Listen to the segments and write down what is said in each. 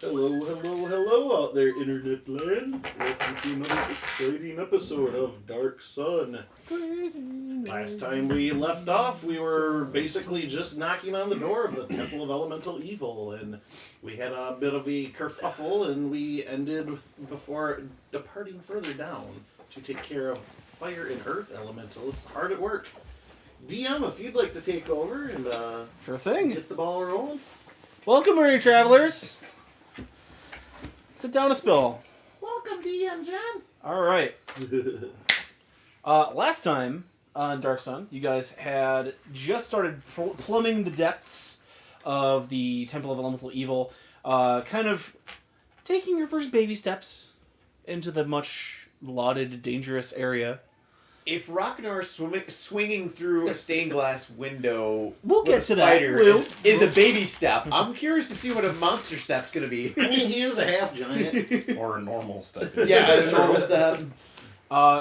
Hello out there, internet land. Welcome to another exciting episode of Dark Sun. Last time we left off, we were basically just knocking on the door of the Temple of Elemental Evil, and we had a bit of a kerfuffle, and we ended before departing further down to take care of fire and earth elementals hard at work. DM, if you'd like to take over and sure thing. Get the ball rolling. Welcome, Marine Travelers. Sit down a spill. Welcome, DM John. All right. Last time on Dark Sun, you guys had just started plumbing the depths of the Temple of Elemental Evil, kind of taking your first baby steps into the much lauded, dangerous area. If Ragnar swinging through a stained glass window we'll get to that. Is a baby step, I'm curious to see what a monster step's going to be. I mean, he is a half giant. Or a normal step. Yeah, a normal step.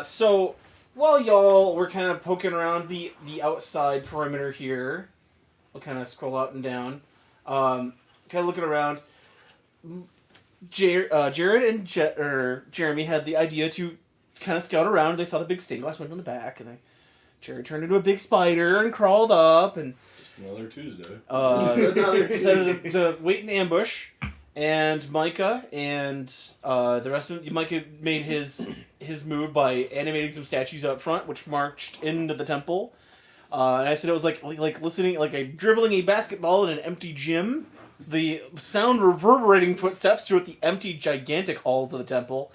So, while y'all were kind of poking around the outside perimeter here, we'll kind of scroll up and down, kind of looking around, Jared and Jeremy had the idea to kind of scout around. They saw the big stained glass window in the back, and Jared turned into a big spider and crawled up, and just another Tuesday. Decided to wait in ambush. And Micah and the rest of them, Micah made his move by animating some statues out front, which marched into the temple. And I said it was like listening, like dribbling a basketball in an empty gym. The sound reverberating footsteps through the empty, gigantic halls of the temple.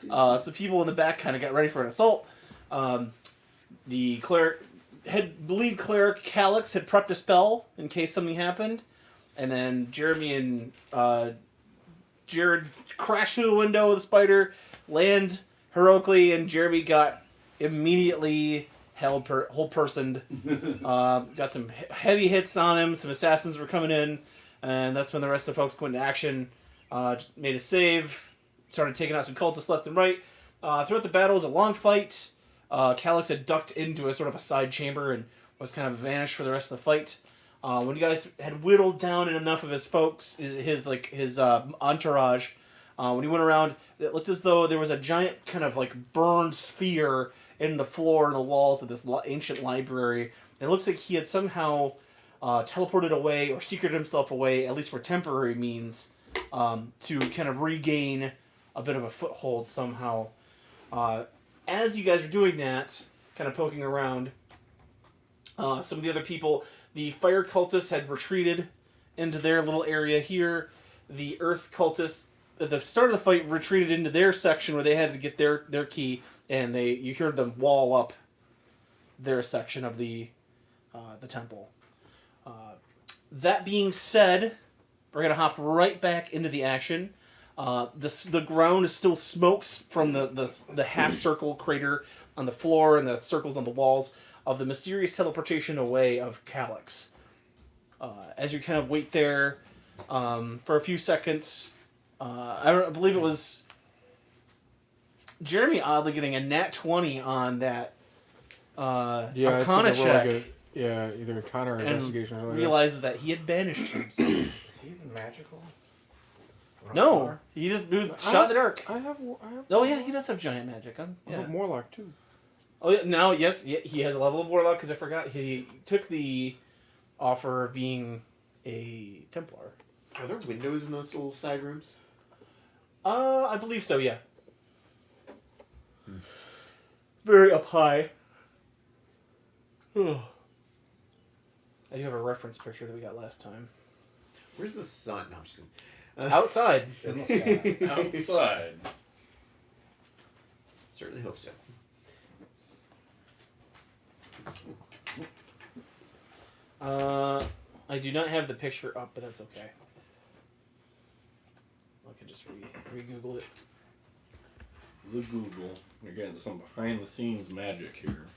So people in the back kind of got ready for an assault. The lead cleric Calix had prepped a spell in case something happened, and then Jeremy and Jared crashed through the window with a spider, land heroically, and Jeremy got immediately whole-personed. Got some heavy hits on him. Some assassins were coming in. And that's when the rest of the folks went into action, made a save, started taking out some cultists left and right. Throughout the battle, it was a long fight. Calix had ducked into a sort of a side chamber and was kind of vanished for the rest of the fight. When you guys had whittled down enough of his folks, his entourage, when he went around, it looked as though there was a giant kind of like burned sphere in the floor and the walls of this ancient library. It looks like he had somehow teleported away or secreted himself away, at least for temporary means, to kind of regain a bit of a foothold somehow. As you guys were doing that, kind of poking around, some of the other people, the fire cultists had retreated into their little area here. The earth cultists, at the start of the fight, retreated into their section where they had to get their key, and you heard them wall up their section of the temple. That being said, we're gonna hop right back into the action. The ground is still smokes from the half circle crater on the floor and the circles on the walls of the mysterious teleportation away of Calyx. As you kind of wait there for a few seconds, I believe it was Jeremy oddly getting a nat 20 on that Arcana check. Either Arcana or And Investigation. Or realizes that he had banished himself. Is he even magical? No, he just shot in the dark. I have. Oh yeah, he does have giant magic. I Yeah. have Morlock too. Oh yeah, now yes, he has a level of warlock because I forgot he took the offer of being a Templar. Are there windows in those little side rooms? I believe so. Yeah. Very up high. I do have a reference picture that we got last time. Where's the sun? No, I'm just kidding. Outside. In the sky. Outside. Certainly hope so. I do not have the picture up, but that's okay. I can just re-Google it. The Google. You're getting some behind the scenes magic here.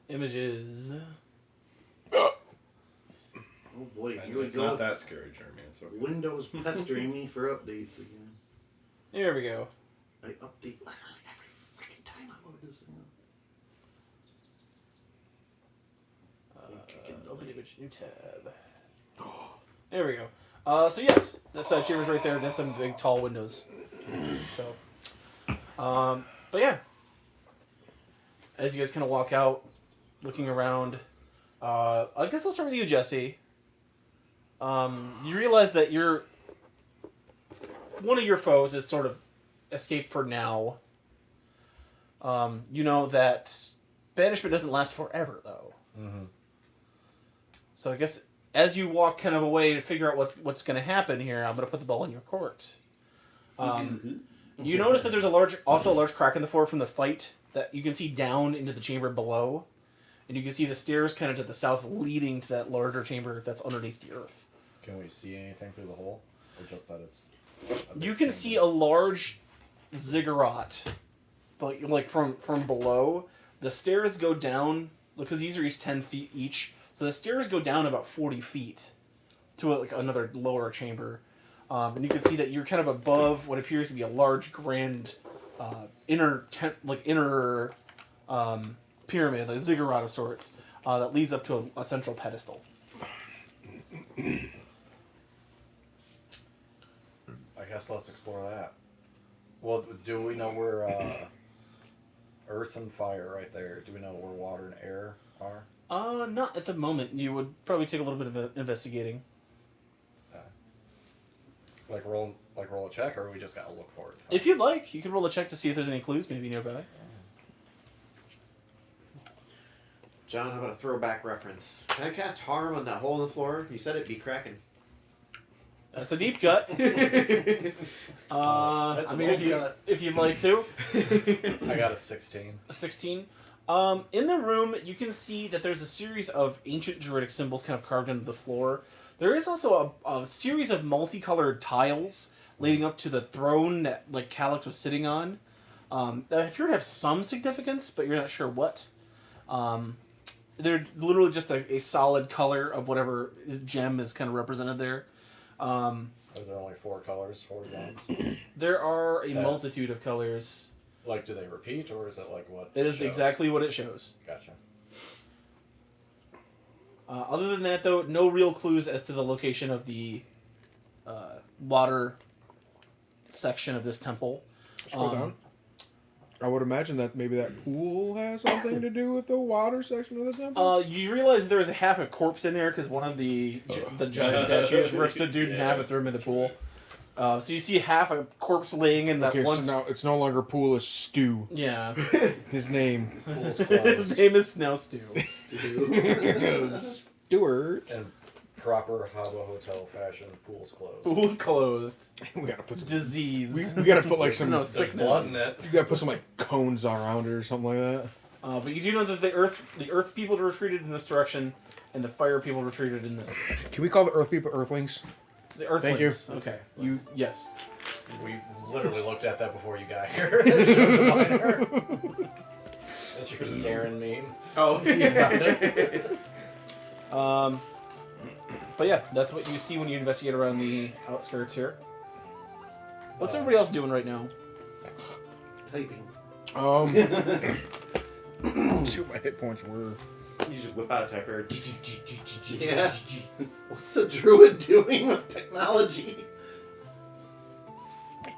Images. Oh boy, And here we it's go. not that scary, Jeremy. It's okay. Windows pestering me for updates again. There we go. I update literally every freaking time I load this thing up. Open image, new tab. There we go. So yes, that side chamber's right there. There's some big tall windows. So, but yeah, as you guys kind of walk out, looking around, I guess I'll start with you, Jesse. You realize that one of your foes is sort of escaped for now. You know that banishment doesn't last forever, though. Mm-hmm. So I guess as you walk kind of away to figure out what's going to happen here, I'm going to put the ball in your court. You notice that there's also a large crack in the floor from the fight that you can see down into the chamber below, and you can see the stairs kind of to the south leading to that larger chamber that's underneath the earth. Can we see anything through the hole, or just that it's? You can see a large ziggurat, but like from below, the stairs go down because these are each 10 feet each. So the stairs go down about 40 feet to another lower chamber. And you can see that you're kind of above what appears to be a large, grand inner pyramid, like a ziggurat of sorts, that leads up to a central pedestal. I guess let's explore that. Well, do we know where earth and fire right there? Do we know where water and air are? Not at the moment. You would probably take a little bit of investigating. Roll a check, or we just gotta look for it? If you'd like, you can roll a check to see if there's any clues maybe nearby. John, how about a throwback reference? Can I cast harm on that hole in the floor? You said it'd be cracking. That's a deep cut. That's I an mean, old cut. if you'd like to. I got a 16. A 16. In the room, you can see that there's a series of ancient druidic symbols kind of carved into the floor. There is also a series of multicolored tiles leading up to the throne that Calyx was sitting on. That appear to have some significance, but you're not sure what. They're literally just a solid color of whatever gem is kind of represented there. Are there only 4 colors, 4 zones? There are a multitude of colors. Like, do they repeat, or is it like what? It is shows? exactly what it shows. Gotcha. Other than that, though, no real clues as to the location of the water section of this temple. Scroll down. I would imagine that maybe that pool has something to do with the water section of the temple. You realize there was half a corpse in there because one of the giant statues ripped a dude in half and threw him in the pool. So you see half a corpse laying in that Okay, one. so now it's no longer pool, it's Stew. Yeah. His name. His name is now Stu. Stewart. And proper Habbo Hotel fashion, pool's closed. Pool's closed. We gotta put some. Disease. We gotta put like some. No There's sickness. blood in it. You gotta put some like cones around it or something like that. But you do know that the earth people retreated in this direction, and the fire people retreated in this direction. Can we call the Earth people Earthlings? The Earthlings. Thank you. Okay. You yes. We literally looked at that before you got here. Showed the minor. That's your Saren meme. Oh, But yeah, that's what you see when you investigate around the outskirts here. What's everybody else doing right now? Typing. Let's see what my hit points were. You just whip out a typewriter. Yeah. What's the druid doing with technology?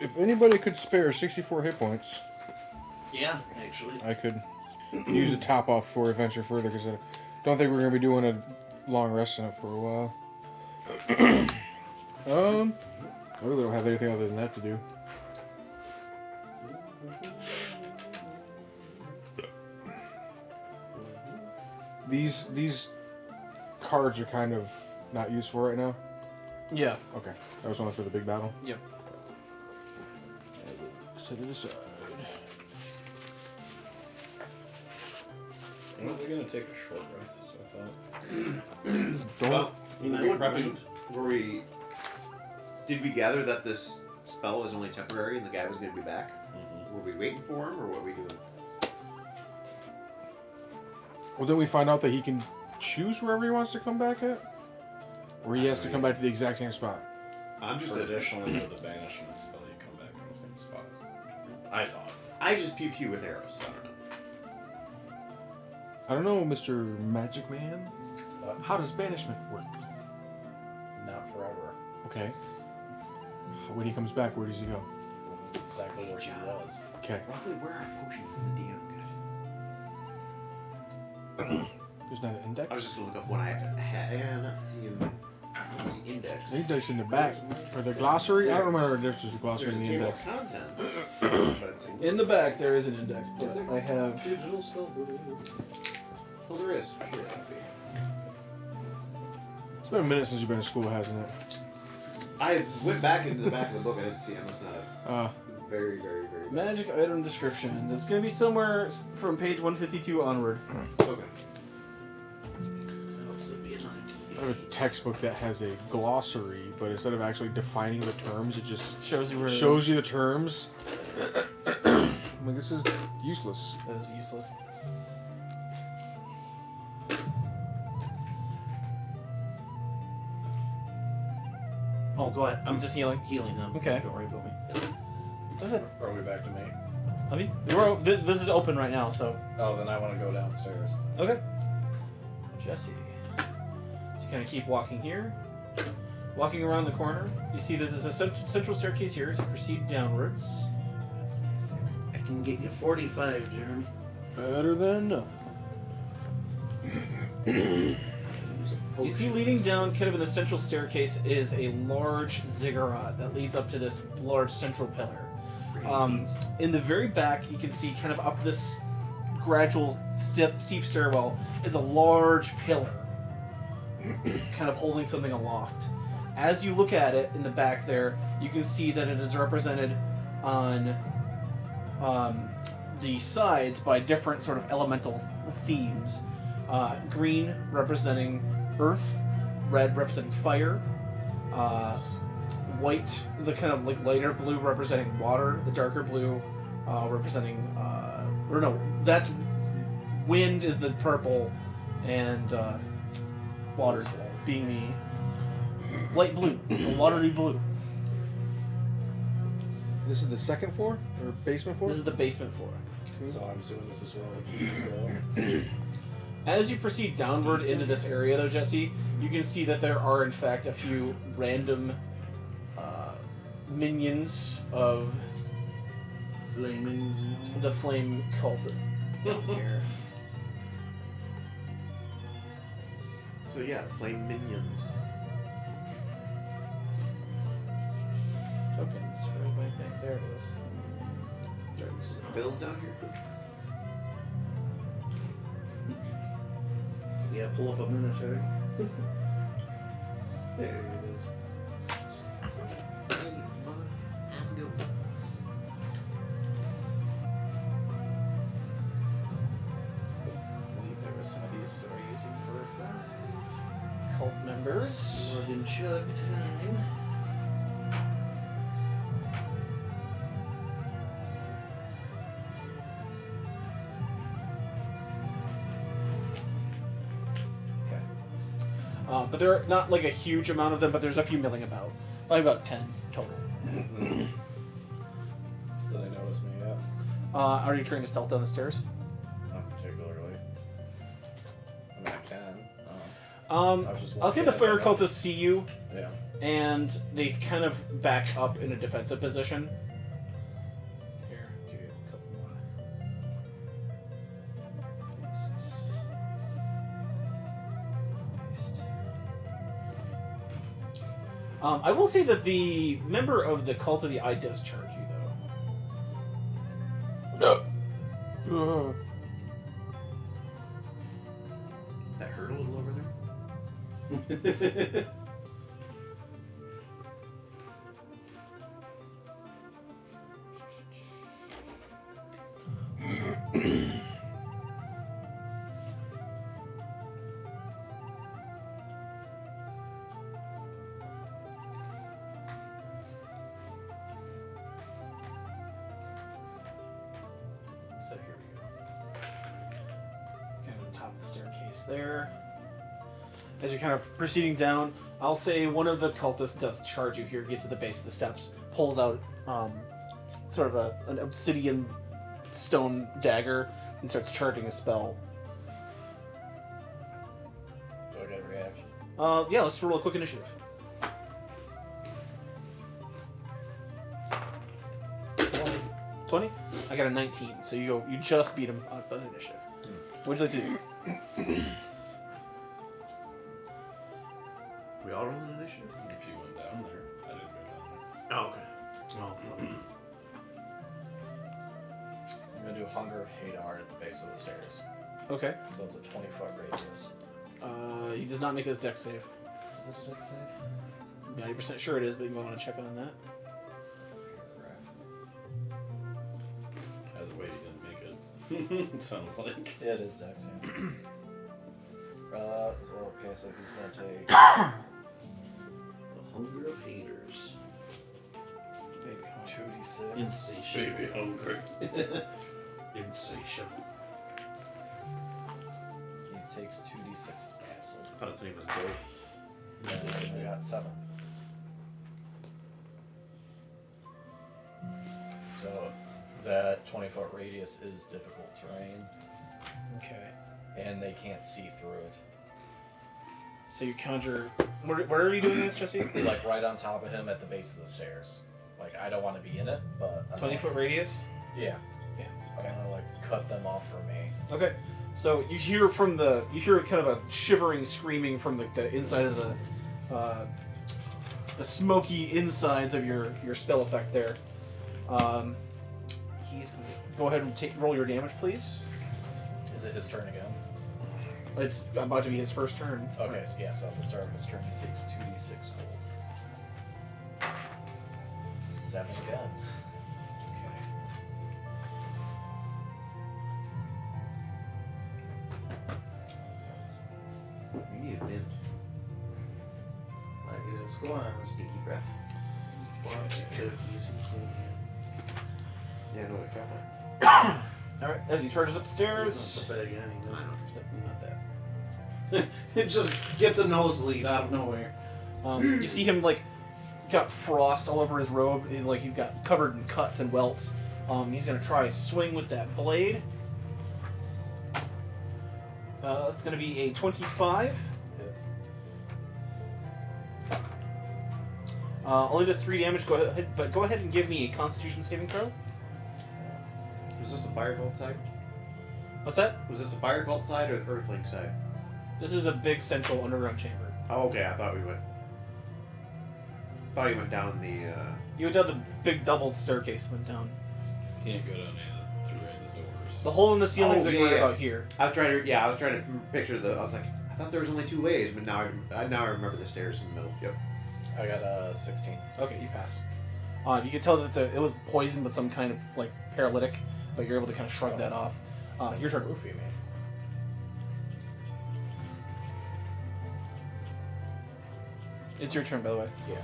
If anybody could spare 64 hit points, Yeah, actually. I could use a top off for adventure further because I don't think we're gonna be doing a long rest enough for a while. I really don't have anything other than that to do. These cards are kind of not useful right now. Yeah. Okay, that was only for the big battle. Yep. Set it aside. We're gonna take a short rest, I thought. Well, You know, were we what prepping? mind? Did we gather that this spell was only temporary and the guy was going to be back? Mm-hmm. Were we waiting for him, or what were we doing? Well, then we find out that he can choose wherever he wants to come back at, or he has to come back to the exact same spot. I'm just Traditionally, with the banishment spell, you come back in the same spot. I thought. I just pew pew with arrows. So I don't know. I don't know, Mr. Magic Man. What? How does banishment work? Not forever. Okay. When he comes back, where does he go? Exactly where she was. Okay. Roughly, where are potions in the DM guide? There's not an index. I was just going to look up what I had. Yeah, not seeing the index. The index in the back. Or the glossary? I don't remember if there's a glossary There's in a the table index. of contents. But it's In the back there is an index, but Is there? I have Digital spell book. well, there is. It's been a minute since you've been to school, hasn't it? I went back into the back of the book. I didn't see it. I must not have. Very, very, very. magic item descriptions. It's going to be somewhere from page 152 onward. Okay. I have a textbook that has a glossary, but instead of actually defining the terms, it just Shows you where shows you the terms. I mean, this is useless. That is useless. Oh, go ahead. I'm just healing. healing them. Okay. Don't worry about me. That's it. Are we back to me? I mean, this is open right now, so. Oh, then I want to go downstairs. Okay. Jesse. So you kind of keep walking here. Walking around the corner, you see that there's a central staircase here as you proceed downwards. I can get you 45, Jeremy. Better than nothing. You see leading down kind of in the central staircase is a large ziggurat that leads up to this large central pillar. In the very back, you can see kind of up this gradual steep stairwell is a large pillar kind of holding something aloft. As you look at it in the back there, you can see that it is represented on the sides by different sort of elemental themes. Green representing earth, red representing fire, white, the kind of like lighter blue representing water, the darker blue representing, or no, that's wind is the purple, and water being the light blue, the watery blue. This is the second floor or basement floor? This is the basement floor. So I'm assuming this is where all the keys go. As you proceed downward into this area, though, Jesse, you can see that there are, in fact, a few random minions of Flamings. the flame cult down here. So yeah, flame minions. Tokens. Where's my thing? There it is. Jerks. Phil's down here. Yeah, pull up a miniature. There it is. Hey, bud, how's it going? I believe there were some of these that we're using for cult members. Sword and chug time. Okay. But there are not like a huge amount of them, but there's a few milling about. Probably about 10 total. Do they notice me yet? Are you trying to stealth down the stairs? Not particularly. I mean, I can. I was just I'll say the walking flare as I went. cultists see you, Yeah. and they kind of back up in a defensive position. Here, give you a couple more. Paste. I will say that the member of the Cult of the Eye does charge you, though. That hurt a little over there. So here we go. Kind of the top of the staircase there. As you're kind of proceeding down, I'll say one of the cultists does charge you here, gets to the base of the steps, pulls out sort of an obsidian stone dagger, and starts charging a spell. Do I get a reaction? Yeah, let's roll a quick initiative. 20? I got a 19, so you just beat him up on initiative. What would you like to do? We all roll an initiative? If you went down there, I didn't go down there. Oh, okay. I'm gonna do Hunger of Hadar at the base of the stairs. Okay. So it's a 20-foot radius. He does not make his dex save. Is it a dex save? 90% sure it is, but you might want to check on that. Either way, he didn't make it. Sounds like. Yeah, it is dex, yeah. Okay, so he's gonna take... The hunger of haters. Baby. 2d6. Insatiable. Baby hungry. Insatiable. He takes 2d6 acid. I thought it was even a joke. And I got 7. So that 20-foot radius is difficult terrain, Okay. and they can't see through it. So you conjure. Where are you doing this, Jesse? Like right on top of him at the base of the stairs. Like I don't want to be in it, but 20-foot radius? Yeah. Yeah. I want to like cut them off for me. Okay. So you hear kind of a shivering screaming from the inside of the smoky insides of your spell effect there. He's gonna go ahead and roll your damage, please. Is it his turn again? It's about to be his first turn. Okay, so yeah, so at the start of his turn he takes 2d6 gold. 7 again. Okay. We need a mint. Like it is. Go on. Sneaky breath. Watch cookies and candy. Yeah, no, I got that. All right. As he charges up the stairs. It's not so bad again. I know. Not that. It just gets a nosebleed out of nowhere. You see him like got frost all over his robe. He's got covered in cuts and welts. He's gonna try a swing with that blade. It's gonna be a 25. Hits. Only does 3 damage. Go ahead and give me a Constitution saving throw. Was this the fire cult side? What's that? Was this the fire cult side or the earthling side? This is a big central underground chamber. Oh, okay. I thought we went. Thought he went down the. You went down the big double staircase. Went down. Can't go down through any of the doors. The hole in the ceiling's Oh, like yeah, right yeah. about here. I was trying to picture the. I was like, I thought there was only 2 ways, but now I remember the stairs in the middle. Yep. I got 16. Okay, you pass. You can tell that it was poisoned with some kind of like paralytic, but you're able to kind of shrug that off. Your turn. Roofie, man. It's your turn, by the way. Yeah.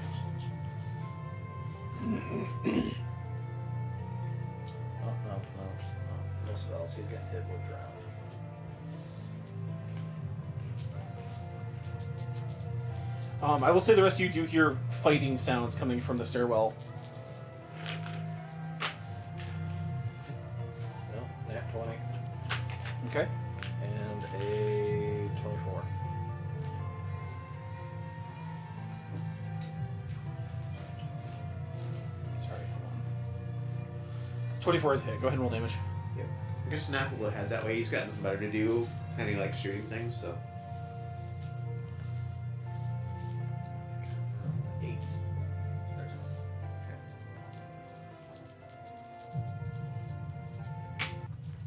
No spells. He's getting hit with drown. I will say the rest of you do hear fighting sounds coming from the stairwell. No, nat 20 Okay. and a 24. Sorry, hold on. 24 is a hit. Go ahead and roll damage. Yep. I guess Snaffle has that way. He's got nothing better to do, and he likes shooting things. So. 8.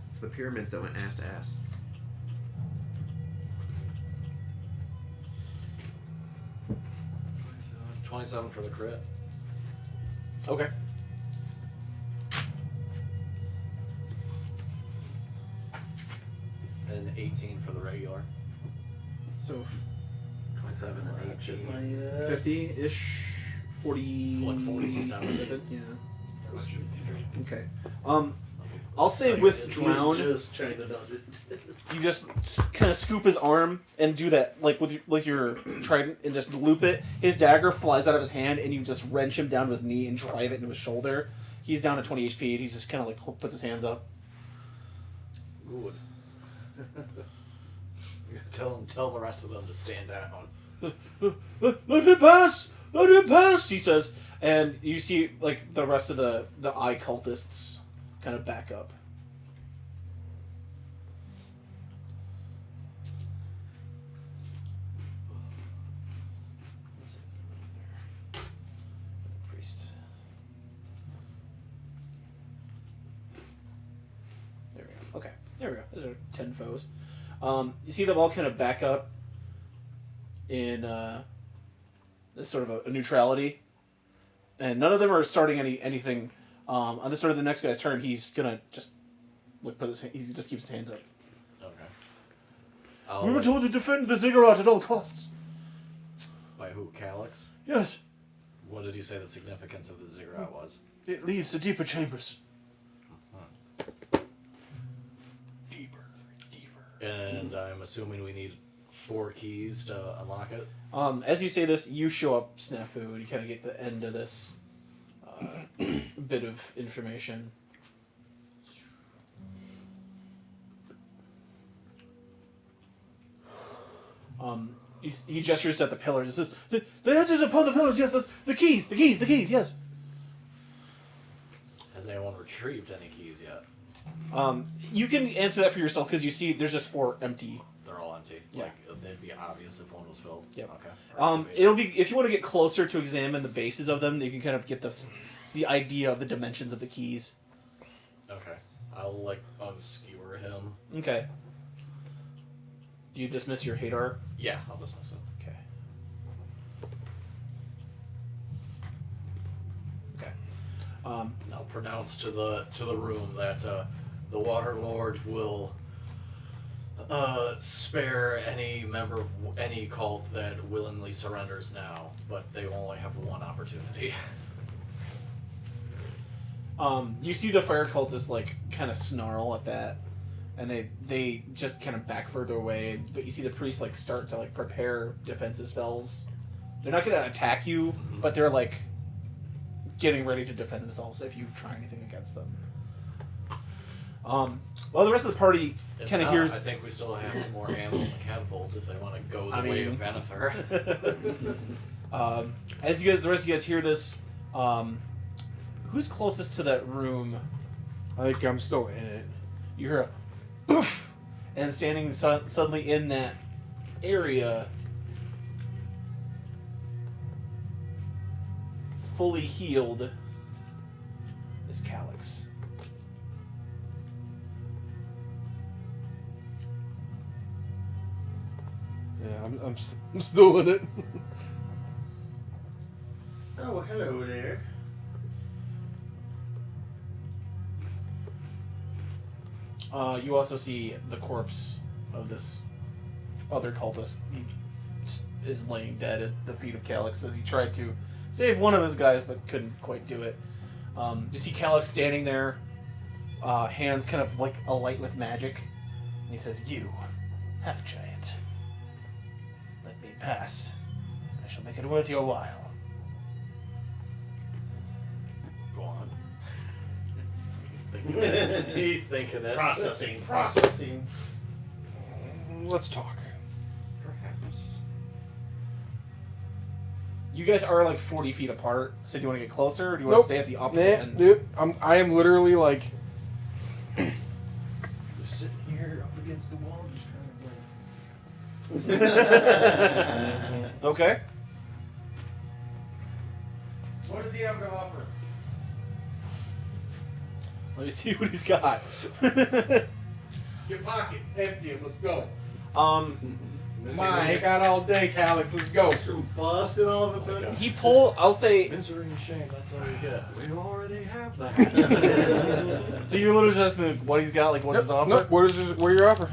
It's the pyramids that went ass to ass. So 27 for the crit. Okay. And 18 for the regular. So 27 and 18. 50-ish, 40... Like 47. Yeah. Okay. I'll say with drown, Just trying to dodge it. you just kind of scoop his arm and do that like with your trident and just loop it. His dagger flies out of his hand and you just wrench him down to his knee and drive it into his shoulder. He's down to 20 HP and he just kind of like puts his hands up. Good. Tell the rest of them to stand down. Let him pass! Let him pass! He says, and you see like the rest of the eye cultists kind of back up. Priest. There we go. Okay, there we go. Those are 10 foes. You see them all kind of back up in this sort of a neutrality, and none of them are starting anything. On the start of the next guy's turn, he's gonna just like he just keeps his hands up. Okay. We were told to defend the ziggurat at all costs. By who? Calyx? Yes, What did he say the significance of the ziggurat was? it leads to deeper chambers. Deeper. And I'm assuming we need 4 keys to unlock it. As you say this, you show up, Snafu, and you kind of get the end of this bit of information. He gestures at the pillars. He says, "The answers upon the pillars. Yes, that's the keys. The keys. Yes." Has anyone retrieved any keys yet? You can answer that for yourself because you see there's just 4 empty. They're all empty. Yeah. Like, they'd be obvious if one was filled. Yep. Okay. It'll be if you want to get closer to examine the bases of them, you can kind of get the idea of the dimensions of the keys. Okay. I'll, like, unskewer him. Okay. Do you dismiss your Hadar? Yeah, I'll dismiss it. Okay. Okay. I'll pronounce to the room that the Water Lord will spare any member of any cult that willingly surrenders now, but they only have one opportunity. You see the fire cultists like kind of snarl at that, and they just kind of back further away. But you see the priest like start to like prepare defensive spells They're not gonna attack you, but they're like getting ready to defend themselves if you try anything against them. Well, the rest of the party If kind of not, hears. I think we still have some more ammo and catapults if they want to go the I way of mean- Venethar. As you guys, the rest of you guys hear this. Who's closest to that room? I think I'm still in it. You hear a poof, and standing suddenly in that area, fully healed, is Calyx. Yeah, I'm still in it. Oh, hello there. You also see the corpse of this other cultist. He is laying dead at the feet of Calyx as he tried to save one of his guys but couldn't quite do it. You see Calyx standing there, hands kind of like alight with magic. And he says, "You, half-giant, let me pass. I shall make it worth your while." Go on. He's thinking it. He's thinking it. Processing. Let's talk. Perhaps. You guys are like 40 feet apart, so do you want to get closer or do you want to stay at the opposite end? Dude, I am literally like. Just sitting here up against the wall, just trying to wait. Okay. What does he have to offer? Let me see what he's got. Your pockets empty. Let's go. Misery. Got all day, Calyx. Let's go. From Boston all of a sudden. He pulled. I'll say. Misery and shame, that's all you get. We already have that. So you're literally just asking what he's got, like what's his offer. Nope. What is his? What are your offer?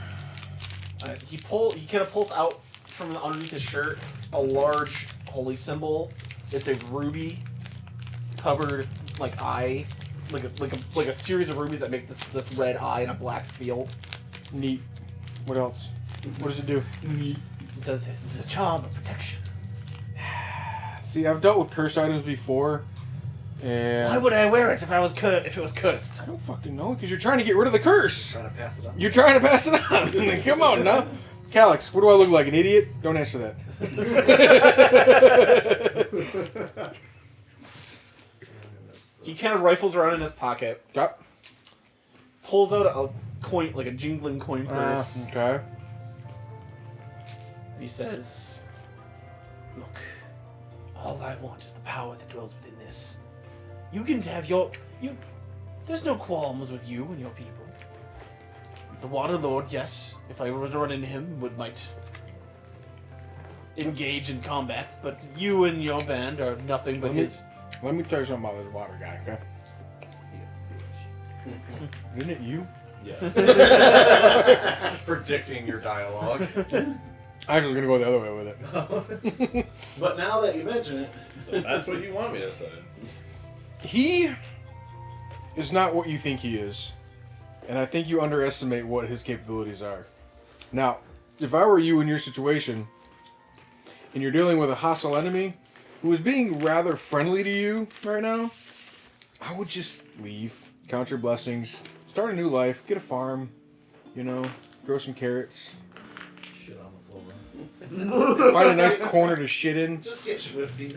He kind of pulls out from underneath his shirt a large holy symbol. It's a ruby covered like eye, like a series of rubies that make this red eye in a black field. Neat. What else? What does it do? It says this is a charm of protection. See, I've dealt with cursed items before, and Why would I wear it if it was cursed? I don't fucking know, because you're trying to get rid of the curse. Trying to pass it on. You're trying to pass it on. Come on now. Calyx, what do I look like? An idiot? Don't answer that. He kind of rifles around in his pocket, Got. pulls out a coin, like a jingling coin purse. Okay. He says, "Look, all I want is the power that dwells within this. You can have there's no qualms with you and your people. The Water Lord, yes, if I were to run into him, might engage in combat, but you and your band are nothing but his..." Let me tell you something about this water guy, okay? Isn't it you? Just predicting your dialogue. I was gonna go the other way with it. But now that you mention it, That's what you want me to say. He is not what you think he is. And I think you underestimate what his capabilities are. Now, if I were you in your situation, and you're dealing with a hostile enemy who is being rather friendly to you right now, I would just leave, count your blessings, start a new life, get a farm, grow some carrots, Shit on the floor. find a nice corner to shit in. just get swifty.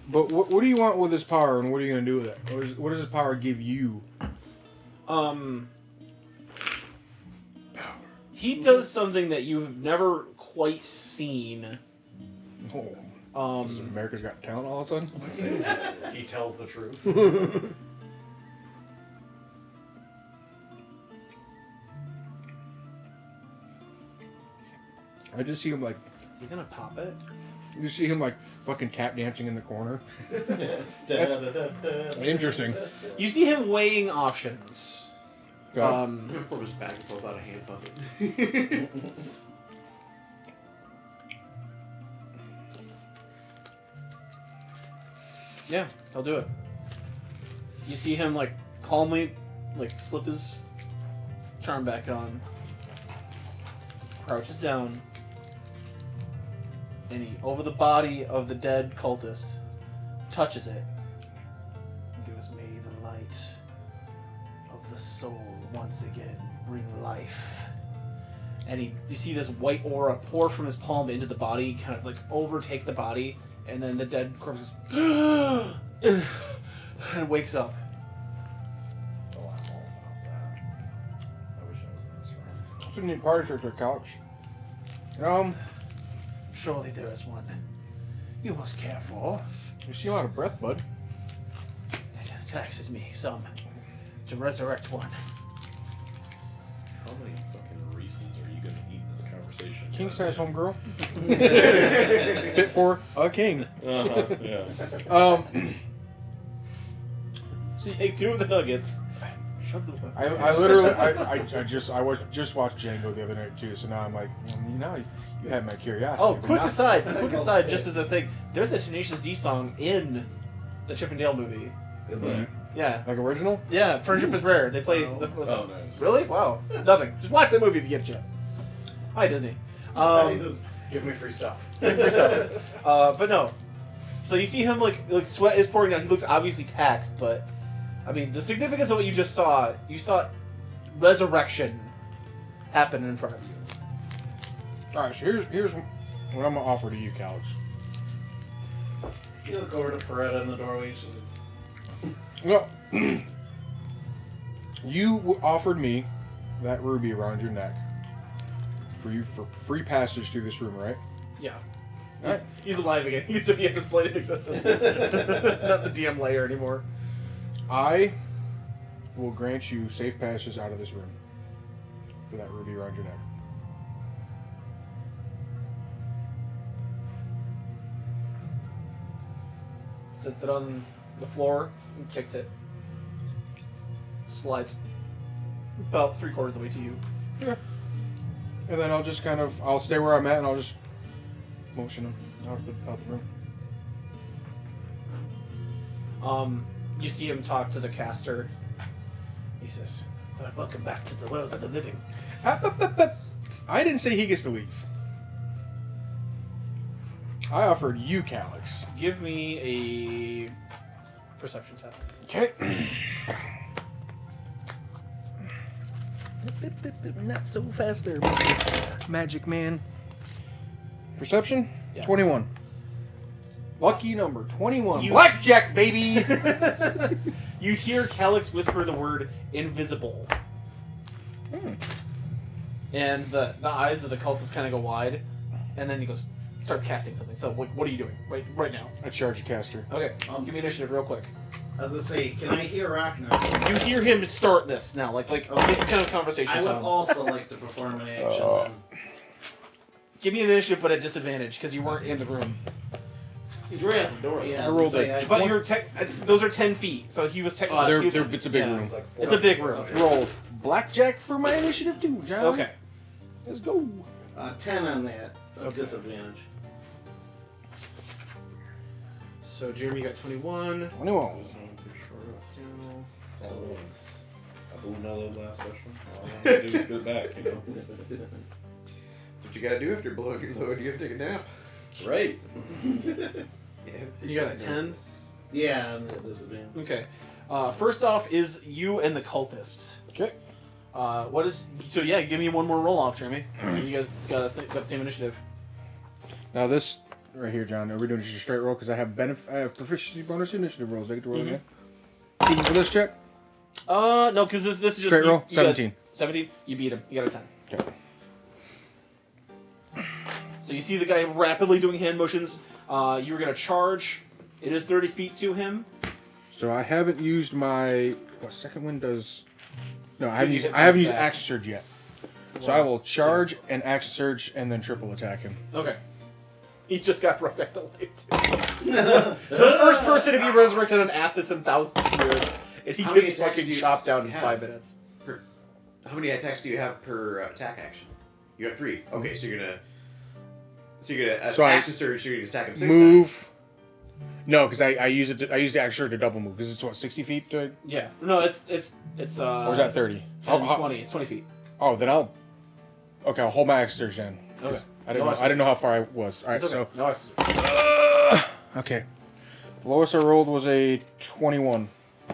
But what do you want with his power, and what are you going to do with it? What does his power give you? He does something that you have never quite seen. America's Got Talent all of a sudden? He tells the truth. I just see him like, Is he gonna pop it? you see him like fucking tap dancing in the corner. Da-da-da-da. Interesting. You see him weighing options. From his bag, pulls out a hand puppet. Yeah, he'll do it. You see him like calmly slip his charm back on. Crouches down. and he, over the body of the dead cultist, touches it. And goes, may the light of the soul once again bring life. And you see this white aura pour from his palm into the body, kind of like overtake the body, and then the dead corpse goes, and wakes up. Oh, I'm all about that. I wish I was in this room. It's a neat party trick there, Couch. Surely there is one you must care for. You seem out of breath, bud. It taxes me some to resurrect one. How many fucking Reese's are you gonna eat in this conversation? King size homegirl. Fit for a king. Yeah. Take 2 of the nuggets. Shove them. I literally just watched Django the other night too, so now I'm like, now you have my curiosity. Oh, but quick not- aside, just as a thing. There's a Tenacious D song in the Chip and Dale movie. Is that? Yeah. Like original? Yeah, Friendship is Rare. They play. Oh. Oh, nice. Really? Wow. Nothing. Just watch that movie if you get a chance. Hi, Disney. Give me free stuff. But no. So you see him like sweat is pouring down. He looks obviously taxed, but I mean the significance of what you saw resurrection happen in front of you. All right, so here's what I'm gonna offer to you, Couch. You look over to Peretta in the doorway. She's like, Well, you offered me that ruby around your neck for free passage through this room, right? Yeah. Alright. He's alive again. He's if he has this plane of existence. Not the DM layer anymore. I will grant you safe passage out of this room for that ruby around your neck. Sits it on the floor and kicks it. Slides about 3/4 of the way to you. Yeah. And then I'll stay where I'm at and I'll just motion him out the room. You see him talk to the caster. He says, "Welcome back to the world of the living." I didn't say he gets to leave. I offered you, Calyx. Give me a perception test. Okay. Not so fast there. Magic man. Perception? Yes. 21. Lucky number 21. You- Blackjack, baby! You hear Calyx whisper the word invisible. And the eyes of the cultist kind of go wide. And then he starts casting something. So what are you doing right now? I charge a caster. Okay, give me initiative real quick. as I say, can I hear rock now? You hear him start this now. Like this is kind of conversation I would time. also like to perform an action then. Give me an initiative, but at disadvantage because you weren't in the room. He's right at the door. Yeah, I as rolled say, a I- But you're those are 10 feet, so he was technically. It's a big room. It's like It's a big room. Okay. Roll blackjack for my initiative too, John. Okay. Let's go. 10 on that. Of disadvantage. So Jeremy got 21. 21. I blew another last session. All I have to do is go back, you know. That's what you gotta do if you're blowing your load. You gotta take a nap. Right. Yeah. You got a 10? Yeah, I'm at disadvantage. Okay. First off is you and the cultist. Okay. Give me one more roll off, Jeremy. You guys got the same initiative. Now this right here, John. Are we doing just a straight roll? Because I have proficiency bonus initiative rolls. I get to roll again. Even for this check. No, because this is just Straight roll? you guys- 17. 17. You beat him. You got a 10. Okay. So you see the guy rapidly doing hand motions. You were gonna charge. It is 30 feet to him. So I haven't used my second one does. No, I haven't Gives used. you I haven't hit used back. action surge yet. So I will charge and action surge and then triple attack him. Okay. He just got brought back to life too. The first person to be resurrected on Athos in thousands of years, and he How many gets attacks fucking do you chopped down in have? 5 minutes. How many attacks do you have per attack action? You have 3. Okay, so you're gonna. So I action surge. So you're gonna attack him 6 times. Move. No, because I use it. I use the action surge to double move because it's what 60 feet to. Yeah. No, it's Or is that 30? 10, 20. It's 20 feet. Oh, then I'll. Okay, I'll hold my action surge then. 'Cause Okay. I didn't No, know. I didn't know how far I was. All right, It's okay. so No, it's okay. The lowest I rolled was a 21.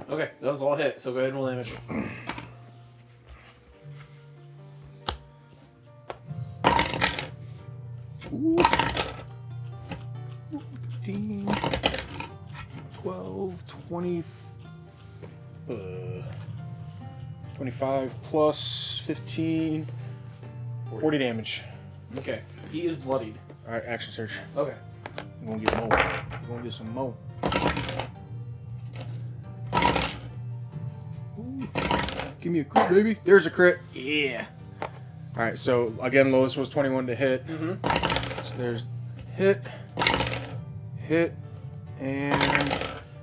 okay. That was all hit. So go ahead and roll damage. Ooh. 15, 12, 20, 25 plus 15, 40 damage. Okay. He is bloodied. All right, action search. Okay. I'm gonna get more. I'm gonna get some more. Ooh. Give me a crit, baby. There's a crit. Yeah. All right, so again, lowest was 21 to hit. Mm-hmm. So there's hit, and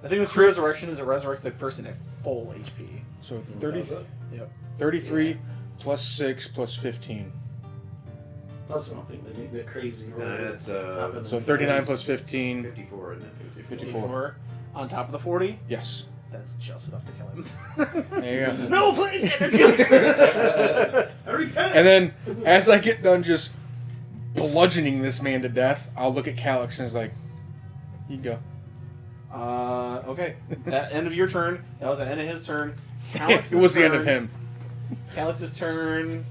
The thing with true resurrection is it resurrects the person at full HP. so 30, Yep. 33 plus 6 plus 15. Plus something that make that crazy. That's So 39 plus 15. 54, isn't it? 54. On top of the 40. Yes. That's just enough to kill him. There you go. No, please, energy. I repent. And then, as I get done just bludgeoning this man to death, I'll look at Calyx and it's like, you go. Okay. That end of your turn. That was the end of his turn. It was the end of him. Calyx's turn.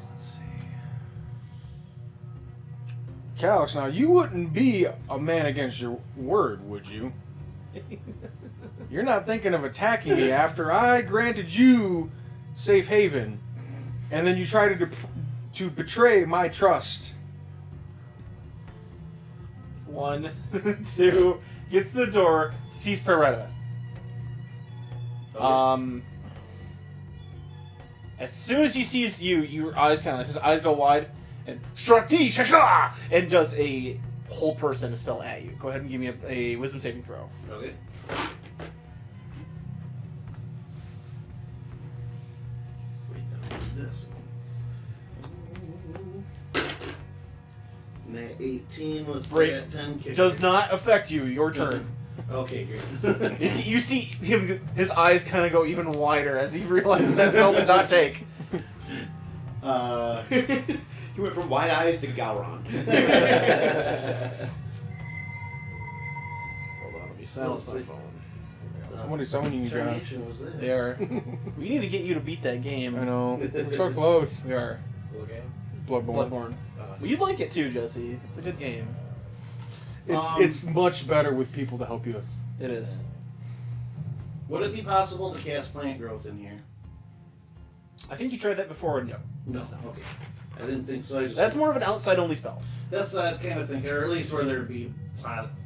Let's see. Calyx, now you wouldn't be a man against your word, would you? You're not thinking of attacking me after I granted you safe haven, and then you try to betray my trust. 1, 2, gets to the door, sees Peretta. As soon as he sees you, your eyes kind of like his eyes go wide, and Shrakti Shaka, and does a whole person spell at you. Go ahead and give me a wisdom saving throw. Okay. Wait, no, this. Nat 18 with Break. that 10 kick. Does not affect you. Your turn. Okay, great. You see him. His eyes kind of go even wider as he realizes that spell did not take. He went from wide eyes to Gowron. Hold on, let me silence my phone. Somebody's summoning you, John. Termination was there. There. We need to get you to beat that game. I know. We're so close. We are. Cool game. Bloodborne. Bloodborne. Well, you'd like it too, Jesse. It's a good game. It's much better with people to help you. It is. Would it be possible to cast plant growth in here? I think you tried that before. No. No. That's not. Okay. I didn't think so. I just That's more of an outside-only spell. That's what I was kind of thinking, or at least where there'd be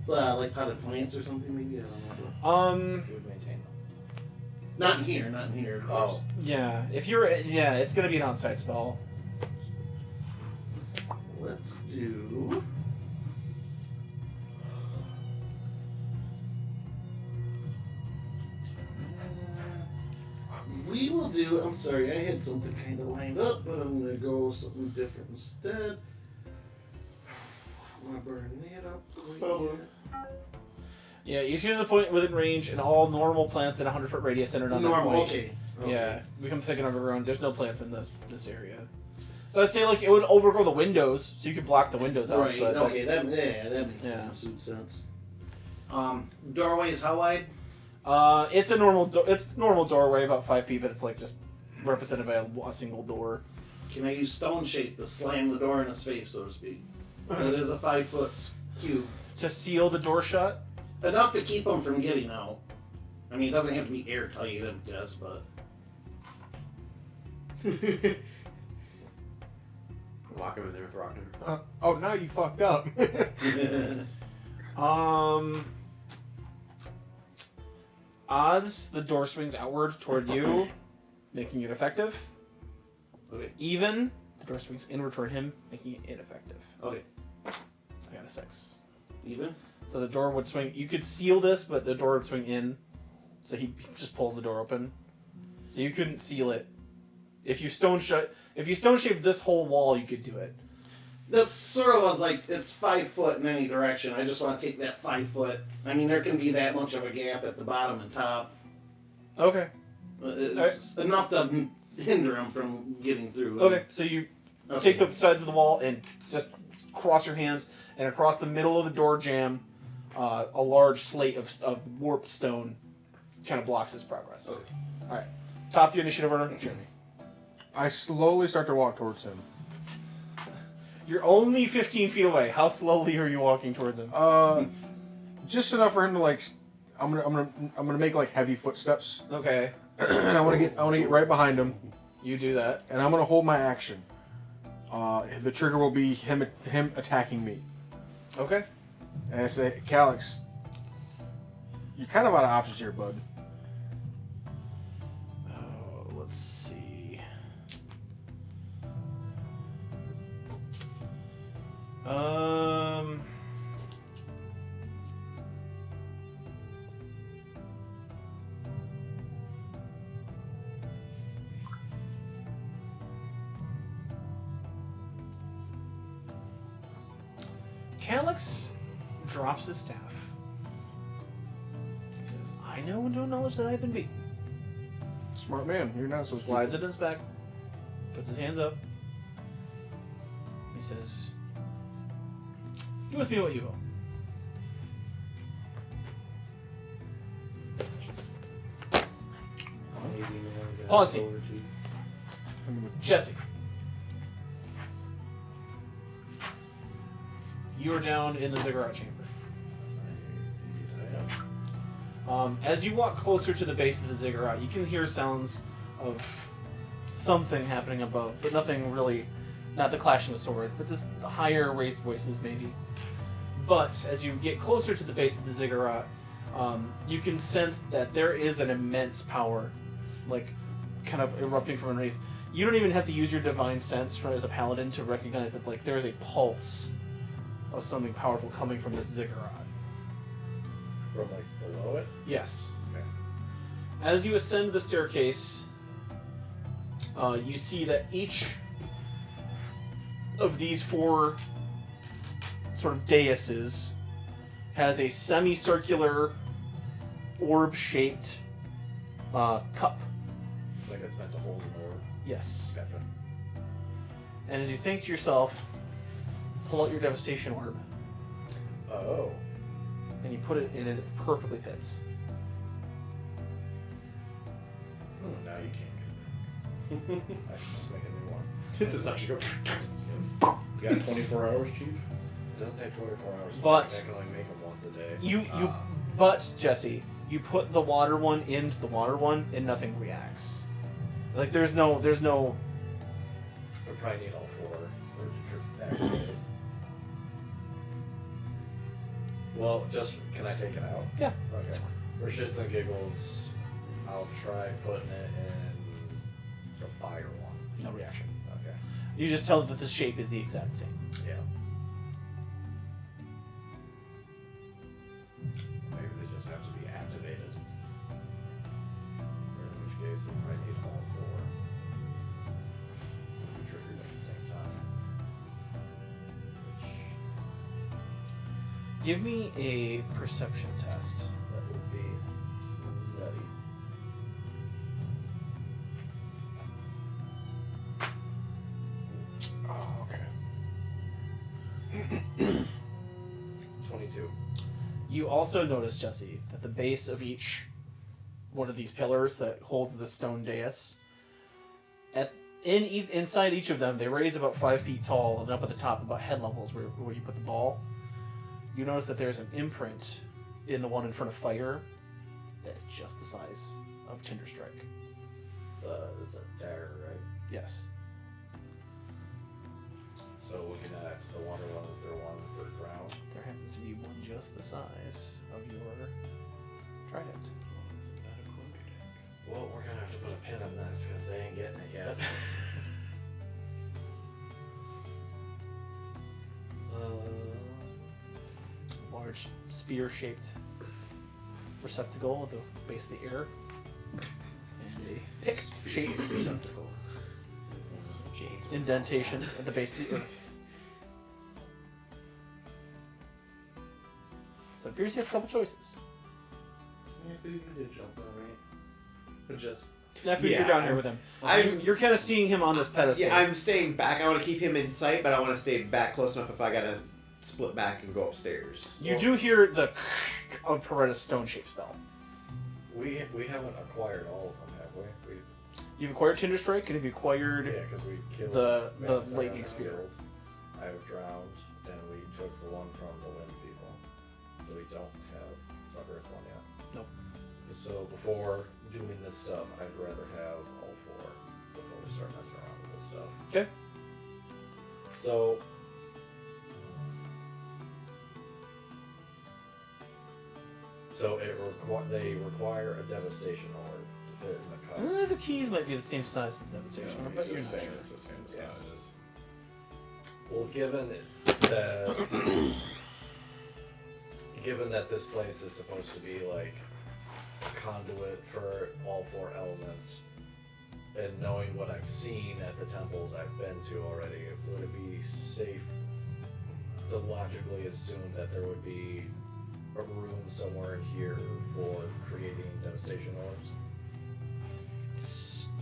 like potted plants or something. Maybe I don't know. You would maintain them. Not in here. Not in here. Of course. Yeah. If you're, it's gonna be an outside spell. Let's do. We will do. I'm sorry, I had something kind of lined up, but I'm gonna go something different instead. I want to burn that up quite yet. Yeah, you choose a point within range, and all normal plants in a 100-foot radius centered on that Normal. point. Okay. Yeah, we come thinking of everyone. There's no plants in this area. So I'd say like it would overgrow the windows, so you could block the windows out. Right. But Okay. that's- That makes Yeah. absolute sense. Doorways. How wide? It's a normal. It's normal doorway, about 5 feet, but it's like just represented by a single door. Can I use stone shape to slam the door in his face, so to speak? That is a 5-foot cube. To seal the door shut. Enough to keep him from getting out. I mean, it doesn't have to be airtight, I guess, but. Lock him in there with Rockner. Oh, now you fucked up. Odds, the door swings outward toward you, making it effective. Okay. Even, the door swings inward toward him, making it ineffective. Okay. I got a 6. Even? So the door would swing. You could seal this, but the door would swing in. So he just pulls the door open. So you couldn't seal it. If you stone shaped this whole wall, you could do it. This sort of was like, it's 5 foot in any direction. I just want to take that 5 foot. I mean, there can be that much of a gap at the bottom and top. Okay. It's enough to hinder him from getting through. Okay, so you take the sides of the wall and just cross your hands, and across the middle of the door jamb, a large slate of warped stone kind of blocks his progress. Okay. All right, top of your initiative order, Jeremy. I slowly start to walk towards him. You're only 15 feet away. How slowly are you walking towards him? Just enough for him to like. I'm gonna make like heavy footsteps, Okay, and I want to get right behind him, you do that. and I'm gonna hold my action. The trigger will be him attacking me, Okay. and I say, Calyx, you're kind of out of options here, bud. Oh, let's see. Calyx drops his staff. He says, I know and don't acknowledge that I've been beaten. Smart man. You're not so Slides it in his back, puts his hands up. He says, do with me what you will. Pause. Jesse. You are down in the ziggurat chamber. As you walk closer to the base of the ziggurat, you can hear sounds of something happening above, but nothing really, not the clashing of swords, but just the higher raised voices maybe. But as you get closer to the base of the ziggurat, you can sense that there is an immense power, like, kind of erupting from underneath. You don't even have to use your divine sense as a paladin to recognize that, like, there's a pulse of something powerful coming from this ziggurat. From like below it? Yes. Okay. As you ascend the staircase, you see that each of these four sort of daises has a semicircular, orb-shaped cup. Like it's meant to hold an orb. Yes. Gotcha. And as you think to yourself, pull out your devastation orb, Oh. and you put it in and it perfectly fits. Now you can't get it. I can just make a new one. It's a such a You got 24 hours, Chief? It doesn't take 24 hours. But- I can only make them once a day. But Jesse, you put the water one into the water one, and nothing reacts. Like there's no. I probably need all four for activate. Well, just can I take it out? Yeah. Okay. For shits and giggles, I'll try putting it in the fire one. No reaction. Okay. You just tell that the shape is the exact same. Yeah. Maybe they just have to be activated. In which case, I might need all four. Be triggered at the same time. Which Give me a perception test. that would be ready. Oh, okay. 22. You also notice, Jesse, that the base of each one of these pillars that holds the stone dais, inside each of them, they raise about 5 feet tall, and up at the top, about head levels where you put the ball. You notice that there's an imprint in the one in front of fire that's just the size of Tinderstrike. It's a dagger, right? Yes. So looking at the water one, is there one for ground? There happens to be one just the size of your trident. Well, we're gonna have to put a pin in this because they ain't getting it yet. Large spear-shaped receptacle at the base of the ear, and a pick-shaped Receptacle. indentation at the base of the earth. So it appears you have a couple choices. Snafu, you did jump on, right? But just Snafu, Yeah, you're down here with him. You're kind of seeing him on this pedestal. Yeah, I'm staying back. I want to keep him in sight, but I want to stay back close enough if I gotta split back and go upstairs. You do hear the of Paretta's stone-shaped spell. We haven't acquired all of them, have we? You've acquired Tinder Strike, and have you acquired Yeah, because we killed the Madness lightning Iron spear? Herald. I have drowned, and we took the one from the wind people, so we don't have the earth one yet. Nope. So before doing this stuff, I'd rather have all 4 before we start messing around with this stuff. Okay. So. So they require a devastation orb to fit in the cups. The keys might be the same size as the devastation, Yeah, but you're just not saying sure. it's the same Yeah. size. Well, given that this place is supposed to be like a conduit for all 4 elements, and knowing what I've seen at the temples I've been to already, would it be safe to logically assume that there would be a room somewhere in here for creating devastation orbs?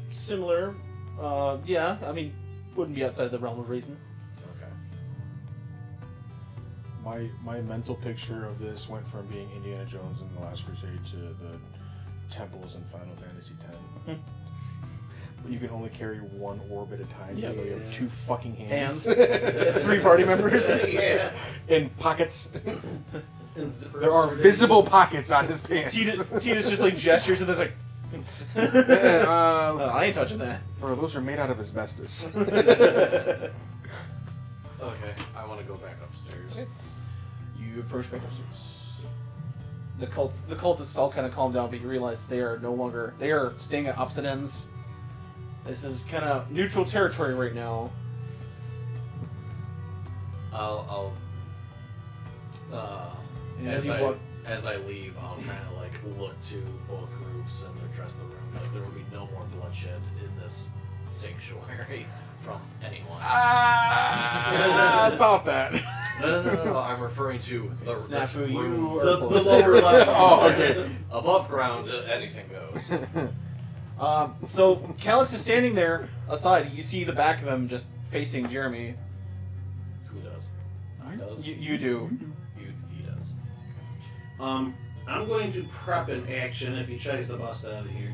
Similar. Yeah, I mean, wouldn't be outside the realm of reason. Okay. My mental picture of this went from being Indiana Jones in The Last Crusade to the temples in Final Fantasy X. But you can only carry 1 orb at a time. Yeah. So you have 2 fucking hands. 3 party members. Yeah. In pockets. And zippers There are for visible days. pockets on his pants. Tina's just like gestures and they're like, uh, I ain't touching that. bro, those are made out of asbestos. Okay, I want to go back upstairs. Okay. You approach back upstairs. The cultists all kind of calm down, but you realize they are staying at opposite ends. This is kind of neutral territory right now. As I leave, I'll kind of like look to both groups and address the room. Like there will be no more bloodshed in this sanctuary from anyone. About that. No. I'm referring to this Snafu, you room. are The close. lower left. Oh, okay. Above ground, anything goes. So Calix is standing there aside. You see the back of him just facing Jeremy. Who does? I does. You do. He does. I'm going to prep an action if he tries to bust out of here.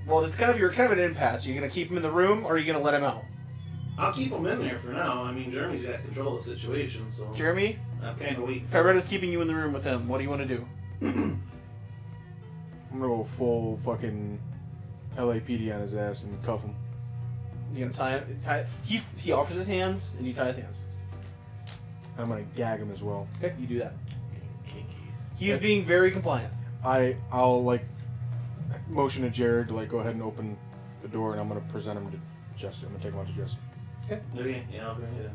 Well, you're kind of an impasse. Are you gonna keep him in the room, or are you gonna let him out? I'll keep him in there for now. I mean, Jeremy's got control of the situation, so Jeremy, I'm kind of waiting. Faretta's keeping you in the room with him. What do you want to do? I'm gonna go full fucking LAPD on his ass and cuff him. You gonna tie? He offers his hands, and you tie his hands. I'm gonna gag him as well. Okay, you do that. Kinky. He is being very compliant. I'll like motion to Jared to like go ahead and open the door, and I'm gonna present him to Jesse. I'm gonna take him out to Jesse. Okay, yeah, I'll bring it in.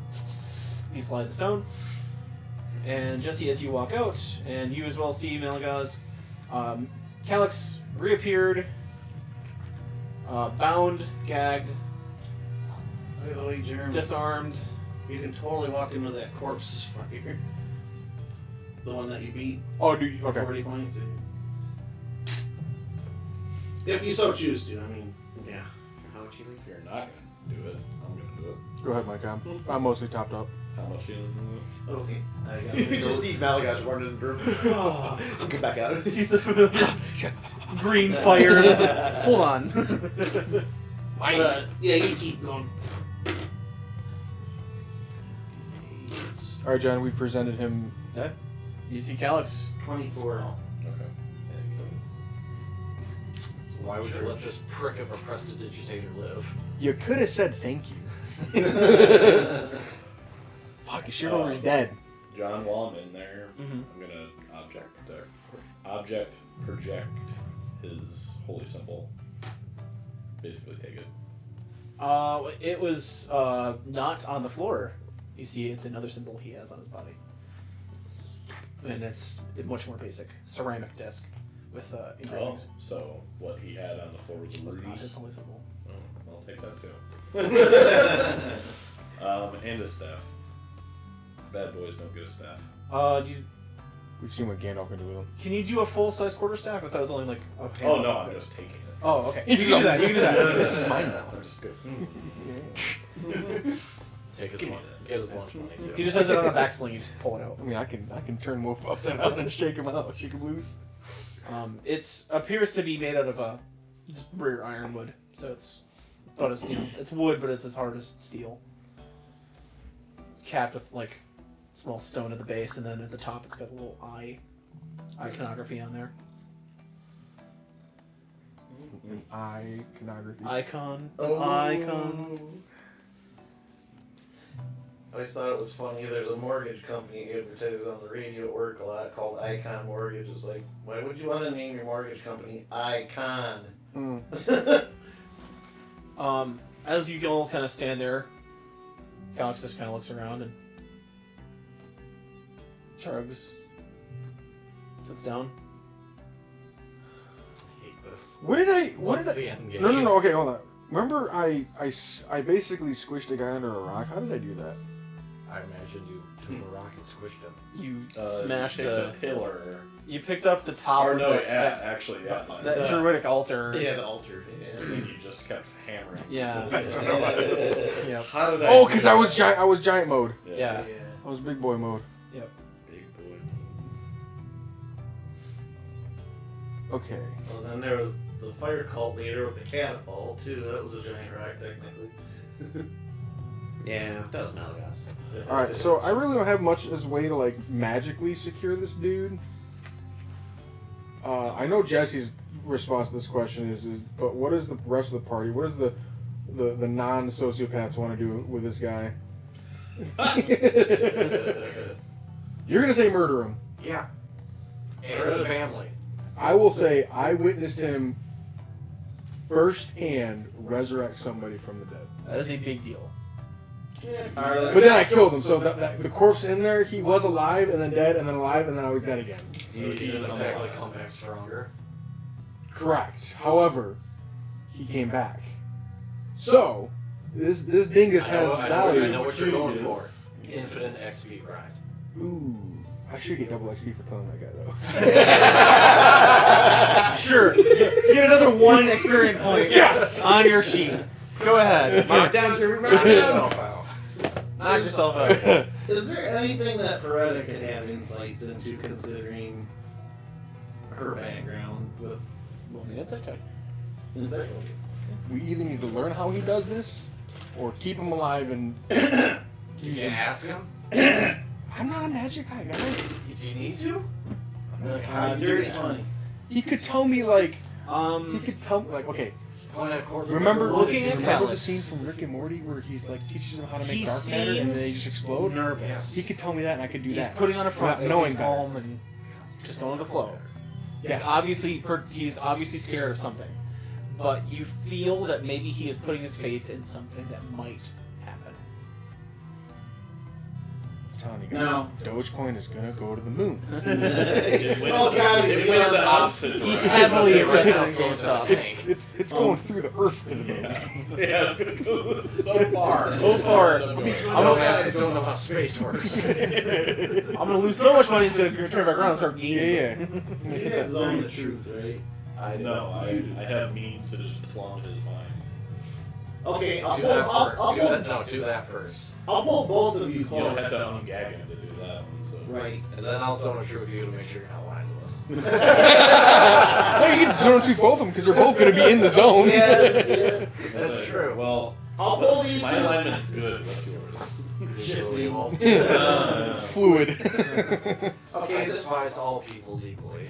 You slide the stone, and Jesse, as you walk out, and you as well see Malagaz, Calix reappeared, bound, gagged, By the way, Jeremy, disarmed. you can totally walk into that corpse's fire. The one that you beat Oh, dude. for Okay. 40 points. If you so choose to, I mean, yeah. How much healing? If you're not gonna do it, I'm gonna do it. Go ahead, Mike. I'm mostly topped up. How much healing? Okay. I got You it. just see Malagash running in the room. Oh, I'll get back out. Sees the familiar green fire. Hold on. Yeah, you keep going. All right, John. We've presented him. You see Calix. 24. Okay. So why would you let this prick of a prestidigitator live? You could have said thank you. Fuck, his chivalry's dead. John, while I'm in there, Mhm. I'm gonna object project his holy symbol. Basically, take it. It was not on the floor. You see, it's another symbol he has on his body, and it's much more basic ceramic disc with Oh, engravings. so what he had on the floor was a It's not his ruse. holy symbol. Oh, I'll take that too. And a staff. Bad boys don't get a staff. We've seen what Gandalf can do with them. Can you do a full-size quarterstaff? I thought it was only like a Oh handle. no, I'm just taking it. Oh, okay. You can do that. You can do that. This is mine now. I'm just good. Take his lunch. Get his lunch money too. He just has it on a back sling. You just pull it out. I mean, I can turn Wolf upside down and shake him out, shake him loose. It appears to be made out of a rare ironwood, so it's about as it's wood, but it's as hard as steel. It's capped with like small stone at the base, and then at the top it's got a little iconography on there. An iconography. Icon. Oh. Icon. I always thought it was funny. There's a mortgage company advertises on the radio at work a lot called Icon Mortgage. It's like, why would you want to name your mortgage company Icon? As you all kind of stand there, Alex just kind of looks around and shrugs, sits down. I hate this. What did I? What's the end game? No. Okay, hold on. Remember, I basically squished a guy under a rock. How did I do that? I imagine you took a rock and squished him. You smashed a pillar. You picked up the top Or of no, that actually, that druidic altar. Yeah, the altar. And you just kept hammering. Yeah. Yep. How did I? Oh, because I was giant. I was giant mode. Yeah. I was big boy mode. Yep. Big boy. Okay. Well, then there was the fire cult leader with the catapult, too. That was a giant rock, technically. Yeah, doesn't matter, guys. Alright, so I really don't have much as a way to, like, magically secure this dude. I know Jesse's response to this question is but what is the rest of the party? What does the non-sociopaths want to do with this guy? You're going to say murder him. Yeah. And his family. I will say I witnessed him firsthand resurrect somebody from the dead. That is a big deal. But then I killed him, so the corpse in there, he was alive and then dead and then alive and then I was dead again. So he doesn't exactly come back stronger. Correct. However, he came back. So, this dingus has value. I know what you're going for. Infinite XP grind. Ooh. I should get double XP for killing that guy, though. Sure. You get another 1 experience point. Yes! On your sheet. Go ahead. Mark down to Knock yourself out. Knock yourself out. Is there anything that Beretta could have insights into, considering her background with Insight check. insight? We either need to learn how he does this, or keep him alive and Did use you him. ask him? I'm not a magic guy, guy. Do you need to? Dirty 20. He could tell me, like, Um, okay, Point at court. remember Looking at remember the Callus. scene from Rick and Morty where he's, like, teaches them how to He make dark matter and then they seems just explode? nervous. He could tell me that and I could do He's that. putting on a front, without knowing he's better. calm and just going with the flow. Yes. He's obviously scared of something, but you feel that maybe he is putting his faith in something that might happen. I'm telling you guys, No. Dogecoin is gonna go to the moon. Oh god, he's It went on the the opposite He direction. heavily invested in Going to the GameStop. tank. It's going through the earth to the moon. Yeah, it's gonna go so far. So far, Dumbasses don't know how space works. I'm gonna lose so much money. It's gonna turn back around and start Yeah, gaining. yeah. He has own the truth, right? No, I have means to just plumb his mind. Okay, I'll Do pull, that I'll, first. I'll, Do pull, that. No, do that first. I'll pull both of you You'll close. have to ungag him to do that one. So. Right. And then I'll zone a truth you to make sure you're not lying to us. No, you can zone truth both of them because they're both going to be in the zone. That's true. Well, I'll pull these my two. alignment's good. What's yours? Shifty evil. Fluid. I Okay, this, despise all peoples equally.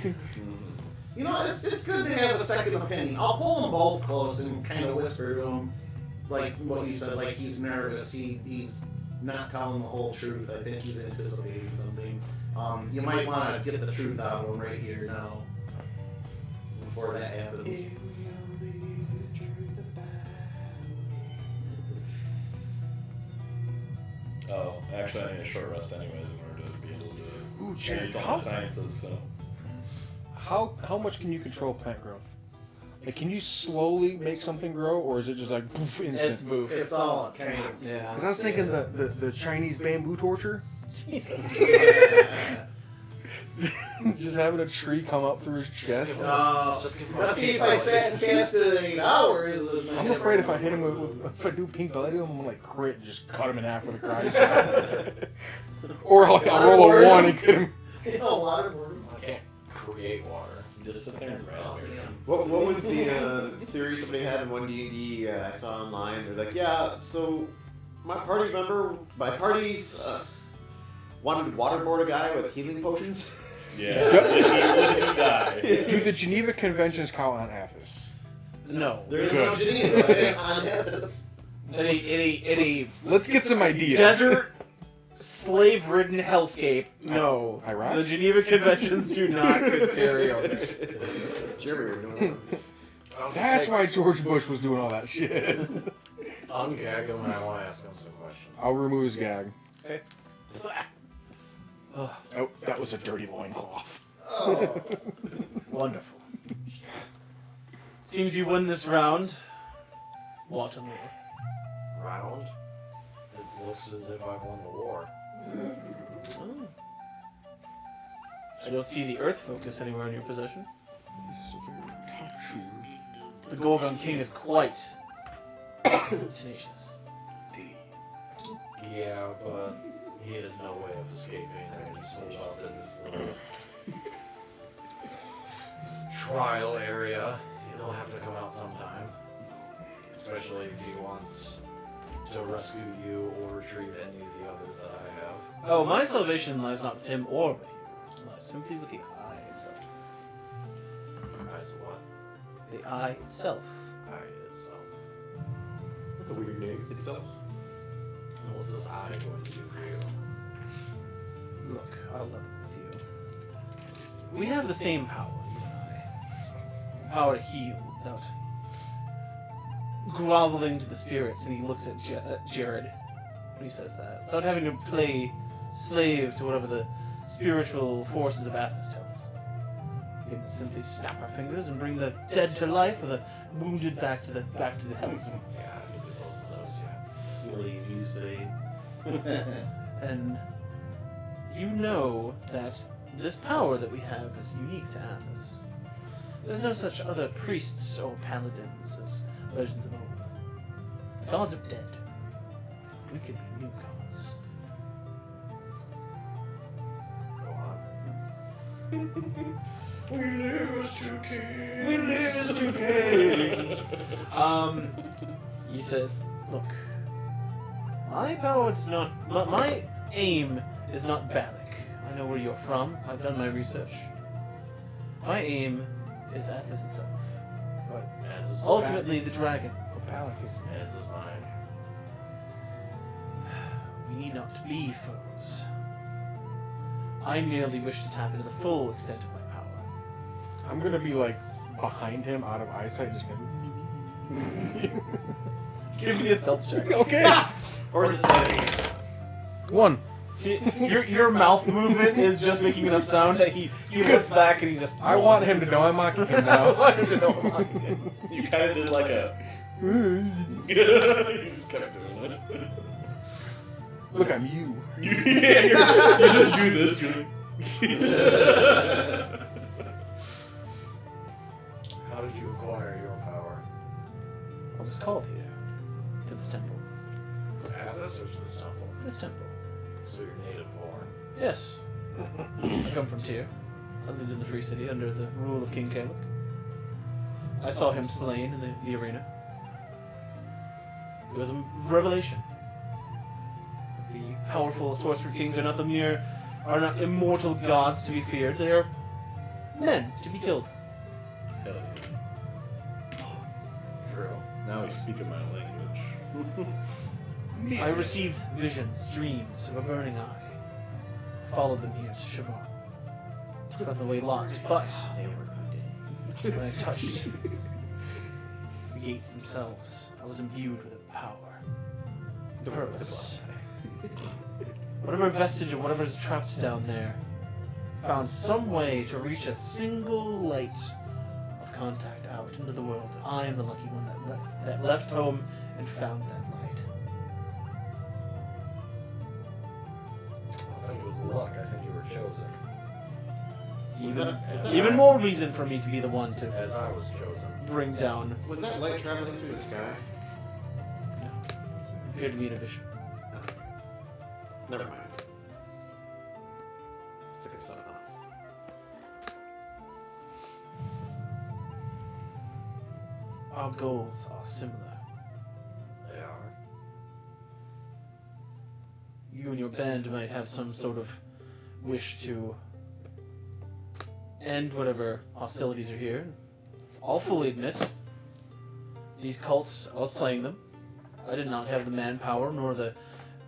you know, it's good to have a second opinion. I'll pull them both close and kind of whisper to him, like what you said, like he's nervous. He's not telling the whole truth. I think he's anticipating something. You might want to get the truth out of him right here now, before that happens. Oh, actually, I need a short rest anyways in order to be able to Ooh, change all how- the sciences. So. How much can you control plant growth? Like, can you slowly make something grow, or is it just like poof, It's instant? move. It's all kind of. Because I was thinking the Chinese bamboo torture. Jesus. Just having a tree come up through his chest. Just give him Let's see if I sat and cast it in 8 hours. I'm afraid if I hit him if I do pink belly to him, I'm gonna like crit and just cut him in half with a karate chop. Or I'll roll a 1 and get him. A lot of work. I can't create water. Just sit there and raspberry. What was the theory somebody had in 1D&D I saw online? They're like, yeah, so my parties wanted to waterboard a guy with healing potions. Yeah. Let him die. Do the Geneva Conventions count on Athos? No. There is Good. no Geneva on this. In a Let's get some ideas. desert, slave-ridden hellscape, no. Iraq? The Geneva Conventions do not Ontario. Jeremy, we're doing That's why George Bush was doing all that shit. Ungag him and I want to ask him some questions. I'll remove his gag. Okay. Oh, that was a dirty loincloth. Oh. Wonderful. Seems you win this round. Waterloo. Round? It looks as if I've won the war. I don't see the Earth focus anywhere in your possession. The Gorgon King is quite tenacious. Yeah, but he has no way of escaping. He's holed up in this little trial area. He'll have to come out sometime. Especially if he wants to rescue you or retrieve any of the others that I have. Oh, my salvation lies not with him or with you. It lies simply with the Eye itself. Eyes of what? The Eye itself. Eye itself. That's a weird name. Itself. What's this eye going to do for you? Look, I'll level with you. We have the same power, you and I. Power to heal without groveling to the spirits, and he looks at Jared when he says that. Without having to play slave to whatever the spiritual forces of Athos tell us. We can simply snap our fingers and bring the dead to life, or the wounded back to the health. Yeah, I can do both of those, yeah. Slave, you say. And you know that this power that we have is unique to Athos. There's no such other priests or paladins as legends of old. The gods are dead. We could be new gods. Go on. We live as two kings. We live as two kings. He says, look, my power is not, my aim is not Balak. I know where you're from. I've done my research. My aim is Athos itself. But As is ultimately, the dragon. Balak is As is mine. We need not to be foes. I merely wish to tap into the full extent of my power. I'm gonna be like behind him, out of eyesight, just going. Give me a stealth check. Okay. Or is this like 1. Your mouth movement is just making enough sound that he looks back and he just. I want him to know I'm mocking him I now. want him to know I'm mocking him. You kind of did like a. You just kept doing it. Look, I'm you. You just do this. How did you acquire your power? I was called here to this temple. Athos or to this temple? This temple. So you're native born. Yes. I come from Tyr. I lived in the Free City under the rule of King Kalek. I saw him slain in the arena. It was a revelation. The powerful sorcerer kings are not not immortal gods to be feared. They are men to be killed. Hell yeah. True. Now you speak in my language. I received visions, dreams of a burning eye. Followed them here to Siobhan. Found the way locked, but when I touched the gates themselves, I was imbued with a power. The purpose. Whatever vestige of whatever's trapped down there found some way to reach a single light of contact out into the world. I am the lucky one that left home and found that light. I think it was luck. I think you were chosen. Even more reason for me to be the one to As I was chosen. bring down. Was that light traveling through the sky? Appeared to be in a vision. Never mind. Stick it something else. Our goals are similar. They are. You and your band might have some sort of wish to end whatever hostilities are here. I'll fully admit, these cults, I was playing them. I did not have the manpower nor the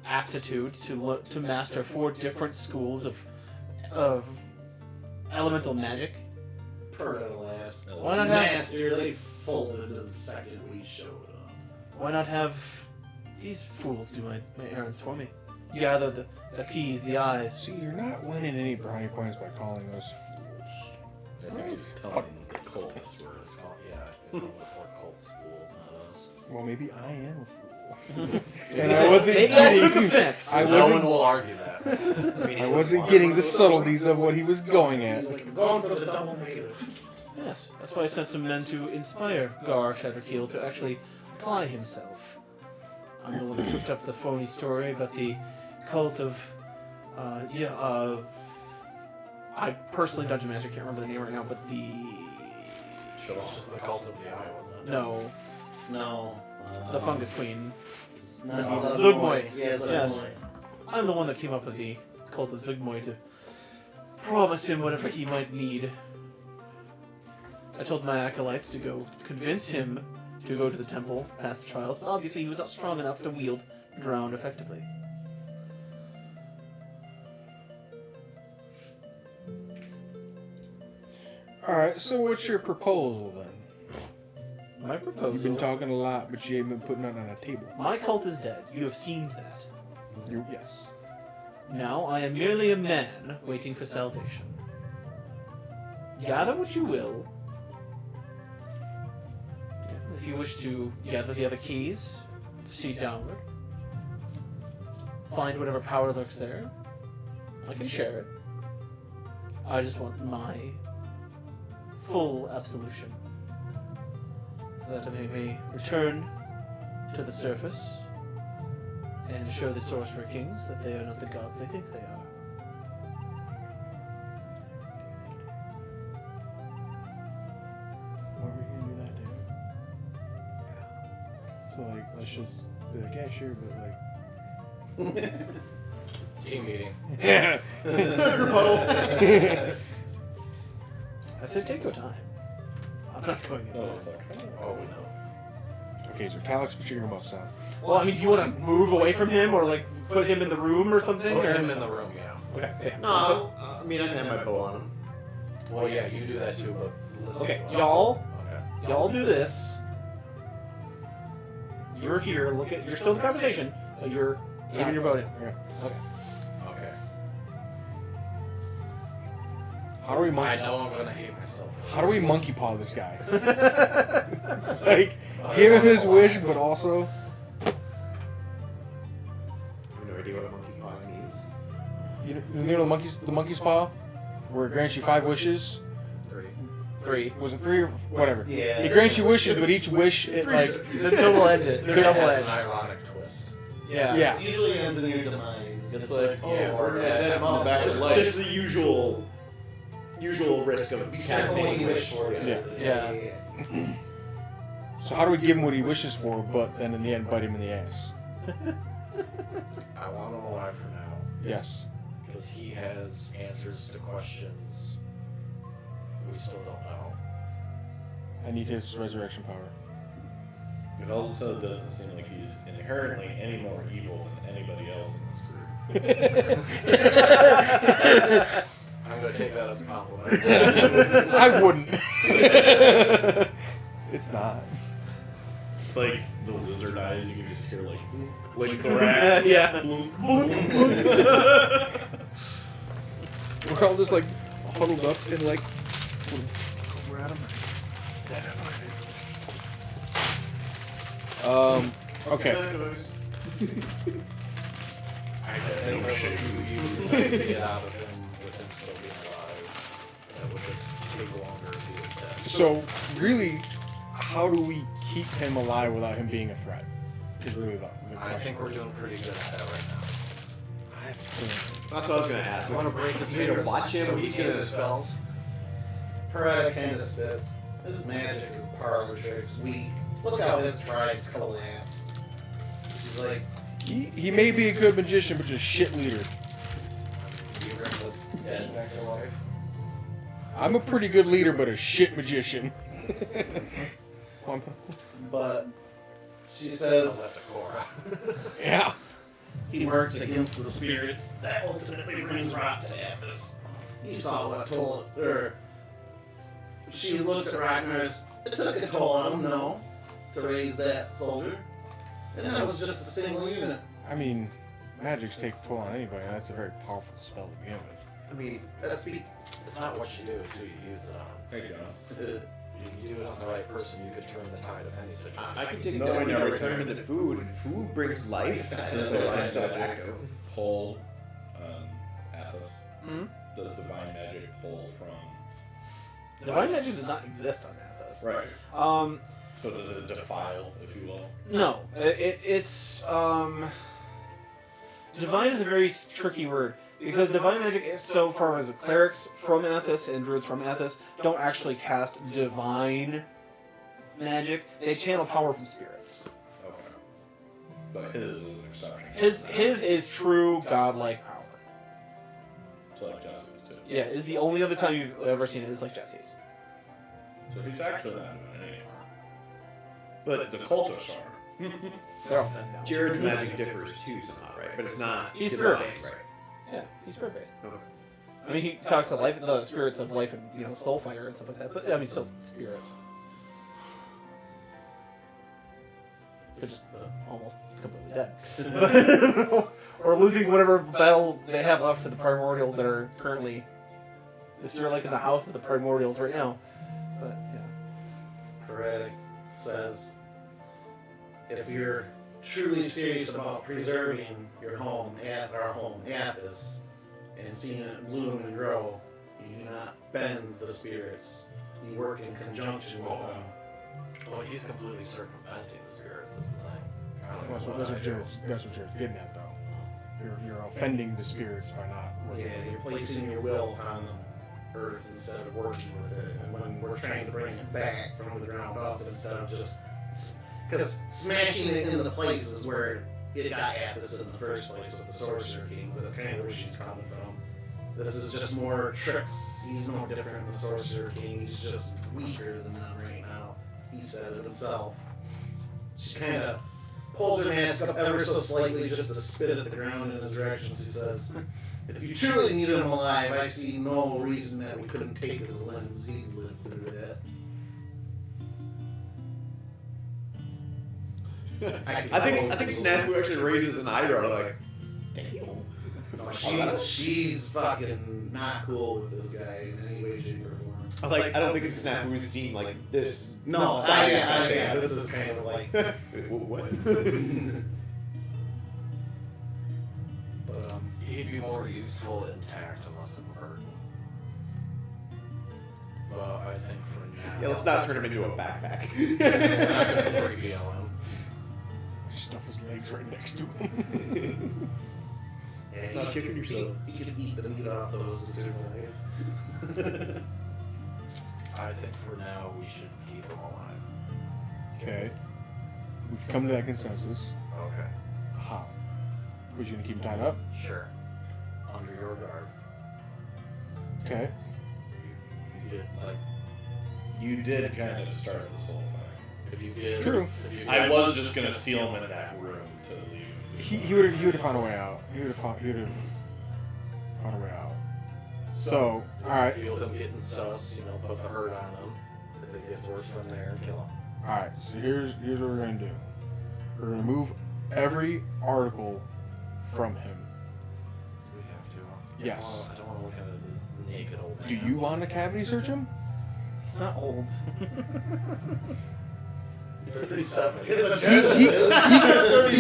aptitude to master 4 different schools of elemental magic. Per last. Why not have- Master, they folded the second we showed up. Why not have these fools do my errands for me? Gather the keys, the eyes. See, you're not winning any brownie points by calling those fools. I think it's telling the cultists It's called, yeah, it's called the 4 cult schools, not us. Well, maybe I am a fool. And I wasn't Maybe I took getting, offense. I No wasn't- one will argue that. I wasn't getting the subtleties of what he was going at. He's like, I'm going for the double negative. Yes, that's why I sent some men to inspire Gar Shatterkeel to actually apply himself. I'm the one who cooked up the phony story about the cult of, I personally, Dungeon Master, can't remember the name right now, but the... It's just the cult of the eye, wasn't it? No, No. the Fungus Queen. It's not Zugmoy. Yeah, Zugmoy. Yes. I'm the one that came up with the cult of Zugmoy to promise him whatever he might need. I told my acolytes to go convince him to go to the temple, pass the trials, but obviously he was not strong enough to wield Drown effectively. Alright, so what's your proposal then? My proposal... You've been talking a lot, but you ain't been putting nothing on the table. My cult is dead. You have seen that. Yes. Now I am merely a man waiting for salvation. Gather what you will. If you wish to gather the other keys, proceed downward. Find whatever power lurks there. I can share it. I just want my full absolution. So that I may return to the surface and show the Sorcerer Kings that they are not the gods they think they are. Why are we gonna do that, dude? So like, let's just be like, yeah, sure, but like, Team meeting. Yeah. I said take your time. I'm not going anywhere. Oh, fuck. Oh, we know. Okay, so Calyx, put your earmuffs on. Well, I mean, do you want to move away from him or like put him in the room or something? Put or... him in the room, yeah. Okay. Yeah. No, I mean I can have my bow on him. Well, yeah, you do that too, but listen Okay, to us. y'all. Okay. Y'all do this. You're here. Look at. You're still in the conversation. But you're aiming your bow in. Okay. How do we I monkey? know I'm gonna hate myself. How do we monkey paw this guy? Like, give him his wish, but also. I have no idea what monkey paw means. You know the monkey's paw, where it grants you 5 wishes. 3. Was it 3 or whatever? Yeah. It grants you wishes, but each wish it like They're double-ended. They're It has double-edged. an ironic twist. Yeah. yeah. It usually ends in your demise. It's like, yeah, or we're dead dead on the back of just life. like Just the usual risk of Be kind of careful what thing. you wish for. Yeah. Yeah. So how do we give him what he wishes for, but then in the end bite him in the ass? I want him alive for now Yes. because he has answers to questions we still don't know. I need his resurrection power. It also doesn't seem like he's inherently any more evil than anybody else in this group. I'm gonna take that as a compliment. I wouldn't. It's not. It's like the lizard eyes, you can just hear like thorax. Yeah. We're all just like huddled up and like. Okay. I don't know if you get out of him with him still being alive. take longer if he was dead. So, really, how do we keep him alive without him being a threat? Is really the I question. think we're doing pretty good at that right now. That's what I was gonna ask. I want to break his You need to fingers watch him. so He's he gonna can't spells. Parada kind of spits. His magic is parlor tricks weak. Look how his tribes collapse. She's like, He may be a good magician, but just shit leader. You bring the dead back to life. I'm a pretty good leader, but a shit magician. but she Tell says that to Cora. Yeah. he works against the spirits that ultimately brings rot to Aphis. You saw what toll or she looks at Ragnar's. It took a toll on him, no, to raise that soldier. And that was just a single unit. I mean, magics take a toll on anybody. And that's a very powerful spell to begin with. I mean, That's be It's not what you do, it's who you use it on. Thank you, John. You do it on the right person, you could turn the tide of any situation. I could take No, that I when never you return to the food, and food brings life. Does So divine life's a magic factor. pull Athos? Hmm? Does divine magic pull from? Divine magic does not exist on Athos. Right. So does it defile, if you will? No, it's divine is a very tricky word because divine magic, so far as the clerics from Athos and druids from Athos, don't actually cast divine magic. They channel power from spirits. Okay. But his is an exception. His is true godlike power. So like Jesse's too. Yeah, is the only other time you've ever seen it is like Jesse's. So he's actually not doing anything. But the cultists are. They're all dead now. Jared's magic differs too somehow, right? But it's not. He's divine, spirit-based. right? Yeah, he's spirit based. Okay. I mean, he talks to the spirits of life and soulfire and stuff like that. But I mean, still spirits. They're just almost completely dead, or losing whatever battle they have left to the primordials that are currently. They're like in the house of the primordials right now. But yeah. Paretic says, if you're truly serious about preserving your home, our home, Athos, and seeing it bloom and grow, you do not bend the spirits. You work in conjunction with them. Well, he's completely circumventing the spirits, that's the thing. That's what Jared's getting at, though. You're offending the spirits by not working. Yeah, you're placing your will on the earth instead of working with it. And when we're trying to bring it back from the ground up instead of just... Because smashing it into the places where it got Athos in the first place with the Sorcerer Kings, that's kind of where she's coming from. This is just more tricks. He's no different than the Sorcerer King. He's just weaker than them right now. He says it himself. She kind of pulls her mask up ever so slightly just to spit at the ground in his direction. She says, if you truly need him alive, I see no reason that we couldn't take his limbs. He'd live through that. I think Snafu actually raises an eyebrow, like, No, she's fucking not cool with this guy in any way, shape, or form. I don't think Snafu's seen like this. No, yeah, this is kind of like. What? But He'd be more useful intact and less of a burden. But I think for now... Yeah, let's not turn him into a backpack. We're not going to 3PO him. Stuff his legs right next to him. yeah, It's not kicking yourself. You could eat the meat off those to survive. I think for now we should keep him alive. Okay. We've come to that consensus. Okay. How? We're you gonna keep him tied up? Sure. Under your guard. Okay. You get, like, You did kind of start this whole thing. if you get... True. If you I get- was just gonna seal him in that room to leave. He would have found a way out. He would have found a way out. So, all right, Feel him getting sus, put the hurt on him. If it gets worse from there, kill him. all right. So here's what we're gonna do. We're gonna move every article from him. Do we have to? Yes. I don't want to look at a naked old man. Do you want to cavity search him? It's not old. 57. He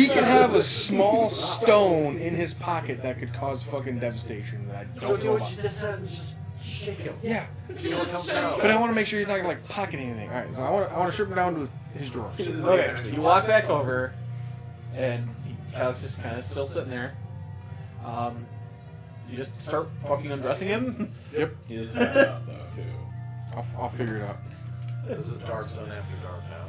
could have a small stone in his pocket that could cause fucking devastation that I So don't do know what about. you just said and just shake him. Yeah. See what comes out. But I want to make sure he's not gonna like pocket anything. All right, so I want to strip him down to his drawers. Okay, so you walk back over, and Cal's just kind of still sitting there. You just start fucking undressing him. Yep. He is tied out though too. I'll figure it out. This is Dark Sun After Dark now.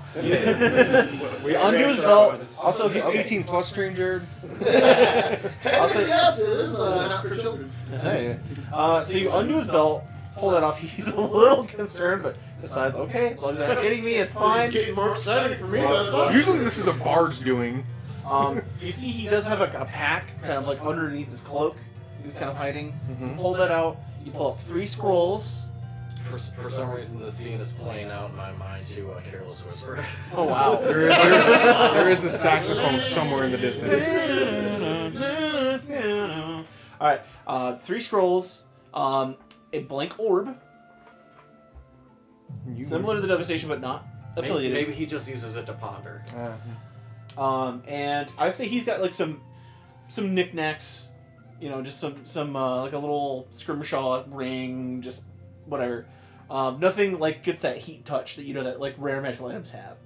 We undo his belt. Also, He's 18 plus stream, Jared. Also, yes, it is not for children. Hey. So you undo his belt, pull that off. He's a little concerned, but decides, okay, as long as they're not hitting me, it's This fine. is getting more exciting for me than I thought. Usually this is the bard's doing. You see, he does have a pack kind of like underneath his cloak. He's kind of hiding. Mhm. Pull that out. You pull up 3 scrolls. For some reason, the scene is playing out in my mind to a Careless Whisper. Oh wow! There is a saxophone somewhere in the distance. All right, 3 scrolls. A blank orb, similar to the devastation, but not affiliated. Maybe he just uses it to ponder. And I say he's got like some knickknacks, you know, just some like a little scrimshaw ring, just whatever. Nothing like gets that heat touch that that like rare magical items have.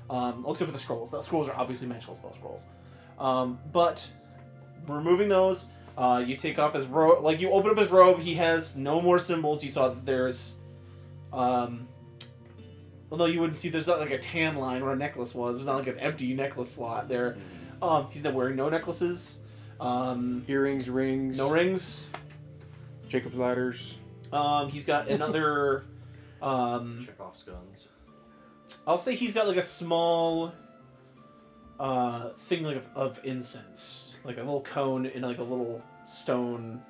Except for the scrolls. The scrolls are obviously magical spell scrolls. But removing those, you take off his robe. Like you open up his robe, he has no more symbols. You saw that there's, although you wouldn't see, there's not like a tan line where a necklace was. There's not like an empty necklace slot there. He's not wearing no necklaces. Earrings, rings. No rings. Jacob's ladders. He's got another. Chekhov's guns. I'll say he's got like a small thing like of incense, like a little cone in like a little stone,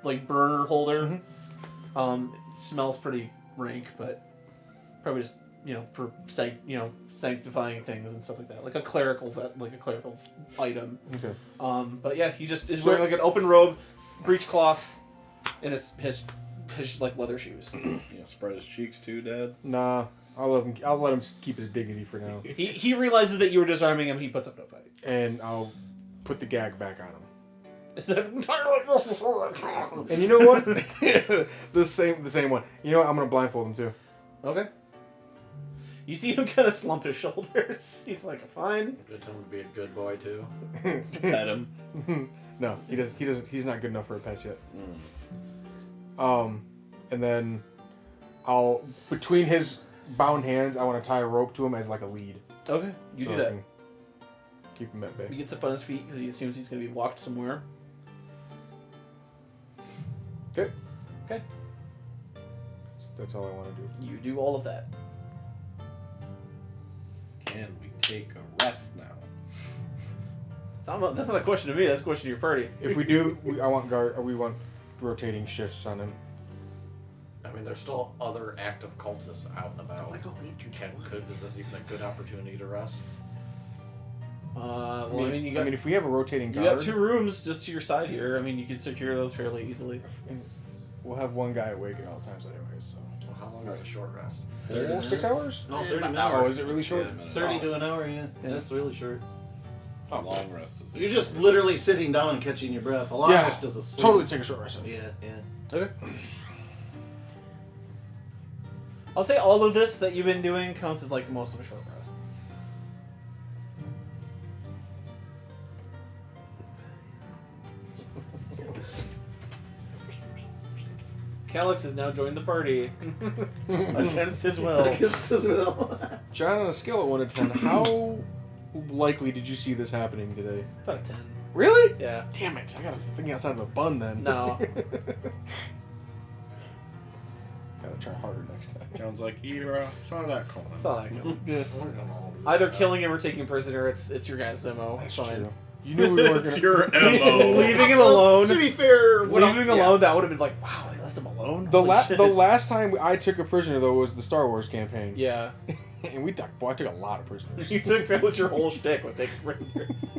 like burner holder. It smells pretty rank, but probably just for sanctifying things and stuff like that, like a clerical item. Okay. But yeah, he just is wearing like an open robe, breechcloth, and his like leather shoes. Spread his cheeks too, Dad. Nah, I'll let him keep his dignity for now. He realizes that you were disarming him. He puts up no fight. And I'll put the gag back on him. Is that entirely? And you know what? the same one. You know what? I'm gonna blindfold him too. Okay. You see him kind of slump his shoulders. He's like, fine. Good time to be a good boy too. Pet him. No, he does. He's not good enough for a pet yet. And then I'll between his bound hands, I want to tie a rope to him as like a lead. Okay, you So do I that. can keep him at He bay. gets up on his feet because he assumes he's going to be walked somewhere. Okay. Okay. That's all I want to do. You do all of that. Can we take a rest now? That's not a question to me. That's a question to your party. If we do, we want rotating shifts on him. I mean, there's still other active cultists out and about. Is this even a good opportunity to rest? Well, I mean, if we have a rotating you guard, got 2 rooms just to your side here. I mean, you can secure those fairly easily. we'll have one guy awake at all times anyways. So Well, how long is a short rest? 6 hours? No, 30 minutes. Oh, is it really short? 30 to an hour, yeah. That's really short. A long rest is. You're just literally sitting down and catching your breath. A long Yeah, rest is a sleep. totally take a short rest. Yeah, yeah. Okay. I'll say all of this that you've been doing counts as like most of a short rest. Calix has now joined the party against his will. Against his will. John, on a scale of 1 to 10, how likely did you see this happening today? About a 10. Really? Yeah. Damn it! I got a thing outside of a bun then. No. Gotta try harder next time. Sounds like Ira saw that coming. That's all I know. Yeah, Either killing him or taking him prisoner. It's your guys' MO. that's It's fine. true. You knew we weren't It's gonna. your MO. Leaving him alone. To be fair, Leaving him alone, that would have been like, wow, they left him alone? The Holy shit. last time I took a prisoner though was the Star Wars campaign. Yeah. And I took a lot of prisoners. That was your whole shtick, was taking prisoners.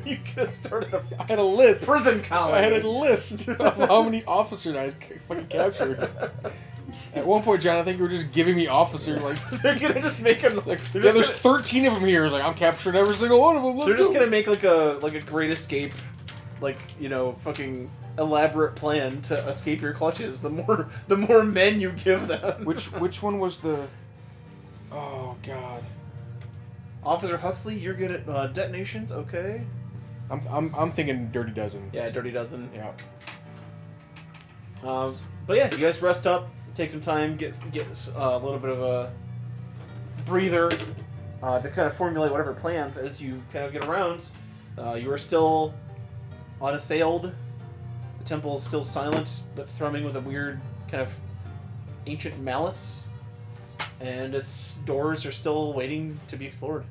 You could have started a I had a list. prison colony. I had a list of how many officers I fucking captured. At one point, John, I think you were just giving me officers like They're gonna just make him yeah, they're there's just 13 of them here. It's like I'm capturing every single one of them. they're just gonna make like a Great Escape, like fucking elaborate plan to escape your clutches, the more men you give them. Which one was the? Oh God. Officer Huxley, you're good at detonations. Okay. I'm thinking Dirty Dozen. Yeah, Dirty Dozen. Yeah. But yeah, you guys rest up, take some time, get a little bit of a breather to kind of formulate whatever plans as you kind of get around. You are still unassailed. The temple is still silent, but thrumming with a weird kind of ancient malice, and its doors are still waiting to be explored.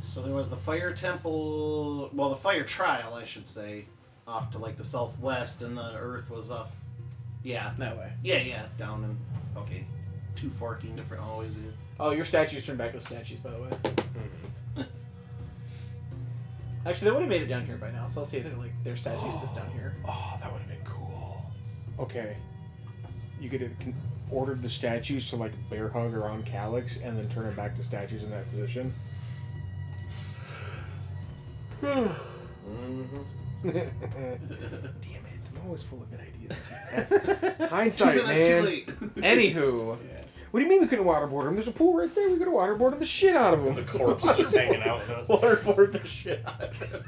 So there was the fire temple, well, the fire trial, I should say, off to like the southwest, and the earth was off. Yeah, That way. yeah, down in okay, 2 forking different hallways. Oh, your statues turned back to statues, by the way. Actually, they would have made it down here by now, so I'll say they're like their statues just down here. Oh, that would have been cool. Okay. You could have ordered the statues to like bear hug around Calyx and then turn it back to statues in that position. Damn it! I'm always full of good ideas. Hindsight, 2 minutes too man. late. Anywho, What do you mean we couldn't waterboard him? There's a pool right there. We could have waterboarded the shit out of him. The corpse just hanging out. waterboard the shit out of him.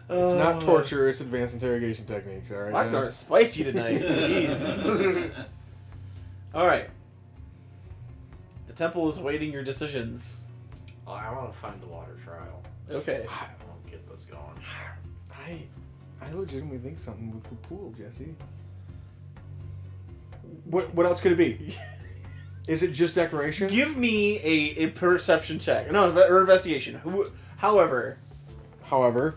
It's not torture. It's advanced interrogation techniques. All right. Ragnar is spicy tonight. Jeez. All right. The temple is awaiting your decisions. Oh, I want to find the water trial. Okay. I want to get this going. I legitimately think something with the pool, Jesse. What else could it be? Is it just decoration? Give me a perception check. No, or investigation. However However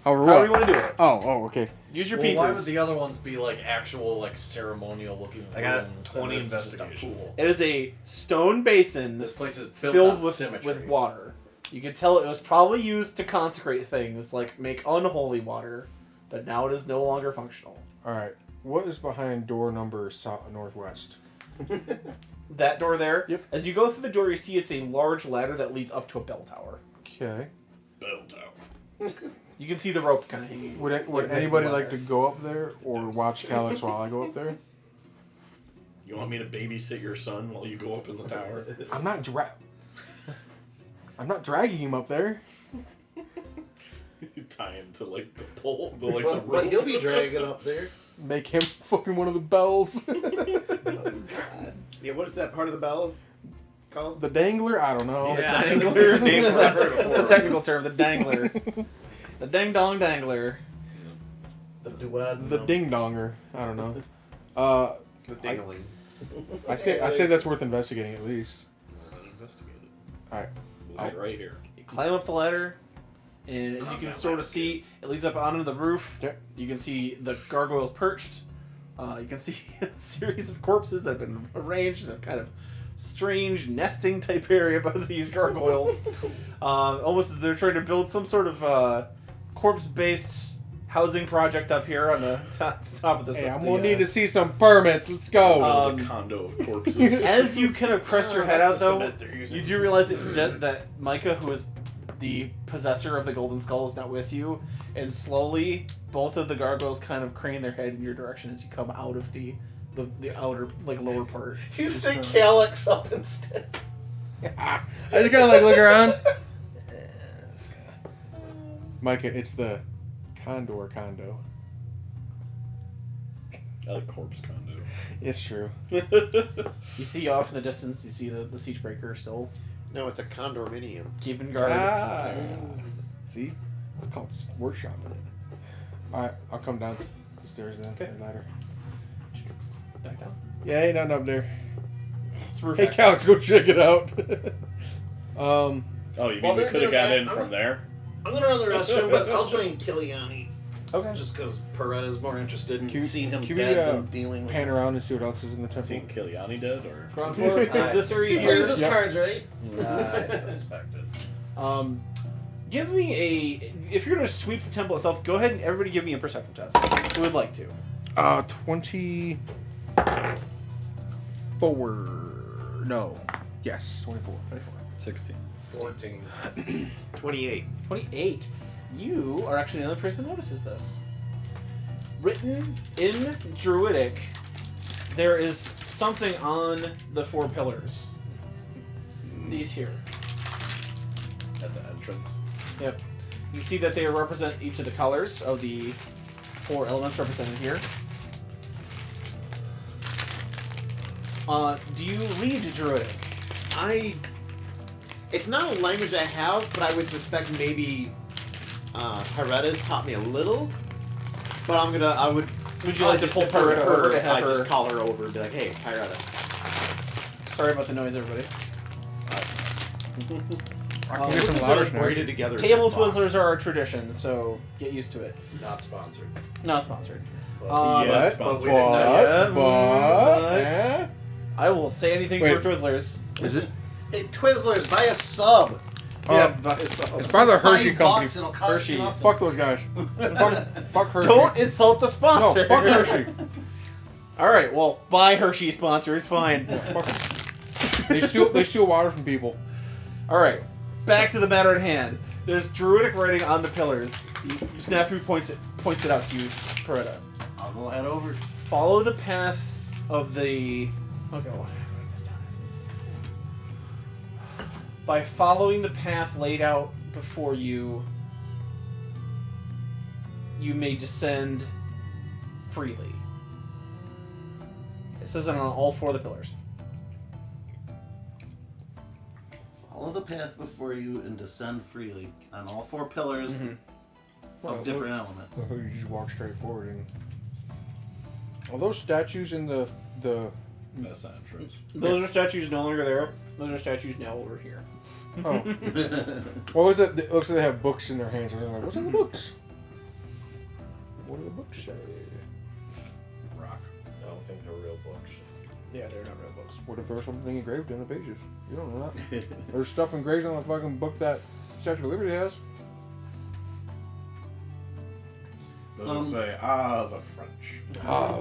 you what? want to do it. Oh, okay. Use your Well, why would peepers. the other ones be like actual, like ceremonial looking I got rooms? 20 and this is just a investigation. pool. It is a stone basin This place is built filled on with symmetry. water. You can tell it was probably used to consecrate things, like make unholy water, but now it is no longer functional. All right. What is behind door number northwest? That door there. Yep. As you go through the door, you see it's a large ladder that leads up to a bell tower. Okay. Bell tower. You can see the rope kind of hanging. Would next to the anybody ladder. like to go up there or watch Calyx while I go up there? You want me to babysit your son while you go up in the tower? I'm not dragging him up there. You tie him to like the pole, the like But, the but rope. he'll be dragging up there. Make him fucking one of the bells. Yeah, what is that part of the bell called? The dangler? I don't know. Yeah, dangler. That's the technical term. The dangler. The dang dong dangler. The duet. The ding donger. I don't know. The dingling. I say that's worth investigating at least. Investigate it. All right. We'll be right here. You climb up the ladder, and as you can sort of see, it leads up onto the roof. Yep. You can see the gargoyles perched. You can see a series of corpses that have been arranged in a kind of strange nesting type area by these gargoyles. Almost as they're trying to build some sort of corpse-based housing project up here on the top of this. Hey, I'm gonna need to see some permits. Let's go. Build a condo of corpses. As you kind of crest your head out, That's the though, cement they're using. you do realize that Micah, who is the possessor of the golden skull, is not with you, and slowly both of the gargoyles kind of crane their head in your direction as you come out of the outer, like, lower part. You stick Calyx up instead. I just gotta like look around. Micah, it's the Condor condo. I like corpse condo. It's true. You see off in the distance, you see the siege breaker still No, it's a condominium. keeping guard. Ah. See? It's called workshop. Alright, I'll come down the stairs then. Okay. Or ladder. Back down. Yeah, ain't nothing up there. It's roof Hey, access. Calyx, go check it out. Oh, you Well, mean we they're could have doing got that. in from there? I'm gonna run the restroom, but I'll join Kiliani. Okay. Just because Peretta's more interested in Can we- seeing him can we, dead than dealing with Pan him. around and see what else is in the Seen temple. Kiliani dead or? Ground floor. Is this area He plays here? his Yep. cards, right? I suspected. Give me a. If you're gonna sweep the temple itself, go ahead and everybody give me a perception test. Who would like to? 24. No. Yes, 24. 24. 16. 14. 28. 28. You are actually the only person that notices this. Written in Druidic, there is something on the 4 pillars. These here. At the entrance. Yep. You see that they represent each of the colors of the 4 elements represented here. Do you read Druidic? It's not a language I have, but I would suspect maybe Pyretta's taught me a little. But I would you like to pull Pyretta over to have I her- just call her over and be like, hey, Pyretta. Sorry about the noise, everybody. I can hear some louder noise. braided together. Table in that box. Twizzlers are a tradition, so get used to it. Not sponsored. Not sponsored. But But, but we but, didn't but, I will say anything Wait. for Twizzlers. is it? Hey, Twizzlers, buy a sub. But It's by the Hershey company. $5, it'll cost you Hershey's. nothing. Fuck those guys. fuck Hershey. don't insult the No, sponsor. fuck Hershey. All right, well, buy Hershey sponsors, fine. Fuck 'em. They steal water from people. All right, back to the matter at hand. There's Druidic writing on the pillars. Snafu points it out to you, Peretta. I'll go head over. Follow the path of the. Okay, what did I write this down as? By following the path laid out before you, you may descend freely. It says it on all 4 of the pillars. Follow the path before you and descend freely on all 4 pillars Well, of different elements. You just walk straight forward. And... Are those statues in the That's the entrance. Those are statues no longer there. Those are statues now over here. Oh. Well, it looks like they have books in their hands. I'm like, what's in the books? What do the books say? Rock. I don't think they're real books. Yeah, they're not real books. What if there's something engraved in the pages? You don't know that. There's stuff engraved on the fucking book that Statue of Liberty has. Doesn't say, the French. Ah,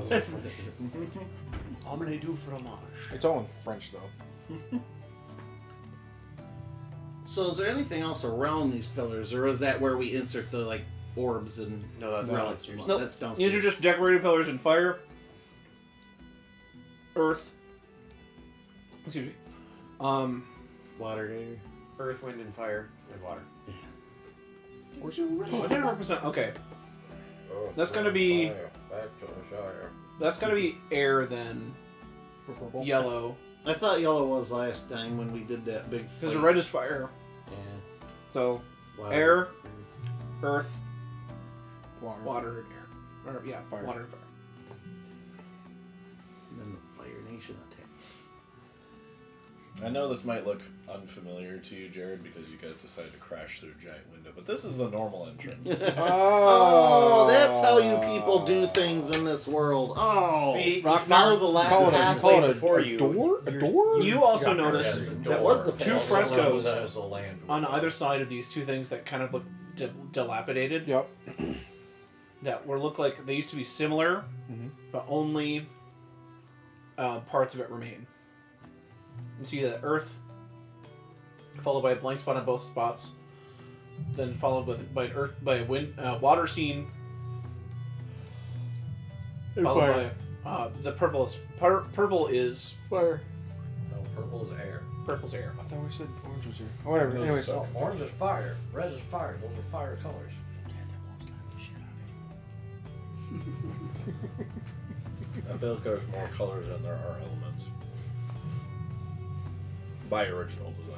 Omelette du fromage. it's all in French though. So is there anything else around these pillars, or is that where we insert the like orbs and No, that's relics? downstairs. Nope. That's downstairs. These are just decorated pillars in fire, earth. Excuse me. water, air. Earth, wind, and fire, and water. Where's your Oh, I didn't represent. Okay, Oh, That's gonna be- back to the Shire. that's gonna be air then. purple? Yellow, I thought yellow was last time when we did that big. because fight. red is fire. Yeah. So Water. air, earth, Water. water, and air. Or yeah, Fire. water and fire. And then the Fire Nation attack. I know this might look unfamiliar to you, Jared, because you guys decided to crash through a giant window, but this is the normal entrance. Oh, that's how you people do things in this world. Oh, See, Rock follow Mountain. the last Call it pathway a before you. door? A door? You also Yeah, notice there's a that door. was the two path. frescoes That is a land on window. either side of these two things that kind of look dilapidated. Yep. That were look like they used to be similar, but only parts of it remain. You see the earth, followed by a blank spot on both spots, then followed by earth by a wind water scene, followed by the purple is purple is Fire. No, purple is air. purple's air. I thought we said orange was here. Oh, whatever. Anyways. So orange is fire. Red is fire. Those are fire colors. I feel like there's more colors than there are elements. By original design.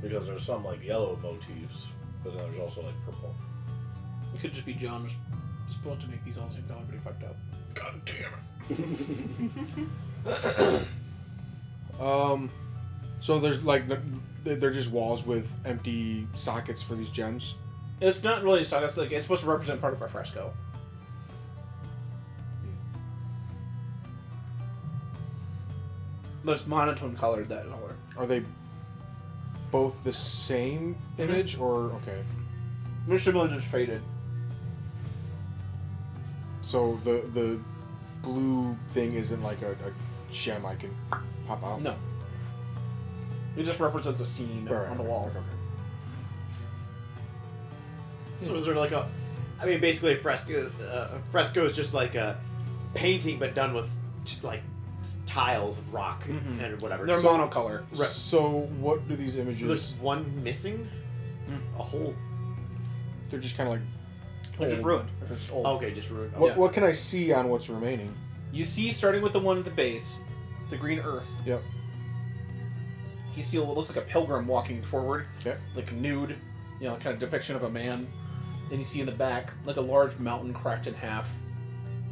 Because there's some like yellow motifs, but then there's also like purple. It could just be John was supposed to make these all the same color, but he fucked up. God damn it. So there's like they're just walls with empty sockets for these gems. It's not really a it's like it's supposed to represent part of our fresco. But it's monotone colored that color. Are they both the same image or okay? They're similar, just faded. So the blue thing isn't like a gem I can pop out. No. It just represents a scene Right, on the wall. Okay. So is there like a... I mean, basically a fresco. Fresco is just like a painting, but done with like tiles of rock and whatever. They're so, monocolor. Right. So what do these images? So there's one missing. A whole. They're just kind of like. They're just old. ruined. They're just old. Okay, just ruined. What, Yeah. what can I see on what's remaining? You see, starting with the one at the base, the green earth. Yep. You see what looks like a pilgrim walking forward, Okay. like nude, you know, kind of depiction of a man. And you see in the back, like a large mountain cracked in half.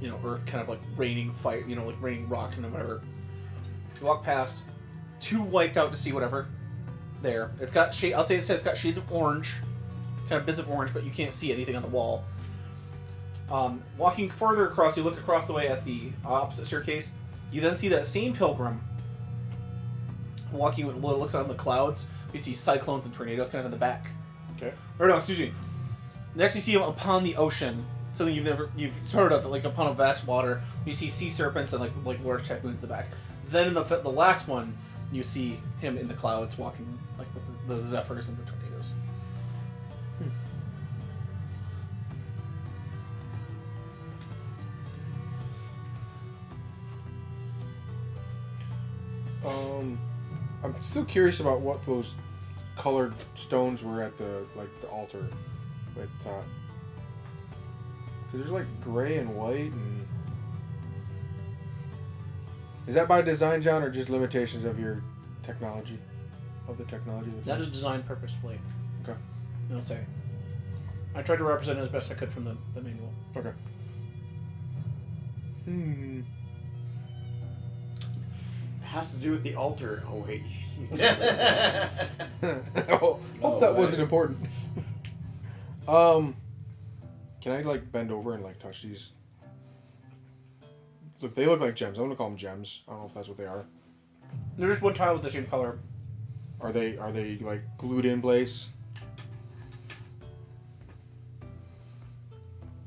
You know, earth kind of like raining fire, you know, like raining rock and whatever. You walk past, too wiped out to see whatever. There, it's got shade. I'll say it's got shades of orange, kind of bits of orange, but you can't see anything on the wall. Walking further across, you look across the way at the opposite staircase. You then see that same pilgrim walking with what looks on the clouds. You see cyclones and tornadoes kind of in the back. Okay. Or no, excuse me. Next, you see him upon the ocean. Something you've heard of, like upon a vast water. You see sea serpents and like large typhoons in the back. Then in the last one, you see him in the clouds walking like with the zephyrs and the tornadoes. I'm still curious about what those colored stones were at the altar at the top. Because there's like gray and white and... Is that by design, John, or just limitations of your technology? Of the technology? That is designed purposefully. Okay. I'll say. I tried to represent it as best I could from the manual. Okay. It has to do with the altar. Oh wait. Hope that wasn't important. Can I like bend over and like touch these? Look, they look like gems. I'm gonna call them gems. I don't know if that's what they are. They're just one tile with the same color. Are they like glued in place?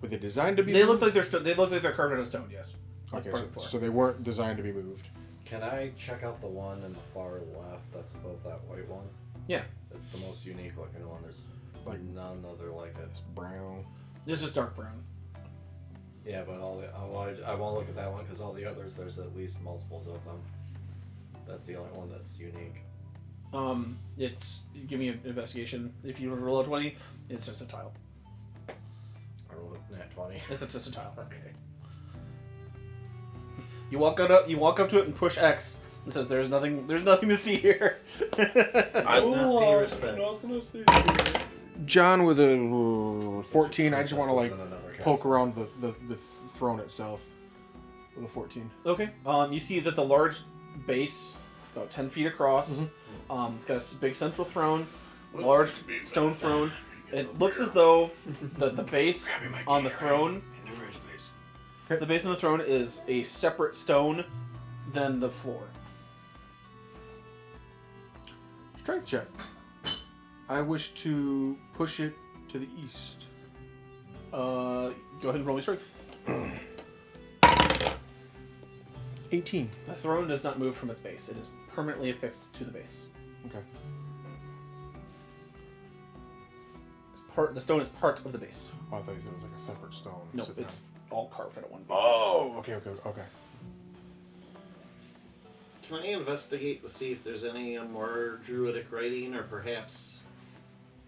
Were they designed to be? They look like they look like they're carved out of stone. Yes. Like Okay, part of the floor. so they weren't designed to be moved. Can I check out the one in the far left that's above that white one? Yeah. It's the most unique looking one. There's Like- none other like it. It's brown. This is dark brown. Yeah, but I won't look at that one because all the others, there's at least multiples of them. That's the only one that's unique. It's give me an investigation. If you roll a 20, it's just a tile. I rolled a nat 20. It's just a tile. Okay. You walk up to it and push X. It says there's nothing to see here. I will pay respects. John with a 14. I just want to like Princess in another castle. poke around the throne itself with a 14. Okay. You see that the large base, about 10 feet across, it's got a big central throne, large stone throne. It looks as though the base on the throne, the base on the throne is a separate stone than the floor. Strength check. I wish to push it to the east. Go ahead and roll me strength. 18. The throne does not move from its base. It is permanently affixed to the base. Okay. The stone is part of the base. Oh, I thought you said it was like a separate stone. No, sitting it's all carved out of one base. Oh, okay. Can I investigate to see if there's any more druidic writing, or perhaps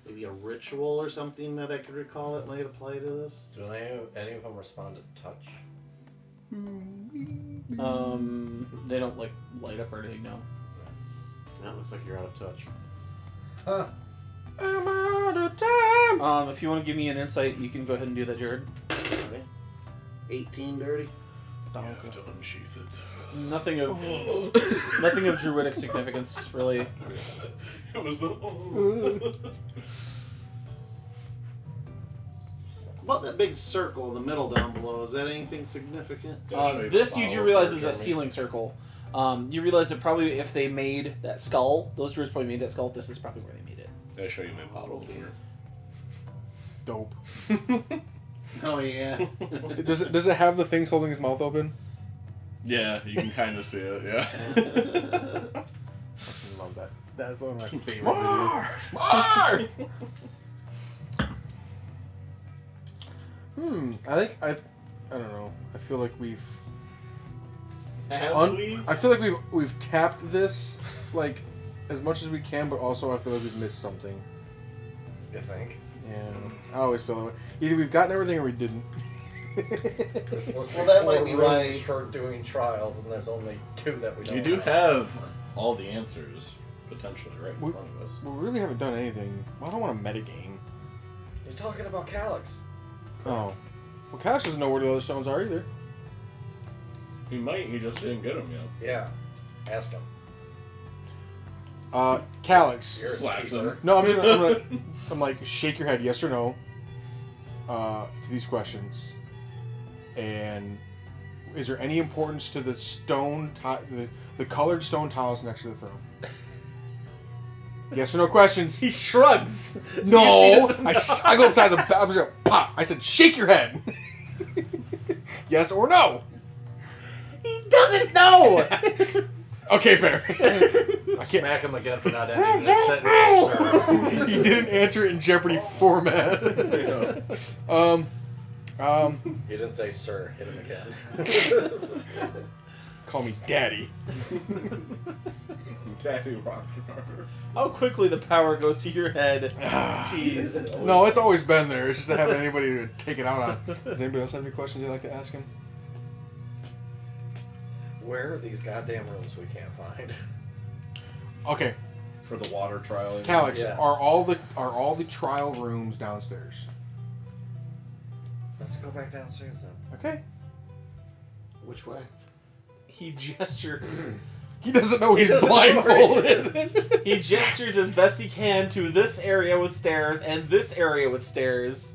maybe a ritual or something that I could recall that might apply to this? Do any of them respond to touch? They don't like light up or anything. No. That looks like you're out of touch. I'm out of time. If you want to give me an insight, you can go ahead and do that, Jared. Okay. 18 dirty. You have to unsheath it. Nothing of nothing of druidic significance, really. It was the. About that big circle in the middle down below, is that anything significant? This you do realize is a ceiling circle. You realize that probably if they made that skull, those druids probably made that skull. This is probably where they made it. Did I show you my bottle opener? Dope. Oh yeah. Does it have the things holding his mouth open? Yeah, you can kind of see it. Yeah. Fucking love that. That's one of my favorite More! videos. I don't know. I feel like we've I feel like we've tapped this like as much as we can, but also I feel like we've missed something. You think? Yeah, I always feel that way. Either we've gotten everything or we didn't. There's supposed to be Well, that 4 might be rooms why- for doing trials, and there's only 2 that we don't You do have. have all the answers potentially right in We- front of us. We really haven't done anything. I don't want a metagame. He's talking about Calyx. Oh. Well, Cash doesn't know where the other stones are either. He might. He just didn't get them yet. Yeah. Ask him. Calyx. You're his Slaps keeper. him. No, I'm like, shake your head, yes or no, to these questions. And is there any importance to the stone, the colored stone tiles next to the throne? Yes or no questions. He shrugs. No, I go upside the. I'm just gonna pop. I said, shake your head. Yes or no. He doesn't know. Okay, fair. I can't. Smack him again for not ending this sentence with sir. He didn't answer it in Jeopardy format. He didn't say sir. Hit him again. Call me daddy. Daddy Rockstar. How quickly the power goes to your head. Jeez. No, it's always been there. It's just to have anybody to take it out on. Does anybody else have any questions they'd like to ask him? Where are these goddamn rooms we can't find? Okay, For the water trial. Calyx, Yes. are all the trial rooms downstairs? Let's go back downstairs then. Okay. Which way? He gestures. He doesn't know he's doesn't know where he blindfolded. He gestures as best he can to this area with stairs and this area with stairs.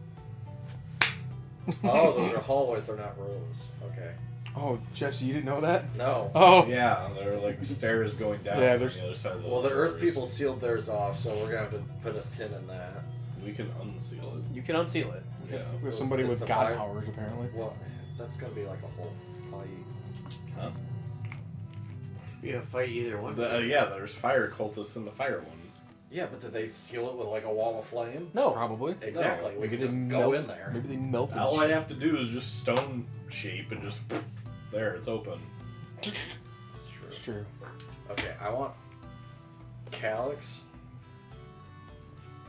Oh, those are hallways. They're not rooms. Okay. Oh, Jesse, you didn't know that? No. Oh. Yeah, there are like stairs going down Yeah, on there's- the other side of those Well, the Earth doors. people sealed theirs off, so we're gonna have to put a pin in that. We can unseal it. You can unseal it. Yeah. We have somebody Is with the god fire- powers, apparently. Well, that's gonna be like a whole fight. Huh? You have to fight either one. Yeah, there's fire cultists in the fire one. Yeah, but did they seal it with like a wall of flame? No. Probably. Exactly. We Maybe could they just melt- go in there. Maybe they melted. All I have to do is just stone shape and just there, it's open. That's true. It's true. Okay, I want Calyx.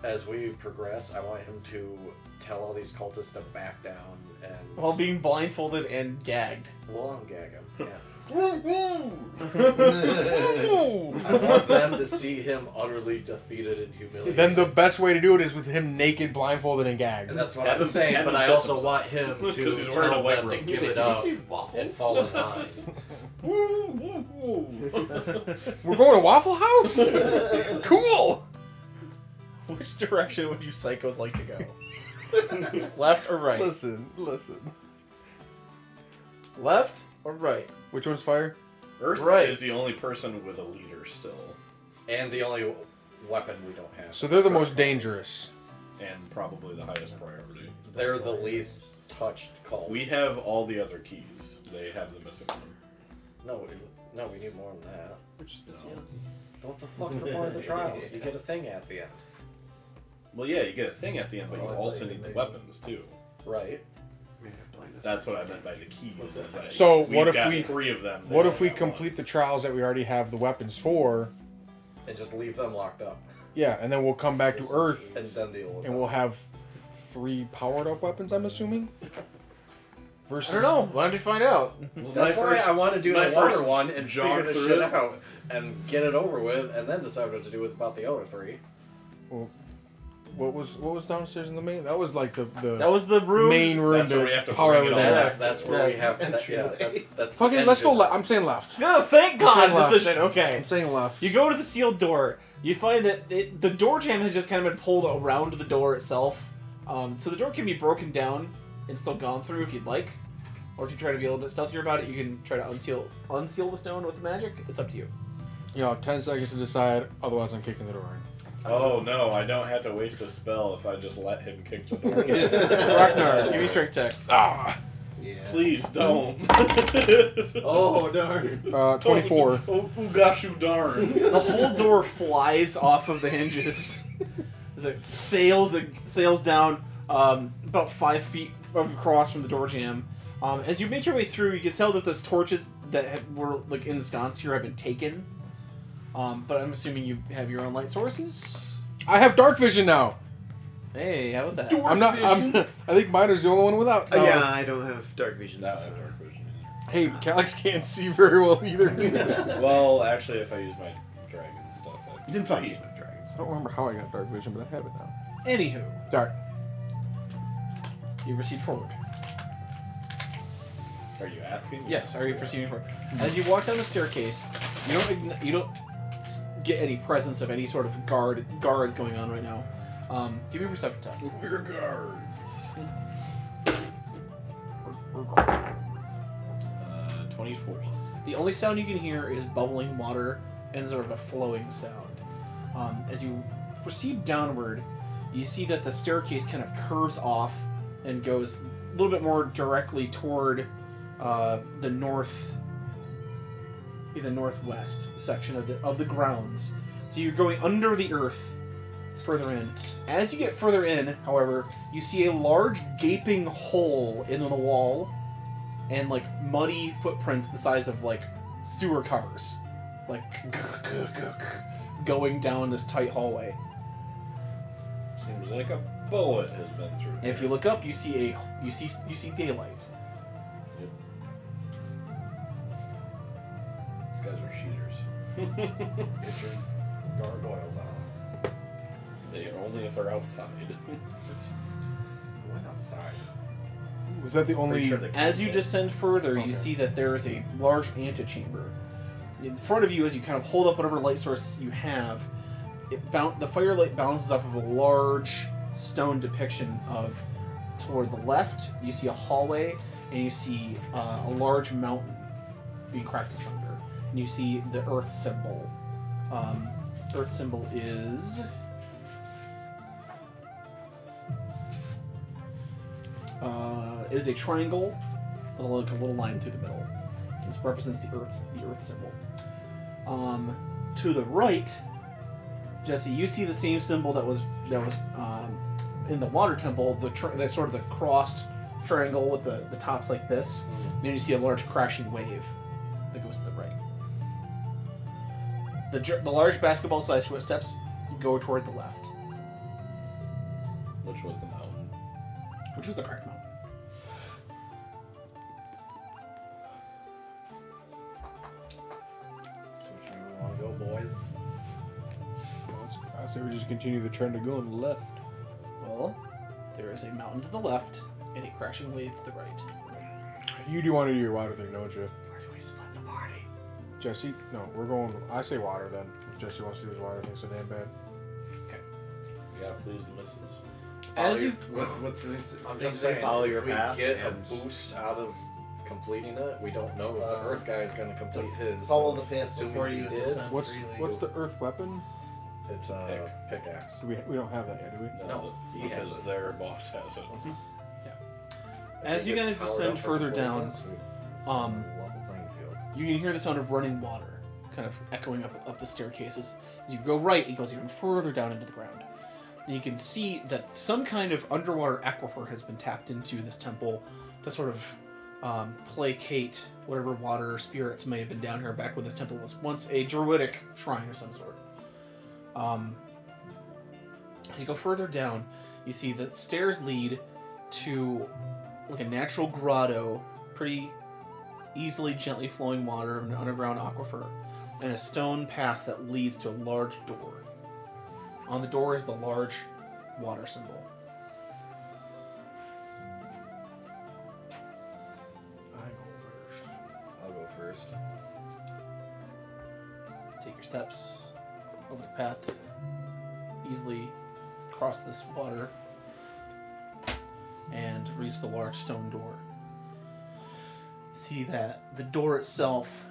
As we progress, I want him to tell all these cultists to back down and While being blindfolded and gagged. we'll ungag him. Yeah. Oh. I want them to see him utterly defeated and humiliated. Then the best way to do it is with him naked, blindfolded, and gagged. And that's what Have I'm him- saying, have but him I piss also himself. want him Because to he's wearing a tell white them to robe. give Did it you up see waffles? and fall in line. We're going to Waffle House? Cool! Which direction would you psychos like to go? Left or right? Listen. Left or right? Which one's fire? Earth Right. is the only person with a leader still. And the only weapon we don't have. So they're the most dangerous. And probably the highest priority. They're the least touched cult. We have all the other keys. They have the missing one. No, we need more than that. No. What the fuck's the point of the trial? You get a thing at the end. Well, yeah, you get a thing at the end, but you Oh, I also thought you need the did. weapons too. Right. That's what I meant by the keys. Is that So we've what if got we- 3 of them? What they if we don't have complete the trials that we already have the weapons for? And just leave them locked up. Yeah, and then we'll come back to Earth And then deal with and them. we'll have 3 powered up weapons, I'm assuming? Versus I don't know. Why don't you find out? That's why I want to do my the water first one and jog figure this through shit it. out and get it over with, and then decide what to do with about the other 3. What was downstairs in the main? That was like the That was the room. main room That's where we have to power bring it everything all up. back. That's where we Yes. have. That, yeah, that's the Fucking let's go engine. left. I'm saying left. No, thank I'm saying God left. decision. Okay. I'm saying left. You go to the sealed door. You find that the door jamb has just kind of been pulled around the door itself. So the door can be broken down and still gone through if you'd like. Or if you try to be a little bit stealthier about it, you can try to unseal the stone with magic. It's up to you. You know, 10 seconds to decide, otherwise I'm kicking the door in. Oh no, I don't have to waste a spell if I just let him kick the door. Ragnar, give me strength check. Ah! Yeah. Please don't. Oh darn. 24. Oh, gosh, you darn. The whole door flies off of the hinges as it sails down about 5 feet across from the door jamb. As you make your way through, you can tell that those torches that were like ensconced here have been taken. But I'm assuming you have your own light sources. I have dark vision now. Hey, how about that? I'm not. I think Miner's the only one without. No. Yeah, I don't have dark vision. That was dark vision. Hey, Calyx can't see very well either. Well, actually, if I use my dragon stuff, I Then fuck use my dragons. I don't remember how I got dark vision, but I have it now. Anywho, Dark. you proceed forward. Are you asking? Yes, are you proceeding forward? As you walk down the staircase, you don't get any presence of any sort of guards going on right now. Give me a perception test. We're guards. 24. The only sound you can hear is bubbling water and sort of a flowing sound. As you proceed downward, you see that the staircase kind of curves off and goes a little bit more directly toward the northwest section of the grounds. So you're going under the earth, further in. As you get further in, however, you see a large gaping hole in the wall and like muddy footprints the size of like sewer covers, like going down this tight hallway. Seems like a bullet has been through. And if you look up, you see daylight. Yep. These guys are cheaters. Get your gargoyles on. They only if they're outside. Went outside. Was that the only? Pretty sure they As you can't. descend further, Okay. you see that there is a large antechamber. In front of you, as you kind of hold up whatever light source you have, the firelight bounces off of a large stone depiction of, toward the left, you see a hallway, and you see a large mountain being cracked asunder. And you see the earth symbol. Earth symbol is... it is a triangle with like a little line through the middle. This represents the earth symbol. To the right, Jesse, you see the same symbol that was in the water temple. The sort of the crossed triangle with the tops like this. And you see a large crashing wave that goes to the right. The large basketball-sized footsteps go toward the left, Which was the mountain. which was the cracked mountain. So which way we want to go, boys? I say we just continue the trend of going left. Well, there is a mountain to the left and a crashing wave to the right. You do want to do your water thing, don't you? Where do we split the party? Jesse? No, we're going. I say water then. Jesse wants to do his water thing so damn bad. Yeah, please the missus. As you What's the next I'm thing just to say? saying, Follow your if we path. get a and boost out of completing it, we don't know if the Earth guy is going to complete his. Follow the path Assuming before he you did. descend What's freely. the earth weapon? It's a pickaxe. We don't have that yet, do we? No, he because has it. their boss has it. As you guys descend further down, level playing field. you can hear the sound of running water, kind of echoing up the staircases. As you go right, it goes even further down into the ground. And you can see that some kind of underwater aquifer has been tapped into this temple to sort of placate whatever water spirits may have been down here back when this temple was once a druidic shrine of some sort. As you go further down, you see that stairs lead to like a natural grotto, pretty easily, gently flowing water of an underground aquifer, and a stone path that leads to a large door. On the door is the large water symbol. I'll go first. Take your steps over the path, easily cross this water, and reach the large stone door. See that the door itself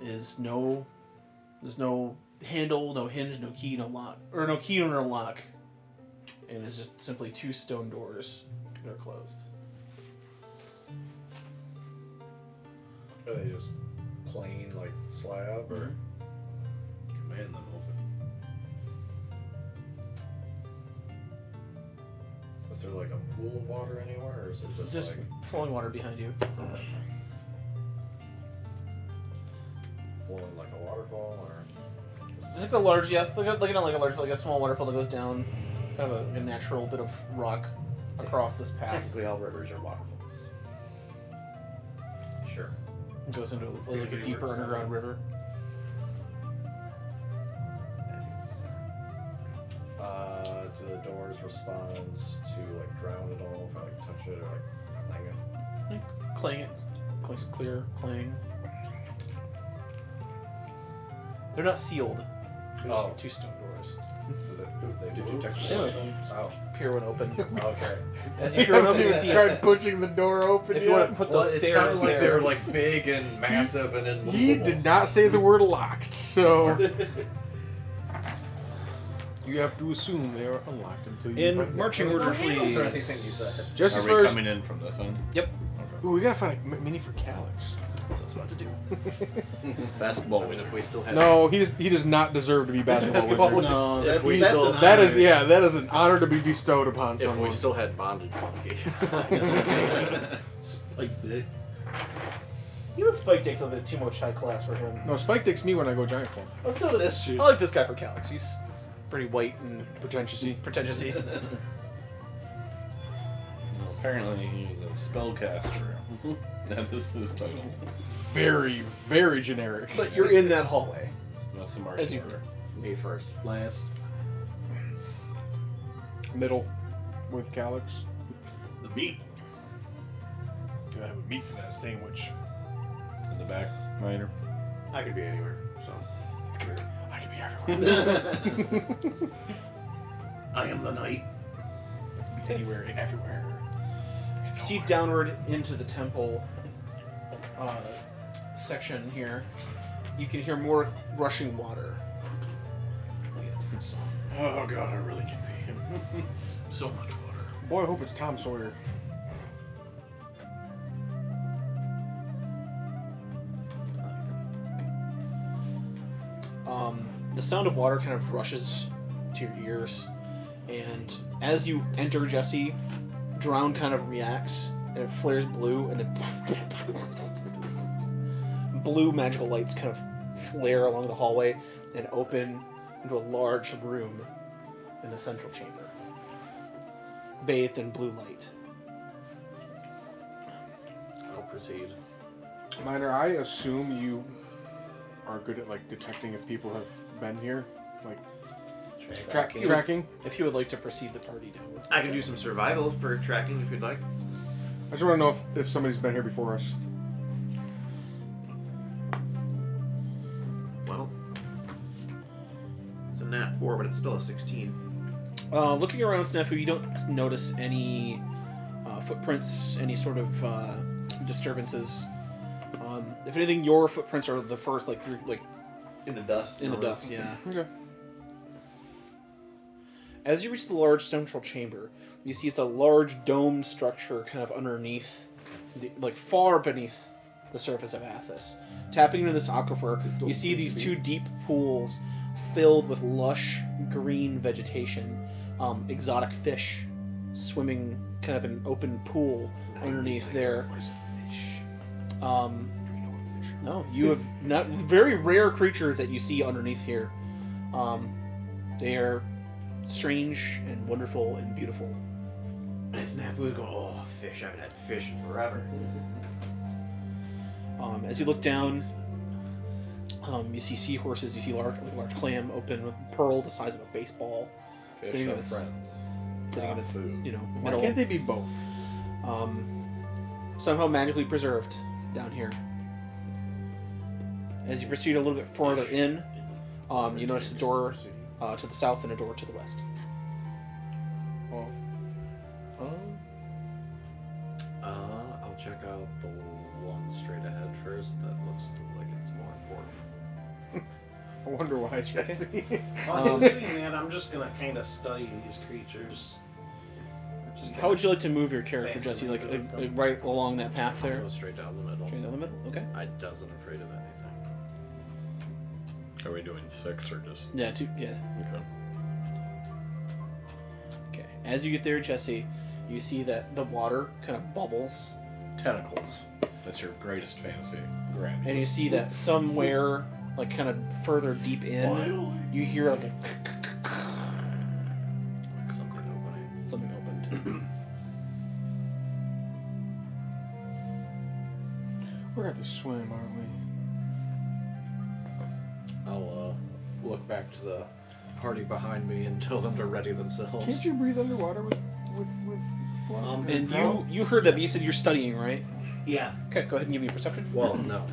is there's no handle, no hinge, no key, no lock, or no key or lock, and it's just simply two stone doors that are closed. Are they just plain like slab or Command them open. is there like a pool of water anywhere, or is it just Just like flowing water behind you. flowing like a waterfall, or It's like a large, yeah, like a large, like a small waterfall that goes down, kind of a natural bit of rock across this path. Technically, all rivers are waterfalls. sure? It goes into like a deeper underground river. Do the doors respond to like drown at all if I like touch it or like clang it? Clang it. Clangs clear. Clang. They're not sealed. They're just Oh. 2 stone doors. Did you check Yeah. Oh, Peer one open. okay. As you peer one open, you see tried pushing the door open. if you want to put those It stairs sounded like they there. were like big and massive and immovable. He did not say the word locked, so you have to assume they are unlocked until you In find marching them. order, Is there please. anything you said? Just Are as we far as coming in from this end? Yep. Okay. ooh, we gotta find a mini for Calyx. That's what I was about to do. Basketball If wizard. we still had No, he does not deserve to be basketball wizard. No, If that's, we that's still- an That is honor. that is an honor to be bestowed upon if someone. we still had bondage monkey. Spike dick. Even Spike takes a bit too much high class for him. No, Spike takes me when I go giant form. Let's do this. That's true. I like this guy for Calyx. He's pretty white and Pretentiously. pretentious-y. Well, apparently he is a spellcaster. That is his title. Very, very generic. But you're in that hallway. That's the As marching you- order. Me first. Last. Middle with Calyx. The beat. Gotta have a meat for that sandwich. In the back, minor. I could be anywhere, so. I could be everywhere. I am the knight. Anywhere and everywhere. Proceed downward into the temple section here. You can hear more rushing water. We get a different song. Oh god, I really can be. So much water. Boy, I hope it's Tom Sawyer. The sound of water kind of rushes to your ears, and as you enter, Jesse, Drown kind of reacts, and it flares blue, and then blue magical lights kind of flare along the hallway and open into a large room in the central chamber, bathed in blue light. I'll proceed. Minor, I assume you are good at like detecting if people have been here, like tracking. If you would like to proceed the party downward. I can do some survival for tracking if you'd like. I just want to know if somebody's been here before us. Well, it's a nat 4, but it's still a 16. Looking around Snafu, you don't notice any footprints, any sort of disturbances. If anything, your footprints are the first, like, through, like, In the dust. in the dust, yeah. Okay. As you reach the large central chamber, you see it's a large domed structure kind of underneath, like far beneath the surface of Athos. Tapping into this aquifer, you see these 2 deep pools filled with lush green vegetation, exotic fish swimming kind of in an open pool underneath there. No, you have not very rare creatures that you see underneath here. They are strange and wonderful and beautiful. And Snafu's going, oh, fish. I haven't had fish in forever. As you look down, you see seahorses. You see large clam open with pearl the size of a baseball, Fish sitting in are its friends. sitting in its Food. Why middle. can't they be both? Somehow magically preserved down here. As you proceed a little bit farther in, you notice a door to the south and a door to the west. I'll check out the one straight ahead first. That looks like it's more important. I wonder why, Jesse. While he's doing that, I'm just gonna kind of study these creatures. Just How would you like to move your character, Jesse? Like right along that path there? Go straight down the middle. Straight down the middle. Okay. I doesn't afraid of anything. Are we doing 6 or just? Yeah. Yeah. Okay. Okay. As you get there, Jesse, you see that the water kind of bubbles, Tentacles. That's your greatest fantasy. Grand. and you see that somewhere, like kind of further deep in, Finally. you hear like Like something opening. something opened. We're going to swim, aren't we? I'll look back to the party behind me and tell them to ready themselves. Can't you breathe underwater with flying? And you heard that, but you said you're studying, right? Yeah. Okay, go ahead and give me a perception. Well, no.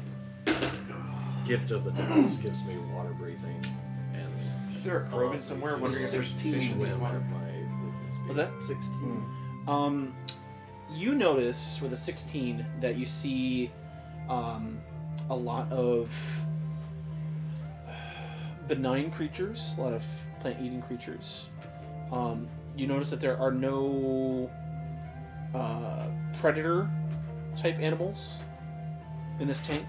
Gift of the dance gives me water breathing, and Is there a Krogan somewhere wondering if there's swim in water? my movement speed. Was that 16. You notice with a 16 that you see a lot of benign creatures, a lot of plant-eating creatures. You notice that there are no predator-type animals in this tank.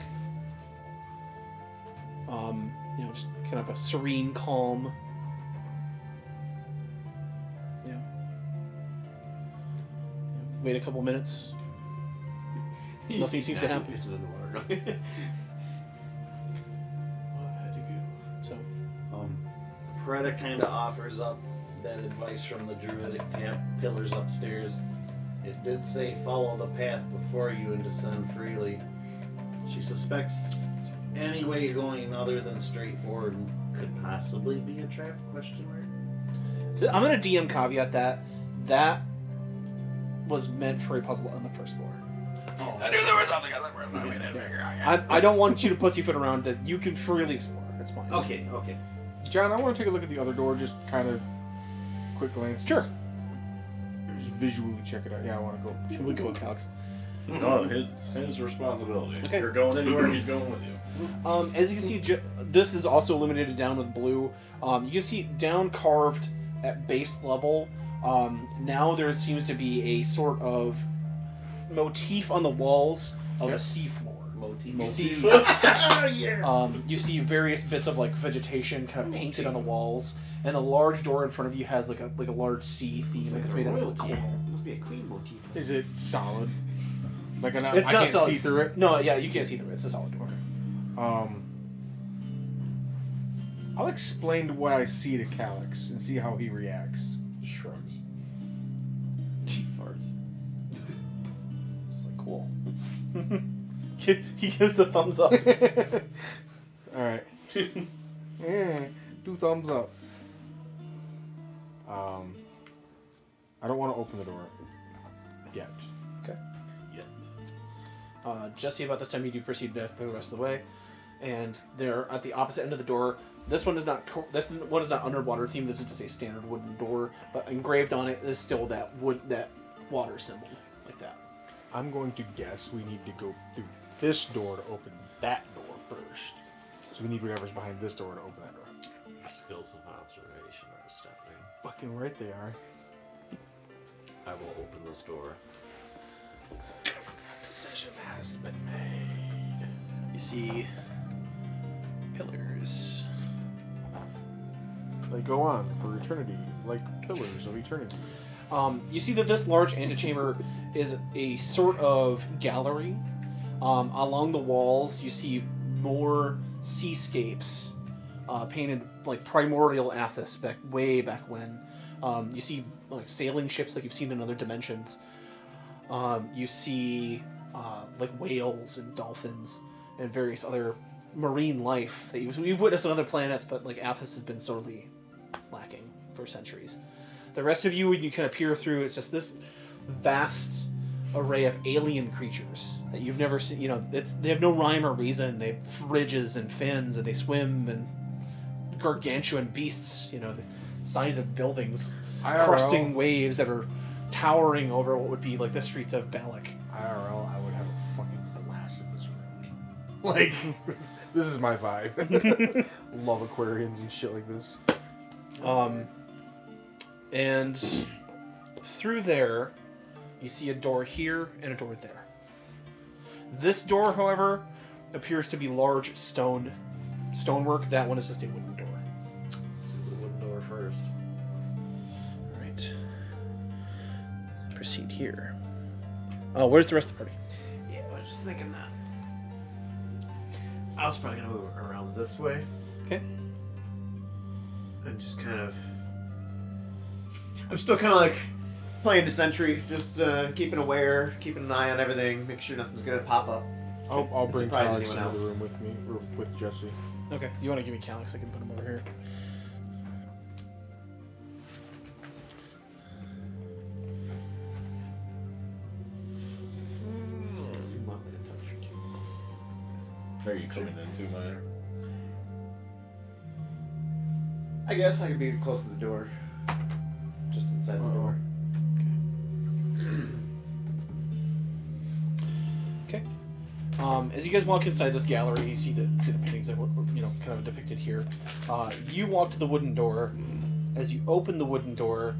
Just kind of a serene calm. Yeah. Wait a couple minutes. Nothing seems to happen. Pisses in the water. So, Preda kind of offers up that advice from the druidic pillars upstairs. It did say follow the path before you and descend freely. She suspects any way going other than straight forward could possibly be a trap? Question mark. I'm gonna DM caveat that was meant for a puzzle on the first floor. Oh. I knew there was something else. I don't want you to pussyfoot around. You can freely explore. It's fine. Okay. John, I want to take a look at the other door, just kind of quick glance. Sure. Just visually check it out. Yeah, I want to go. Should we go with Alex? No, it's his responsibility. Okay. If you're going anywhere, he's going with you. As you can see, this is also illuminated down with blue. You can see down carved at base level. Now there seems to be a sort of motif on the walls of a seafloor. You see, you see various bits of like vegetation kind of painted on the walls, and the large door in front of you has like a large sea theme. Like it's made out of coral. Must be a queen motif. Is it solid? Like It's I not can't solid. see through it. No, yeah, you can't see through it. It's a solid door. I'll explain what I see to Calyx and see how he reacts. Shrugs. She farts. It's like cool. He gives a thumbs up. All right. 2 thumbs up. I don't want to open the door yet. Okay. Jesse, about this time you do proceed to the rest of the way, and they're at the opposite end of the door. This one is not underwater themed. This is just a standard wooden door, but engraved on it is still that water symbol, like that. I'm going to guess we need to go through this door to open that door first. So we need whatever's behind this door to open that door. Skills of observation are astounding. Fucking right they are. I will open this door. Decision has been made. You see pillars. They go on for eternity, like pillars of eternity. You see that this large antechamber is a sort of gallery. Along the walls, you see more seascapes painted like primordial Athos way back when. You see like sailing ships like you've seen in other dimensions. You see like whales and dolphins and various other marine life that you've witnessed on other planets, but like Athos has been sorely lacking for centuries. The rest of you, when you kind of peer through, it's just this vast array of alien creatures that you've never seen. You know, they have no rhyme or reason. They have ridges and fins, and they swim, and gargantuan beasts. You know, the size of buildings, IRL. crusting waves that are towering over what would be like the streets of Balak. IRL, I would have a fucking blast in this room. Like, this is my vibe. Love aquariums and shit like this. And through there, You see a door here and a door there. This door, however, appears to be large stonework. That one is just a wooden door. Let's do the wooden door first. All right. Proceed here. Oh, where's the rest of the party? Yeah, I was just thinking that. I was probably gonna move around this way Okay. and just kind of. I'm still kind of like playing the sentry, just keeping aware, keeping an eye on everything, make sure nothing's gonna pop up. I'll And bring surprise Alex anyone into the else. room with me, or with Jesse. Okay. You want to give me Calyx? I can put him over here. You want me to touch your team? Are you coming into mine? I guess I could be close to the door, just inside the door. Okay. As you guys walk inside this gallery, you see the paintings that were kind of depicted here. You walk to the wooden door. As you open the wooden door,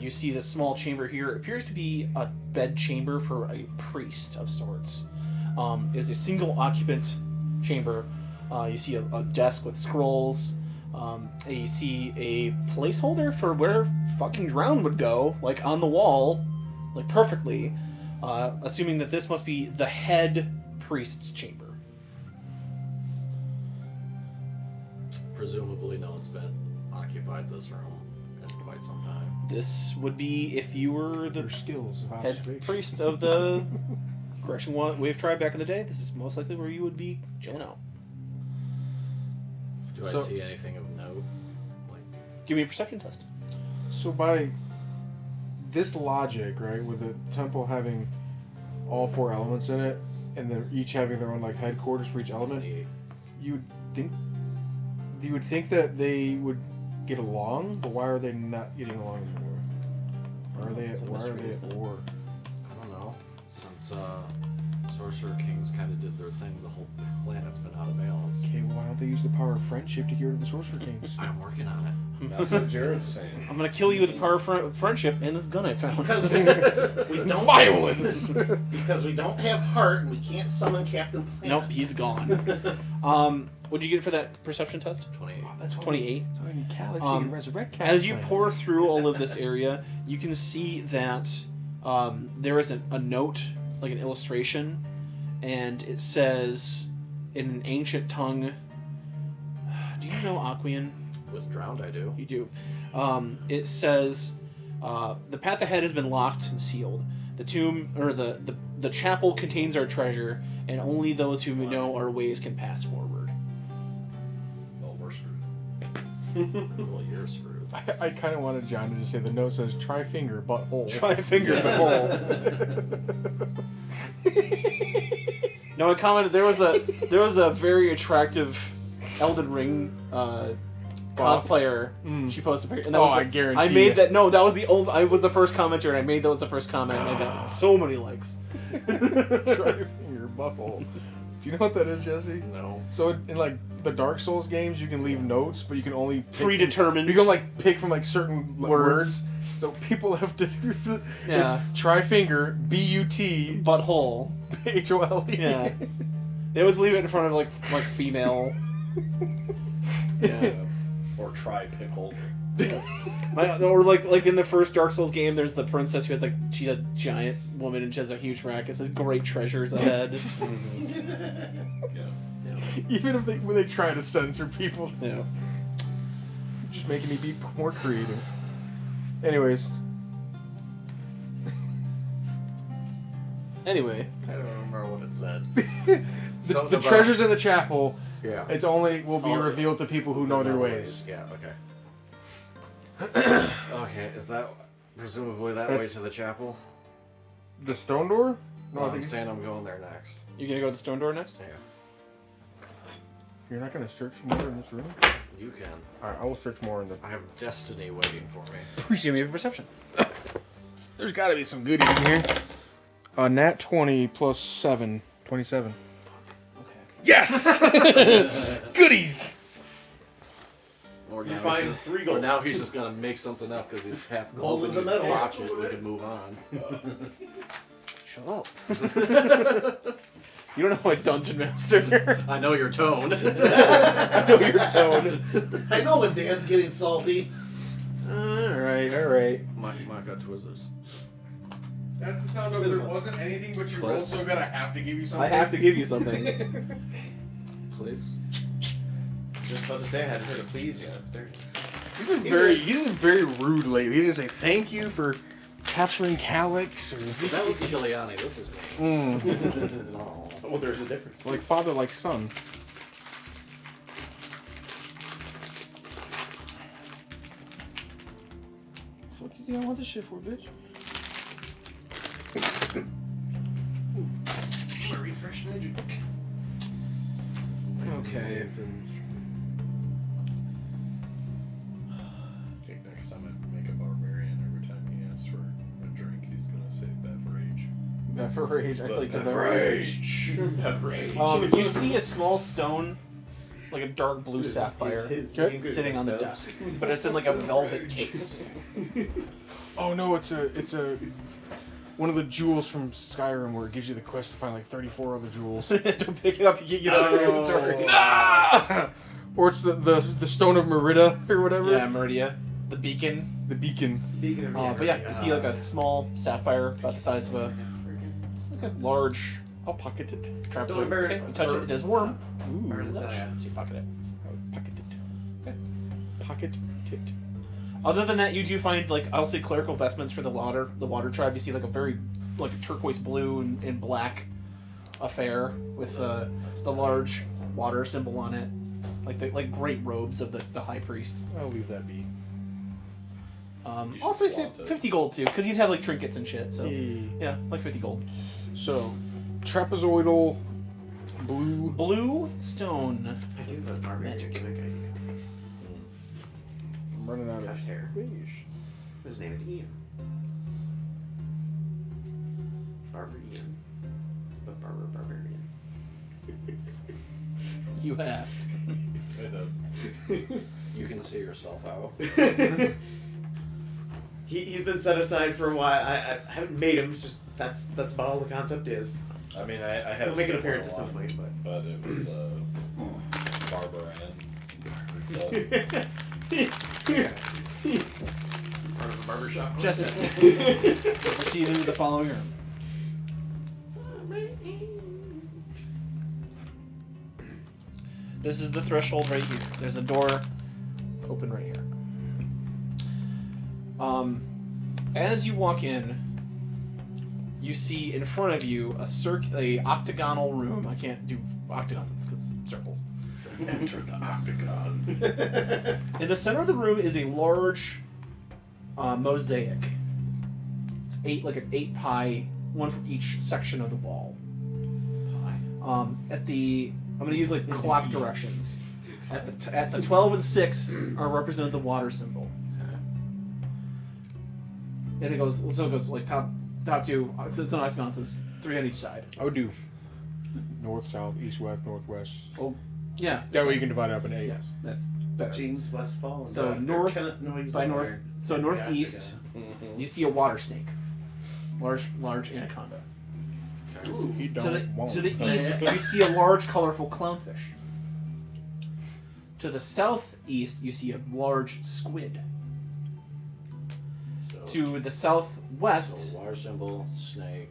you see this small chamber here. It appears to be a bed chamber for a priest of sorts. It's a single occupant chamber. You see a desk with scrolls. You see a placeholder for where fucking Drown would go, like on the wall, like perfectly. Assuming that this must be the head priest's chamber. Presumably, no one's been occupied this room in quite some time. This would be if you were the Your skills of head observation. priest of the Correction Wave tribe back in the day. This is most likely where you would be chilling out. Do I So- see anything of note? Like, Give me a perception test. So by this logic, right, with the temple having all 4 elements in it, and then each having their own like headquarters for each element, 28. you would think that they would get along, but why are they not getting along anymore? It's a Why are mystery, they isn't at it? war? I don't know. Since Sorcerer Kings kind of did their thing, the whole planet's been out of balance. Okay, well, why don't they use the power of friendship to get rid of the sorcerer kings? I'm working on it. That's what Jared's saying. I'm gonna kill you with the power of friendship and this gun I found. Because we don't Violence. because we don't have heart and we can't summon Captain Planet. Nope, he's gone. What'd you get for that perception test? 28. That's why 28. That's why I need Calyx Um, and resurrect Calyx. As you pour through all of this area, you can see that there is a note, like an illustration, and it says in an ancient tongue. Do you know Aquian? With Drowned, I do. You do. It says the path ahead has been locked and sealed. The tomb or the chapel contains our treasure, and only those who know our ways can pass forward. Well, we're screwed. Well, you're screwed. I kind of wanted John to just say the note says try finger butthole. Try to finger the hole. No, I commented there was a very attractive Elden Ring cosplayer. She posted a picture, and that was I guarantee I made you. that. No, that was the old. I was the first commenter, and I made that was the first comment. And I got so many likes. Try finger butthole. Do you know what that is, Jesse? No. So in like the Dark Souls games, you can leave notes, but you can only pick Predetermined. You can like pick from like certain Words. So people have to do the, Yeah. it's try finger BUT Butthole. HOLE. Yeah. They always leave it in front of like female. Yeah. Or try pickle. Or like in the first Dark Souls game, there's the princess who has like she's a giant woman and she has a huge rack. It says "Great treasures ahead." Even if when they try to censor people, Yeah. just making me be more creative. Anyways, Anyway, I don't remember what it said. the treasures in the chapel. Yeah. It's only will be Oh, revealed to people who know their ways. Yeah, okay. Okay, is that presumably that way That's- to the chapel? The stone door? No, No, I I'm think saying I'm going there next. you gonna go to the stone door next? Yeah. you're not gonna search more in this room. You can. All right, I will search more in the. I have destiny waiting for me. Give me a perception. There's got to be some goodies in here. Nat 20 plus 7, 27. Okay. Yes! Goodies! You find 3 gold. But now he's just gonna make something up because he's half Gold is a metal. watch it. We can move on. Shut up. You don't know my dungeon master. I know your tone. I know your tone. I know when Dan's getting salty. Alright. My got Twizzlers. That's the sound of there wasn't anything, but you rolled so good I have to give you something. I have to give you something. Please. Just about to say I hadn't heard a please yet. There it is. You've been very rude lately. He didn't say thank you for capturing Calyx or That was Kiliani. This is me. Oh, there's a difference. like father, like son. Fuck you think I want this shit for, bitch? Refresh magic. Okay. I think next time I make a barbarian, every time he asks for a drink, he's gonna say beverage. Beverage. I like the Beverage. Beverage. You see a small stone, like a dark blue sapphire, Okay. sitting on the desk, but it's in like a velvet case. Oh no, it's a one of the jewels from Skyrim where it gives you the quest to find like 34 other jewels. Don't pick it up. You can't get out of your inventory. Or it's the stone of Merida or whatever. Yeah, Meridia, the beacon. The beacon. Beacon of But yeah, you see like a small sapphire about the size of it's like a large I'll pocket it. trap. Stone of Merida. Okay, you touch it, it does worm. Ooh. Or is that- So you pocket it. I'll pocket it. Okay. Pocket it. Other than that, you do find like I'll say clerical vestments for the water tribe. You see like a very like a turquoise blue and black affair with the large water symbol on it, like great robes of the high priest. I'll leave that be. You should Also, say flaunt it. 50 gold too, because you'd have like trinkets and shit. So Hey. yeah, like 50 gold. So, trapezoidal blue. Blue stone. I do have a barbarian Magic. gimmick idea. I'm running out Cut of hair. fish. His name is Ian. Barber Ian. The barber barbarian. You asked. I know. You can see yourself out. He's been set aside for a while. I haven't made him. It's just that's about all the concept is. I mean, I had He'll make an a appearance at similar some one, point, but it was Barbara part of a barbershop. Jesse. Proceed into the following room. This is the threshold right here. There's a door. It's open right here. As you walk in, you see in front of you a octagonal room. I can't do octagons because it's circles. Enter the octagon. In the center of the room is a large mosaic. It's an 8 pie, one for each section of the wall. I'm gonna use like clock directions. At the 12 and 6 are represented the water symbol. And it goes like top two. So it's an octagon, so it's 3 on each side. I would do north, south, east, west, northwest. Oh, yeah. That way you can divide it up in 8. Yes, that's better. James Westfall. And So north by north. So Yeah, northeast, you see a water snake, large anaconda. He To don't want. the east, you see a large, colorful clownfish. To the southeast, you see a large squid. So, To the southwest, so water symbol, snake,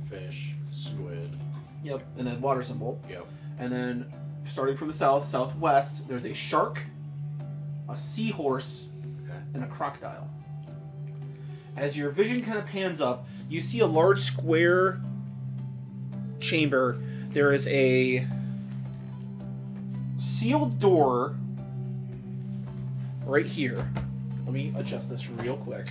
fish, squid. yep, and then water symbol. Yep. And then, starting from the southwest, there's a shark, a seahorse, and a crocodile. As your vision kind of pans up, you see a large square chamber. There is a sealed door right here. Let me adjust this real quick.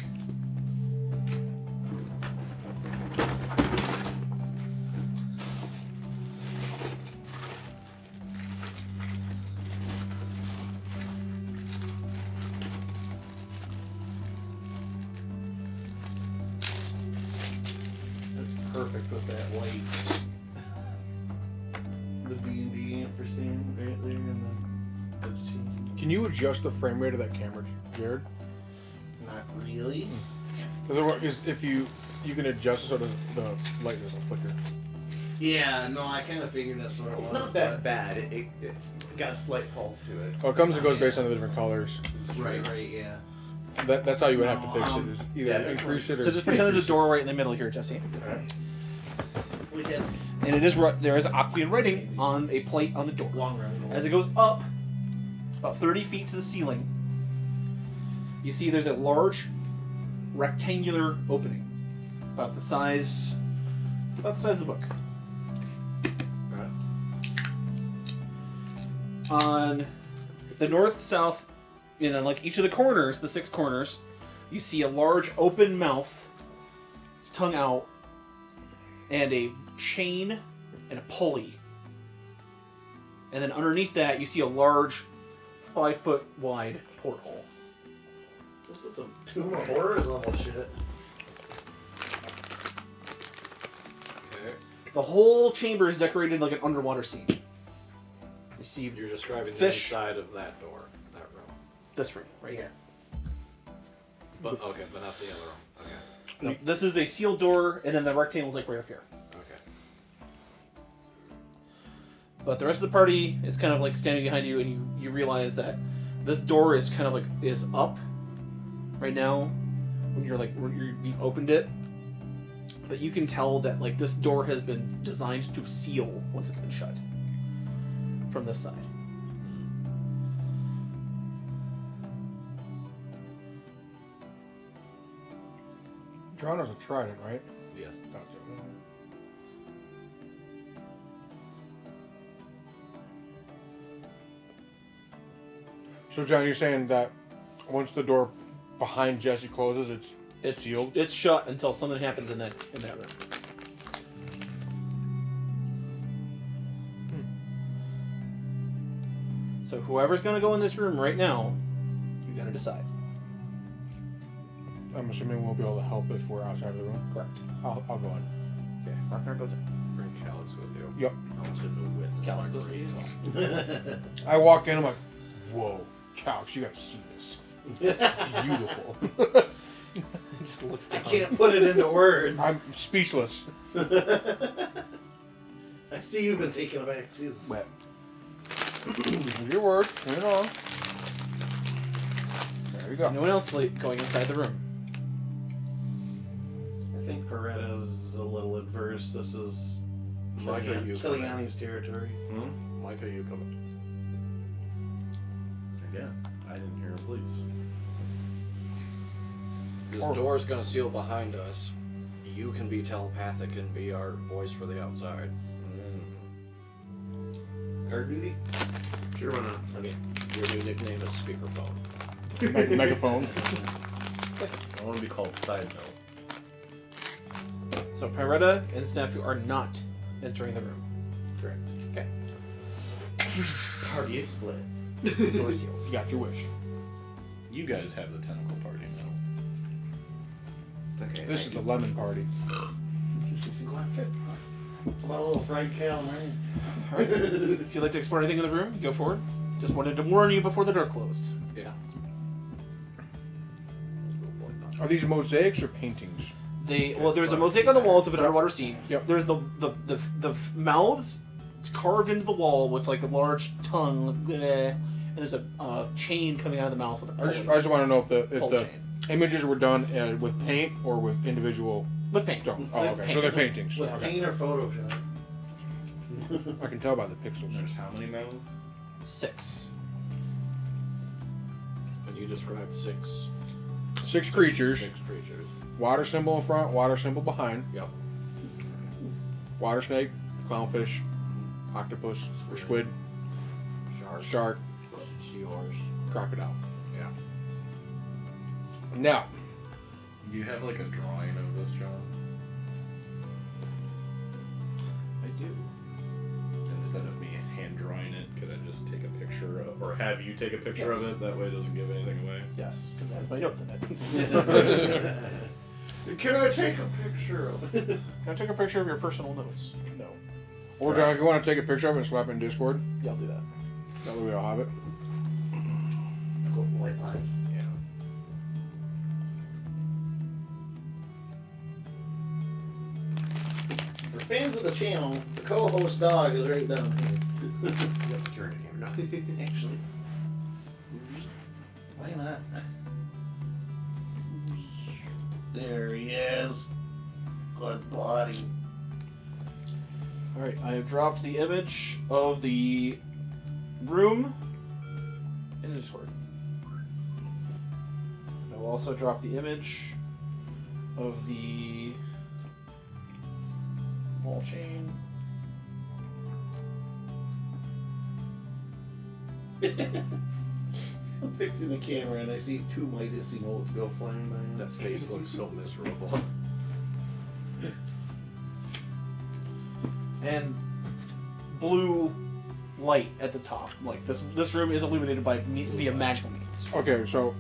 That's perfect with that light. The D&D ampersand right there, and then that's changing. Can you adjust the frame rate of that camera, Jared? Not really. Because if you can adjust so that the light doesn't flicker. Yeah, no, I kind of figured that's what it It's was. not that bad. It's got a slight pulse to it. Oh, it comes and goes based on the different colors. Right, yeah. That's how you would have to fix it. Is either yeah, that's increase it or So just pretend there's a door right in the middle here, Jesse. We had And it is there is Aquean writing on a plate on the door. long run. As it goes up, about 30 feet to the ceiling, you see there's a large rectangular opening, about the size of the book. On the north, south, like each of the corners, the 6 corners, you see a large open mouth, its tongue out, and a chain and a pulley. And then underneath that, you see a large 5-foot wide porthole. This is some Tomb of Horrors level shit. Okay. The whole chamber is decorated like an underwater scene. You see You're describing Fish. the inside of that door, that room. this room right here. But okay, but not the other room. Okay. No, this is a sealed door, and then the rectangle's like right up here. Okay. But the rest of the party is kind of like standing behind you, and you realize that this door is kind of like is up right now when you've opened it. But you can tell that like this door has been designed to seal once it's been shut from this side. John has a trident, right? Yes. So, John, you're saying that once the door behind Jesse closes, it's sealed? It's shut until something happens in that room. So whoever's gonna go in this room right now, you gotta decide. I'm assuming we'll be able to help if we're outside of the room. Correct. I'll go in. Okay, Ragnar goes in. Bring Calix with you. Yep. I want to witness Calix my goes greatness. I walk in, I'm like, whoa, Calix, you gotta see this. Beautiful. He just looks down. I can't put it into words. I'm speechless. I see you've been taken aback too. Wet. Your word, bring it on. There you go. No one else going inside the room. I think Peretta's a little adverse. This is Micah, you come in. Kiliani's territory. Micah, you come in. Again, I didn't hear him, please. This door's gonna seal behind us. You can be telepathic and be our voice for the outside. Guard duty? Sure, why not? Okay. Your new nickname is Speakerphone. Megaphone. I want to be called Side Note. So Peretta and Snafu are not entering the room. Correct. Okay. Party is split. Door seals. You got your wish. You guys have the tentacle party now. Okay. This is the lemon party. My little fried calamari. Alright. If you'd like to explore anything in the room, you go forward. Just wanted to warn you before the door closed. Yeah. Are these mosaics or paintings? There's a mosaic on the walls of an underwater scene. Yep. There's the mouths carved into the wall with like a large tongue, and there's a chain coming out of the mouth with a I pulley. just want to know if Pull the chain. images were done with paint or with individual With paint. stone. Oh, With okay. paint. So they're paintings. With Okay. paint or Photoshop? I can tell by the pixels. There's how many mouths? 6. And you described 6 creatures. 6 creatures. Water symbol in front, water symbol behind. Yep. Water snake, clownfish, octopus, or squid, shark, Seahorse. crocodile. Yeah. Now, Do you have like a drawing of this, John? I do. Instead of me hand drawing it, could I just take a picture of, or have you take a picture of it? That way it doesn't give anything away. Yes, because it has my notes in it. Can I take a picture of it? Can I take a picture of your personal notes? No. or John, if you want to take a picture of it and slap it in Discord, Yeah, I'll do that. that way we all have it. Good boy, buddy. Yeah. For fans of the channel, the co-host dog is right down here. You have to turn the camera. No. Actually, why not? There he is. Good body. Alright, I have dropped the image of the room in Discord. I will also drop the image of the wall chain. I'm fixing the camera and I see two Midas emotes go flying by. That face looks so miserable. And blue light at the top. Like this room is illuminated by via magical means. Okay, so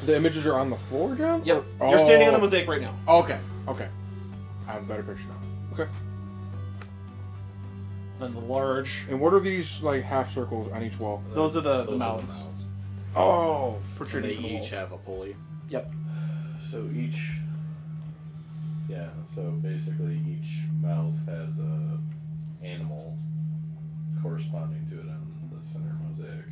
the images are on the floor, John? Yep. Or- You're standing on the Oh. mosaic right now. Okay, okay. I have a better picture now. Okay. Then the large. And what are these like half circles on each wall? Those are the Those are mouths mouths. Oh, And protruding they from the each walls. have a pulley. Yep. So each, yeah. So basically, each mouth has a animal corresponding to it on the center mosaic.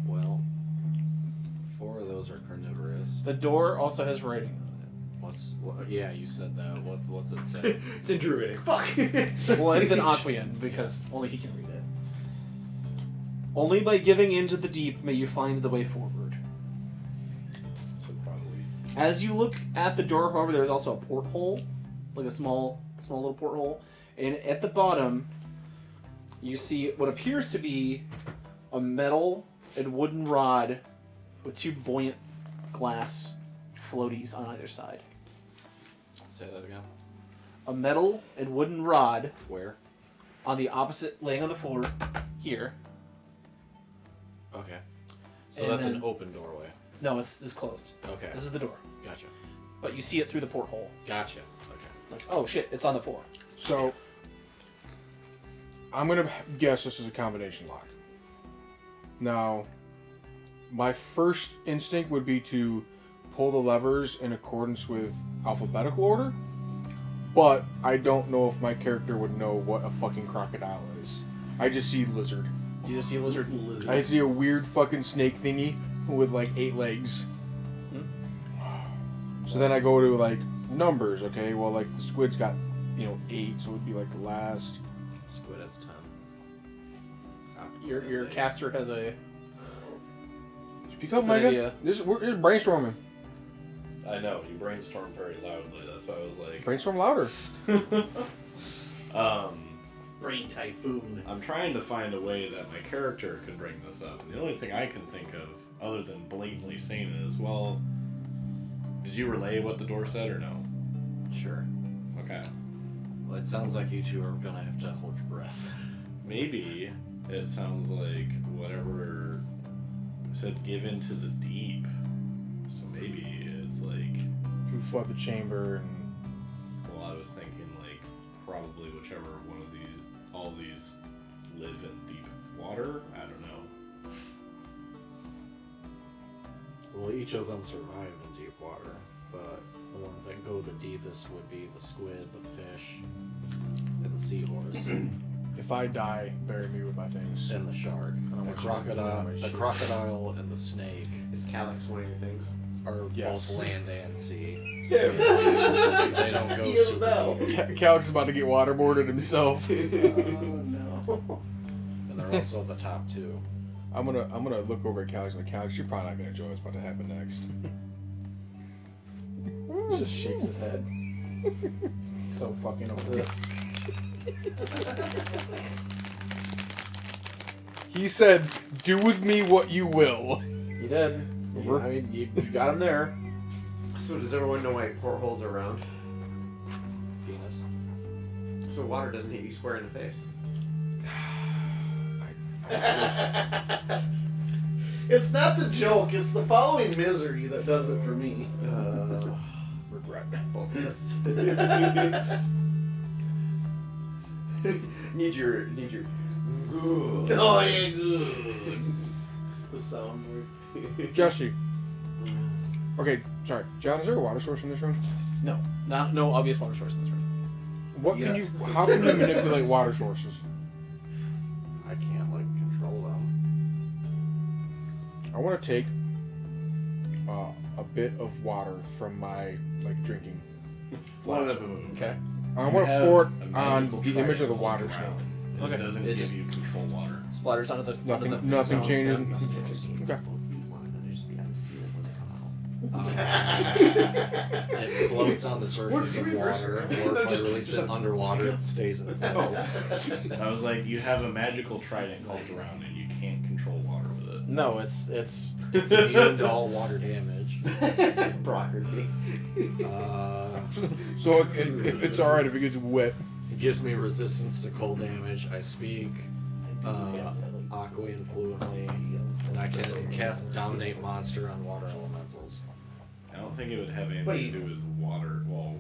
Well, 4 of those are carnivorous. The door also has writing on Yeah, you said that. What's it say? It's in Druidic. Fuck. it. Well, it's an Aquian because only he can read it. Only by giving into the deep may you find the way forward. So probably. As you look at the door, however, there's also a porthole, like a small little porthole, and at the bottom, you see what appears to be a metal and wooden rod with 2 buoyant glass floaties on either side. Say that again. A metal and wooden rod Where? on the opposite, laying on the floor here. Okay. So And that's then- an open doorway. No, it's closed. Okay. This is the door, Gotcha. but you see it through the porthole. Gotcha. Okay. Like, oh shit, it's on the floor. so I'm gonna guess this is a combination lock. Now, my first instinct would be to pull the levers in accordance with alphabetical order, but I don't know if my character would know what a fucking crocodile is. I just see lizard. You just see a lizard. I see a weird fucking snake thingy with like 8 legs. So then I go to like numbers, okay? Well, like the squid's got, 8, so it would be like the last. Squid has 10. Your caster has a. Speak up, That's an Micah. idea. We're just brainstorming. I know you brainstorm very loudly. That's why I was like, Brainstorm louder. Brain typhoon. I'm trying to find a way that my character could bring this up. And the only thing I can think of, other than blatantly saying it, is, well, did you relay what the door said or no? Sure. Okay. Well, it sounds like you two are gonna have to hold your breath. Maybe it sounds like whatever said give into the deep. So maybe it's like, We flood the chamber and. well, I was thinking like probably whichever one of these, all these live in deep water. I don't know. Well, each of them survive in deep water, but the ones that go the deepest would be the squid, the fish, and the seahorse, If I die, bury me with my things. and the shark. The Actually, crocodile and the snake Is Calyx one of your things? are Yes. both land and sea. Yeah. So they don't go He is super now. deep. Calyx is about to get waterboarded himself. Oh no. And they're also the top 2. I'm gonna look over at Calyx and Calyx, you're probably not gonna enjoy what's about to happen next. He just shakes his head. So fucking over this. He said, "Do with me what you will." You did. Over. I mean, you got him there. So does everyone know why portholes are round? Penis. So water doesn't hit you square in the face. It's not the joke, it's the following misery that does it for me. Regret. Both of us. Need your. Good. Oh yeah, good. The soundboard. Jesse. Okay, sorry. John, is there a water source in this room? No, no obvious water source in this room. What can Yes. you? How can you manipulate water sources? I can't like control them. I want to take a bit of water from my drinking flask. Okay. I want to pour it on the image of the water snake. Okay. It doesn't It give just- you control water. Splatters onto the Nothing zone. changes. Yeah, nothing changes. Okay. It floats on the surface of water, or if I release it underwater, it stays in the place. I was like, you have a magical trident called drown, and you can't control water with it. No, it's It's immune to all water damage. Broccoli. So it's all right if it gets wet. It gives me resistance to cold damage. I speak Aquan fluently, and I can cast Dominate Monster on water elementals. I don't think it would have anything Wait. to do with water. Well,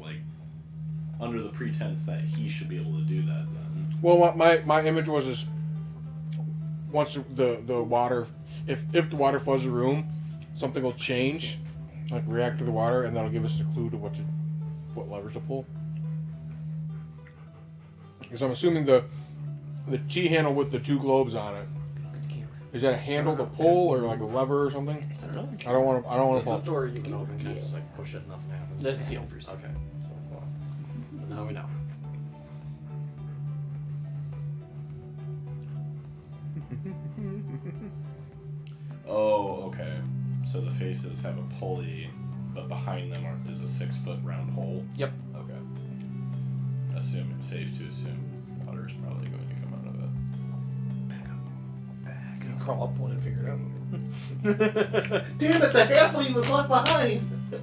under the pretense that he should be able to do that, then. Well, my image was is once the water, if the water floods the room, something will change, react to the water, and that'll give us a clue to what levers to pull. Because I'm assuming the T handle with the two globes on it, is that a handle to pull or a lever or something? I don't know. I don't want Does to this fall. door you can open? Can I just push it and nothing happens? That's sealed. Okay. So now we know. Oh, okay. So the faces have a pulley, but behind them is a 6-foot round hole. Yep. Okay. Safe to assume water is probably going to come out of it. You crawl up one and figure it out. Damn it! The halfling was left behind. I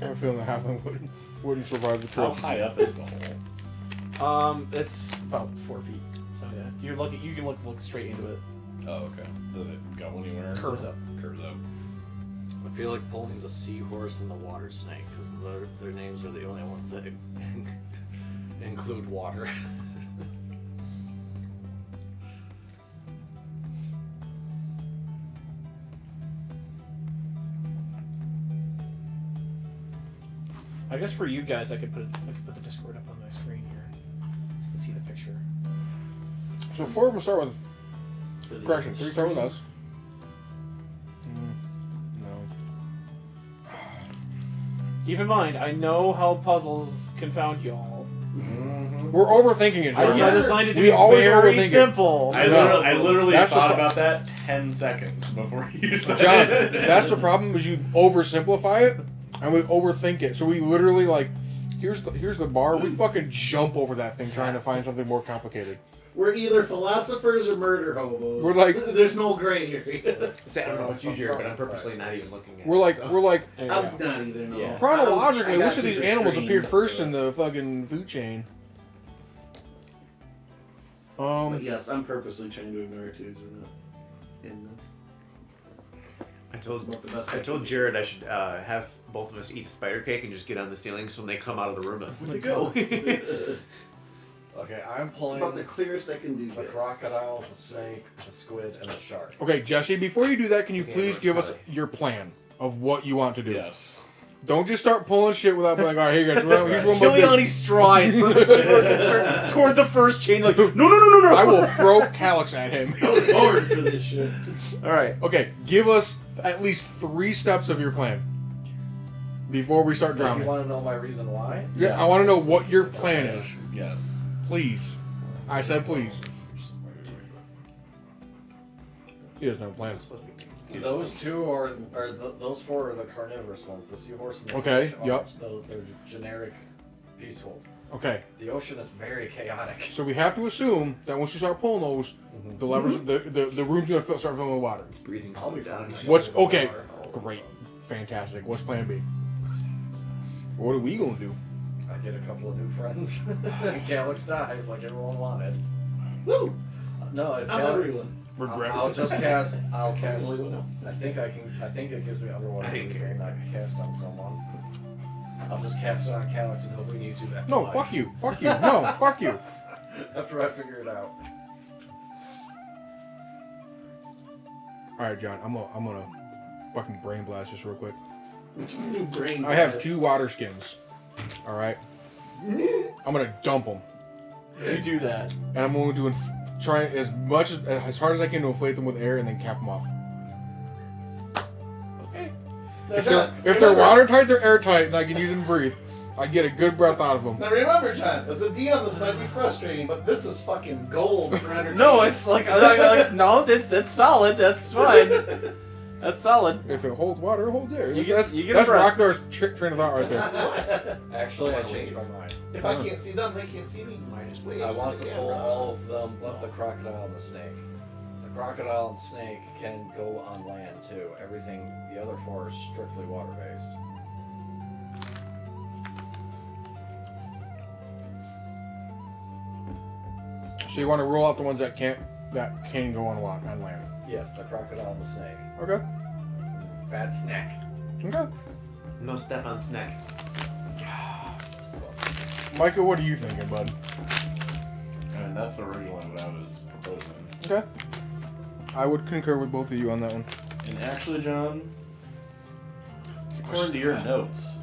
have a feeling the halfling wouldn't survive the How trip. high up is the hole? It's about 4 feet. So yeah, you're lucky. You can look straight into it. Oh, okay. Does it go anywhere? Curves up. Curves up. I feel like pulling the seahorse and the water snake because their names are the only ones that include water. I guess for you guys, I could put the Discord up on my screen here. So you can see the picture. So before we start with correction, can we start with us? No. Keep in mind, I know how puzzles confound y'all. We're overthinking it, I John. designed it to We be always very overthink it. simple. I No. literally That's the thought pro- about that 10 seconds before you said John, it. that's the problem is you oversimplify it and we overthink it. So we literally here's the bar. We fucking jump over that thing trying to find something more complicated. We're either philosophers or murder hobos. We're like- there's no gray area. Say, I don't know what you do, but I'm purposely not even looking at it. We're like There you I'm go. not either. No. Yeah. chronologically, I got which of you these for animals screen. appeared first in the fucking food chain? But yes, I'm purposely trying to ignore twos or not in this. It's about the best I I told can do. Jared I should have both of us eat a spider cake and just get on the ceiling so when they come out of the room, like, where'd they go? Okay, I'm It's pulling about the clearest I can do. the this. crocodile, the snake, the squid, and the shark. Okay, Jesse, before you do that, can you Okay, please we're give us sorry. your plan of what you want to do? Yes. Don't just start pulling shit without being like, all right, here you guys, here's one more Kiliani thing. strides toward the first chain, like, no. I will throw Calyx at him. I was born for this shit. All right. Okay, give us at least 3 steps of your plan before we start Do you drowning. want to know my reason why? Yeah, I want to know what your plan is. Yes. Please. I said please. He doesn't have a plan. Those two are those four are the carnivorous ones. The seahorse and the Okay, fish yup. They're generic, peaceful. Okay, The ocean is very chaotic. so we have to assume that once you start pulling those, the levers, the room's gonna start filling with water. Breathing I'll be slow down. fine. What's okay? Great, fantastic. What's Plan B? What are we gonna do? I get a couple of new friends, and Calyx dies like everyone wanted. Woo! No, if I'm Calyx, everyone. Regret. I'll just cast. I'll cast. Only one now. I think I can. I think it gives me underwater I didn't breathing, and I can cast on someone. I'll just cast it on Calyx and hoping you two. No, fuck you. Fuck you. No, fuck you. After I figure it out. All right, John. I'm gonna fucking brain blast this real quick. Brain I have blast. 2 water skins. All right. I'm gonna dump them, You do that. and I'm going to try as hard as I can to inflate them with air, and then cap them off. Okay. If they're watertight, they're airtight, and I can use them to breathe. I get a good breath out of them. Now remember, John, as a DM, this might be frustrating, but this is fucking gold for entertainment. No, it's like no, it's solid. That's fine. That's solid. If it holds water, it holds air. You That's get a breath. Ragnars's train of thought right there. Actually, I changed my mind. If I can't see them, they can't see me. Minus wage. I want to pull all of them, but the crocodile and the snake. The crocodile and snake can go on land too. Everything, the other 4 are strictly water based. So you want to roll out the ones that can go on land. Yes, the crocodile and the snake. Okay. Bad snack. Okay. No step on snack. Michael, what are you thinking, bud? And that's originally what I was proposing. Okay. I would concur with both of you on that one. And actually, John, according to your notes,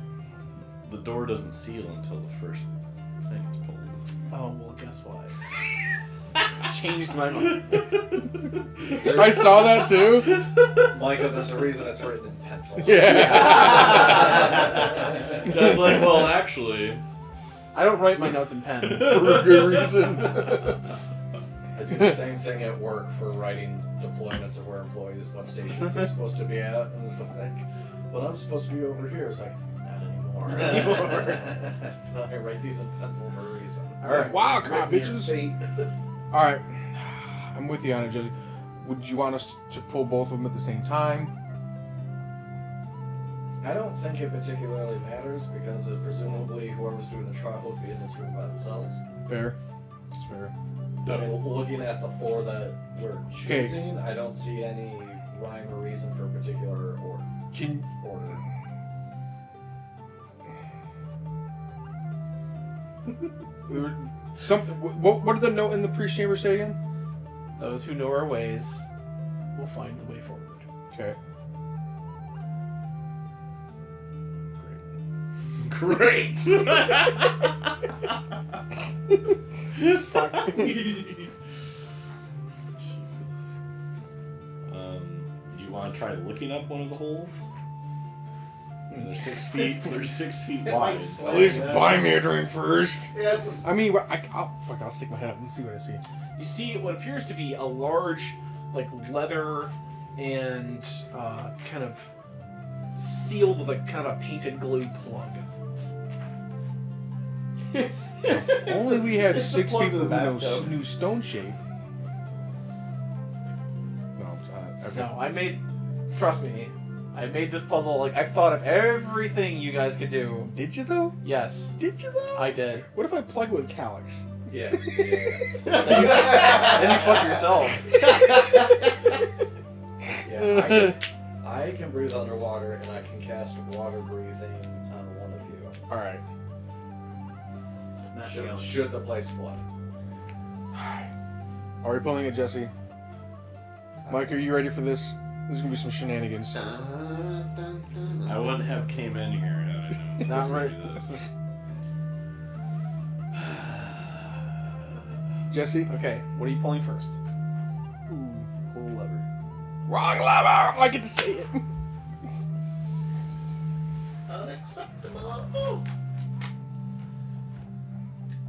the door doesn't seal until the first thing is pulled. Oh well, guess what? Changed my mind. I saw that too. Micah, there's a reason it's written in pencil. Yeah. I was like, well, actually, I don't write my notes in pen. For a good reason. I do the same thing at work for writing deployments of where employees, what stations they're supposed to be at, and it's like, but I'm supposed to be over here. It's like, not anymore. I write these in pencil for a reason. All right. Wow, crap, Written your bitches. fate. All right. I'm with you on it, Jesse. Would you want us to pull both of them at the same time? I don't think it particularly matters because presumably whoever's doing the trial would be in this room by themselves. Fair. It's fair. I mean, looking at the 4 that we're choosing, I don't see any rhyme or reason for a particular order. Something. What did the note in the priest chamber say again? Those who know our ways will find the way forward. Okay. great. Jesus. Do you want to try looking up one of the holes? They're 6 feet. They're 6 feet wide. At least buy me a drink first. Yeah, it's I mean, I'll stick my head up and see what I see. You see what appears to be a large, like, leather and kind of sealed with a kind of a painted glue plug. Only we had It's the 6 plug people to who the know bathtub. new stone shape. No, I made. Trust me, I made this puzzle. Like, I thought of everything you guys could do. Did you though? Yes, Did you though? I did. What if I plug it with calyx? Yeah. Then you fuck yourself. Yeah. I can breathe underwater and I can cast water breathing on one of you. All right. Should the place flood. Are we pulling it, Jesse? Mike, are you ready for this? There's gonna be some shenanigans. I wouldn't have came in here. I know Not right. this. Jesse? Okay, what are you pulling first? Ooh, pull a lever. Wrong lever! I get to say it. unacceptable.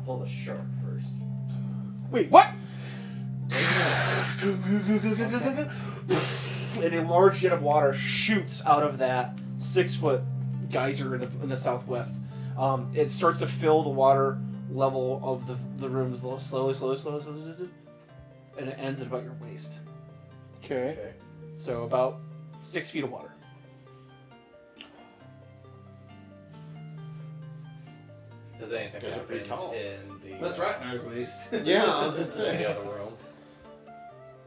Pull the shark first. Wait, what? And a large jet of water shoots out of that 6-foot geyser in the southwest. It starts to fill the water level of the rooms slowly, and it ends at about your waist. Okay. Okay. So about 6 feet of water. Does anything Guys are happen pretty tall. in the That's Ratnar's waist. Yeah, I'll just in the say. other room?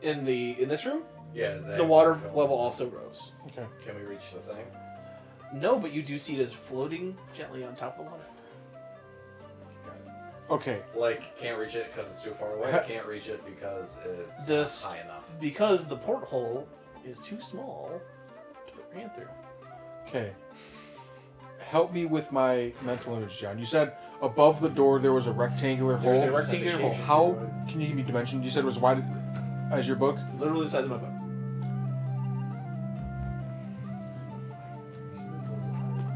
In this room, Yeah. the water level also rose. Can we reach the thing? No, but you do see it as floating gently on top of the water. Okay. Like, can't reach it because it's too far away. Can't reach it because it's This- not high enough. Because the porthole is too small to put your hand through. Okay. Help me with my mental image, John. You said above the door there was a rectangular hole. There's a rectangular hole. How can you give me dimensions? You said it was wide as your book. Literally the size of my book.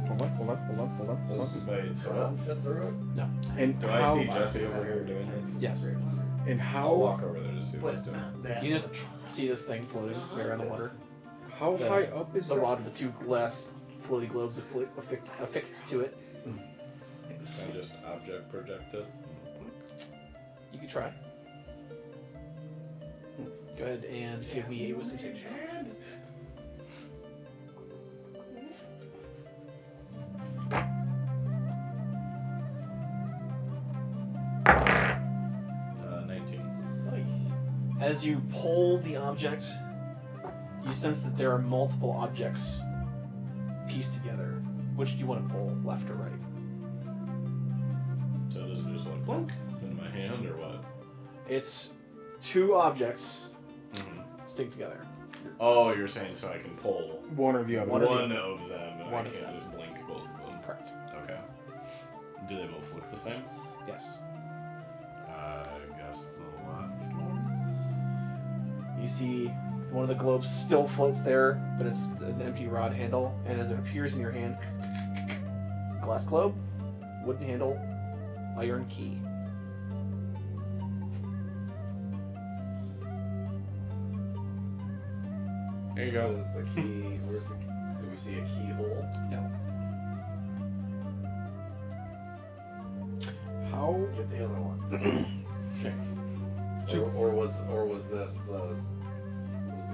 Hold on. Wait, so Fit through it? No. And do how, I see Jesse over here doing this? Yes. and I'll how walk over there to see what he's doing. You just see this thing floating right around the water. how The- high up is The that? rod with the two glass floaty globes affixed to it. Can I just object project it? You could try. Go ahead and give me a wisdom saving throw. 19. As you pull the object, you sense that there are multiple objects pieced together. Which do you want to pull, left or right? So does it just like blink in my hand or what? It's two objects Mm-hmm. stick together. Oh, you're saying so I can pull One or the other. One one, or the- of them and one I of can't them. just blink both of them. Correct. Okay. Do they both look the same? Yes. I guess the left one. You see one of the globes still floats there, but it's an empty rod handle, and as it appears in your hand, glass globe, wooden handle, iron key. There you go. Where's the key? Do we see a keyhole? No. How? Get the other one. Or was this the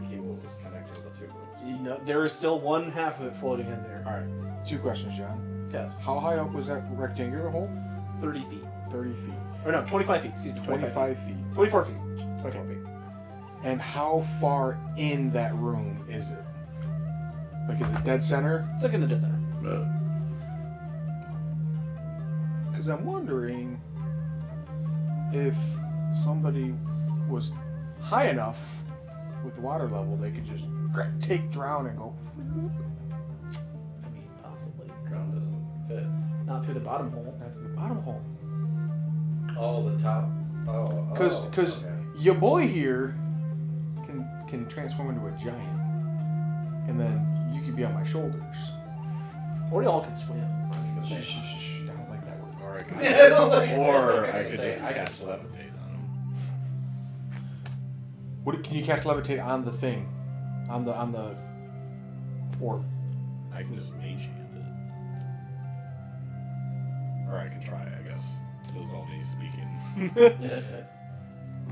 key what was connected to the two globes? You know, there is still one half of it floating in there. All right. 2 questions, John. Yes. How high up was that rectangular hole? 30 feet. 30 feet. Or no, 25 feet. Excuse me. 25 feet. 24 feet. 24 feet. And how far in that room is it? Like, is it dead center? It's like in the dead center. Because I'm wondering if somebody was high enough with the water level, they could just take drown and go. I mean, possibly. Ground doesn't fit. Not through the bottom hole. That's the bottom hole. Oh, the top. Oh. Because okay. your boy here can transform into a giant, and then you can be on my shoulders. Or y'all can swim. Shh, I don't like that word. Or I could, I don't like or that. I could Say, just I can cast swim. levitate on him. What can you cast levitate on the thing, on the orb? I can just mage hand it. Or I can try, I guess. This is all me speaking.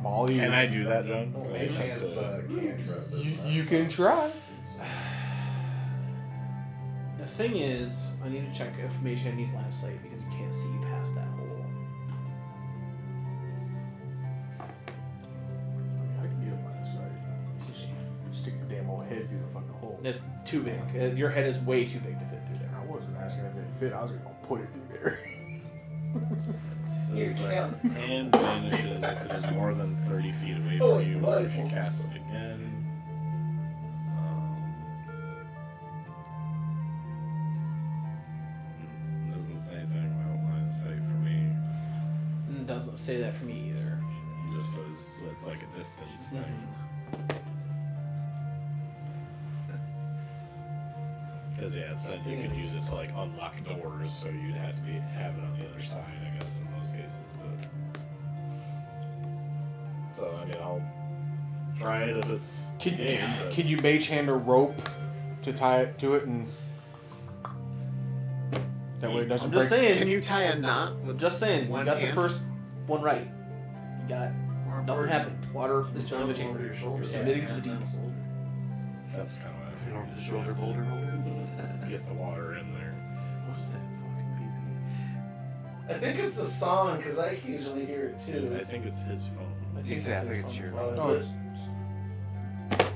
Molly, Can I do that, John? Well, Can I Mage attempt Hand's to- cantrip. you can try. The thing is, I need to check if Mage Hand needs line of sight because you can't see past that hole. I can get him on his side. Stick the damn old head through the fucking hole. That's too big. Your head is way too big to fit through there. I wasn't asking if it fit. I was gonna put it through there. Says that hand vanishes if it is more than 30 feet away from you, or if you cast it again. Doesn't say anything about line of sight for me. It doesn't say that for me either. It just says it's like a distance thing. Because yeah, it says you could use it to like unlock doors, so you'd have to have it on the other side, I guess, in most cases. But so I mean, I'll try it if it's game, but- Can you mage hand a rope to tie it to it and that way it doesn't I'm just break? saying. Can you tie a knot I'm with just saying. You one got the hand? first one right. You got nothing happened. Water is filling the chamber. You're submitting to the deep. That's kind of what I figured. The shoulder boulder holder. Get the water in there. What is that fucking I think it's the song because I occasionally hear it too. I think it's his phone, I think Yeah, that's I his think phone it's as your- well. No, Is it's it?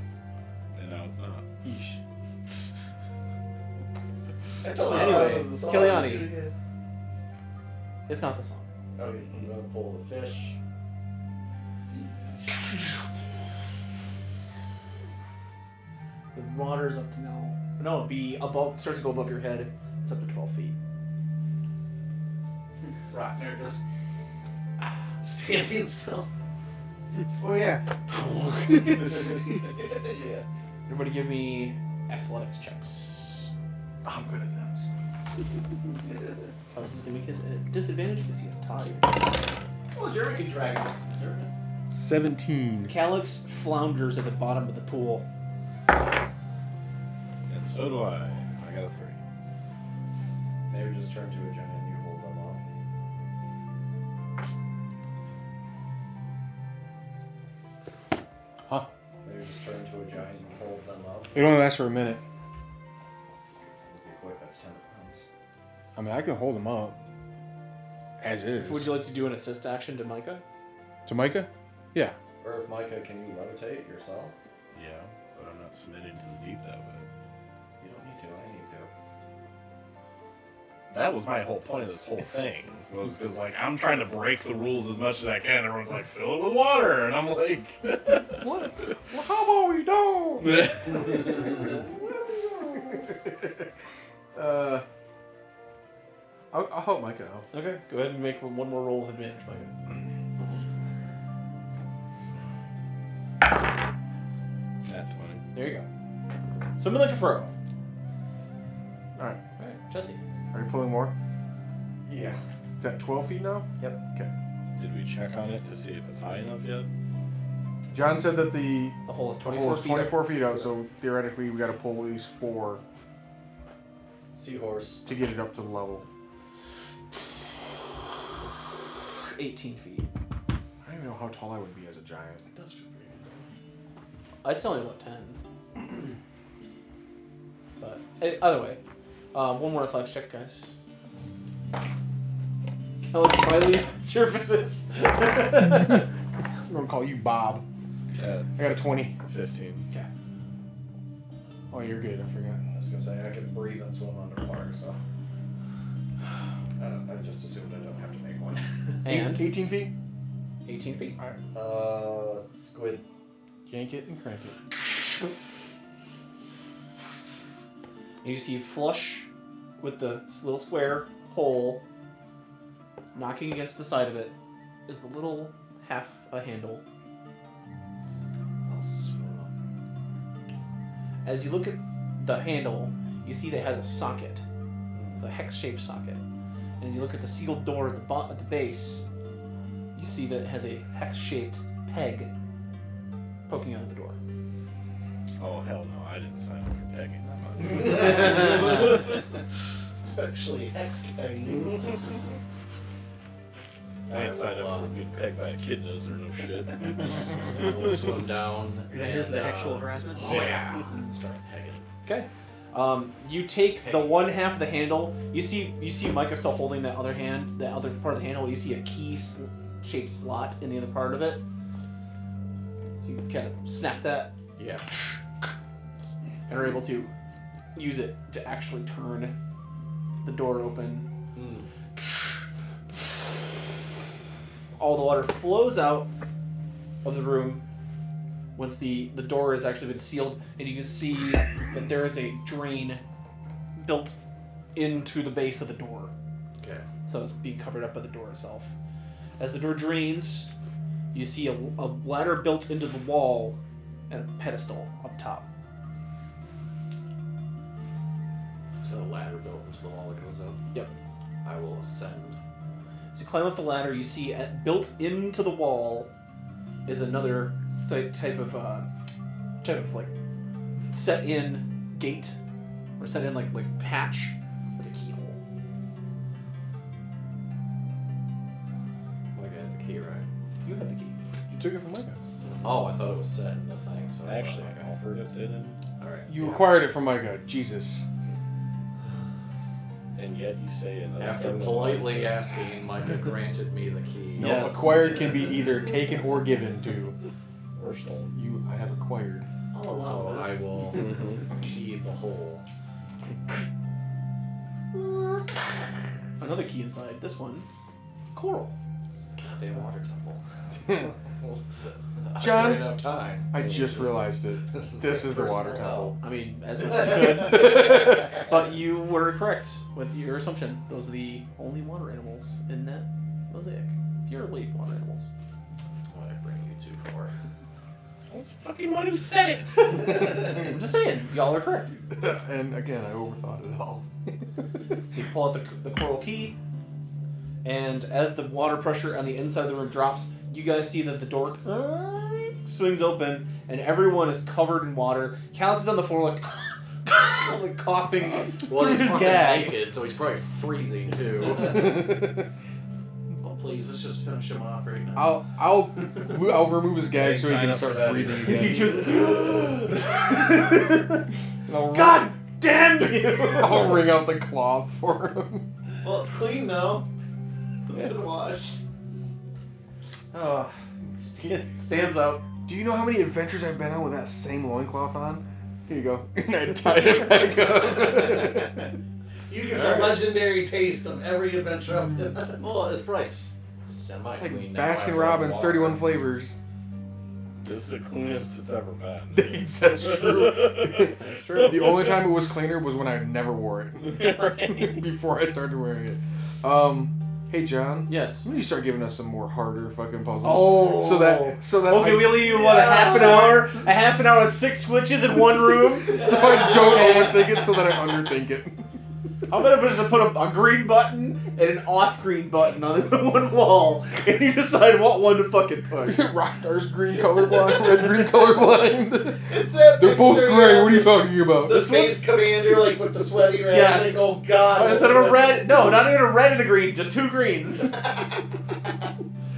and now it's not. yeesh. I thought Anyway, that was the song. Kiliani. It's not the song. Okay, I'm gonna pull the fish. The water's up to now. No, it'd be above. It starts to go above your head. It's up to 12 feet. Right there, just standing still. Oh yeah. Yeah. Everybody, give me athletics checks. I'm good at those. This is gonna make his disadvantage because he is tired. Oh, Jeremy can drag him. 17. Calyx flounders at the bottom of the pool. And so do I. I got a 3. Maybe just turn to a giant and you hold them up. Huh? Maybe just turn to a giant and hold them up. It only lasts for a minute. Be quick, that's 10 rounds. I mean, I can hold him up. As is. Would you like to do an assist action to Micah? To Micah? Yeah. Or if Micah, can you levitate yourself? Yeah, but I'm not submitting to the deep that way. You don't need to, I need to. That was my whole point of this whole thing. Was because, like, I'm trying to break the rules as much as I can. Everyone's like, fill it with water. And I'm like, What? Well, how about we don't? I'll help Micah out. Okay, go ahead and make one more roll with advantage, Micah. Nat 20. There you go. Swimming like a furrow. Alright. Alright, Jesse. Are you pulling more? Yeah. Is that 12 feet now? Yep. Okay. Did we check on it to see if it's high enough yet? John said that the The hole is hole 24 is feet. 24 feet out, so theoretically we got to pull at least 4 Seahorse. to get it up to the level. 18 feet. I don't even know how tall I would be as a giant. It does feel pretty I'd say only about 10. But either way, one more athletics check, guys. Kelly finally surfaces. I'm gonna call you Bob. good. I got a 20. 15. Okay. Oh, you're good. I forgot. I was gonna say I can breathe and swim underwater, so I just assumed I don't have to make one. And 18 feet. 18 feet. All right. Squid. Yank it and crank it. And you see flush with the little square hole knocking against the side of it is the little half a handle. I'll swim up. As you look at the handle, you see that it has a socket. It's a hex-shaped socket. And as you look at the sealed door at the base, you see that it has a hex-shaped peg poking out of the door. Oh, hell no. I didn't sign up for pegging. It's actually hex pegging. I ain't signed up for being pegged by echidnas or no shit. We'll swim down. You're not here for the actual harassment? Yeah. Start pegging. Okay. You take the one half of the handle. You see Micah still holding that other hand, that other part of the handle. You see a key-shaped slot in the other part of it. You kind of snap that. Yeah. And are able to use it to actually turn the door open. All the water flows out of the room once the door has actually been sealed, and you can see that there is a drain built into the base of the door. Okay. So it's being covered up by the door itself. As the door drains, you see a ladder built into the wall and a pedestal up top. Is that a ladder built into the wall that goes up? Yep. I will ascend. As you climb up the ladder, you see built into the wall is another type of like set-in gate or set-in like hatch with a keyhole. Like I had the key, right? You have the key. You took it from Micah. Oh, I thought it was set in the thing. So I actually offered it to him, All right. You acquired it from Micah. Jesus. and yet you say another After thing that politely I said. asking, Micah granted me the key. No, Yes. acquired can be either taken or given to. Or stolen. You, I have acquired. I'll allow So I this. will key the hole. Another key inside. This one Coral. Goddamn water temple. John? I ran out of time. I just realized it. This is the water temple. I mean, as much as you could. But you were correct with your assumption. Those are the only water animals in that mosaic. Purely water animals. What I bring you two for? I was the fucking one who said it. I'm just saying, y'all are correct. And again, I overthought it all. So you pull out the coral key, and as the water pressure on the inside of the room drops, you guys see that the door swings open, and everyone is covered in water. Calix is on the floor, like, like coughing Well, through he's his fucking gag. naked, so he's probably freezing too. Oh, please, let's just finish him off right now. I'll remove his gag so he Sign can up start for that. breathing He again. just, And I'll God damn you! I'll wring out the cloth for him. Well, it's clean now. It's been washed. Oh, stands out. Do you know how many adventures I've been on with that same loincloth on? Here you go. And I tie it back up. You get the legendary taste of every adventure I've been on. Well, it's probably semi-clean Like now. Baskin after Robbins, water. 31 flavors. This is the cleanest it's ever been. That's true. That's true. The only time it was cleaner was when I never wore it. Before I started wearing it. Hey John. Yes. When you start giving us some more harder fucking puzzles. Oh. So that Okay, I, we'll leave you, what, a half an hour? A half an hour with 6 switches in one room? so I don't overthink it, so that I underthink it. I'm gonna just put a green button and an off-green button on the one wall, and you decide what one to fucking push. Rockstar's green colorblind, red green colorblind. It's that They're both picture, gray. yeah, What are you this- talking about? The space commander, like with the sweaty red. Yes. Like, oh god. Instead of a red, no, not even a red and a green, just 2 greens.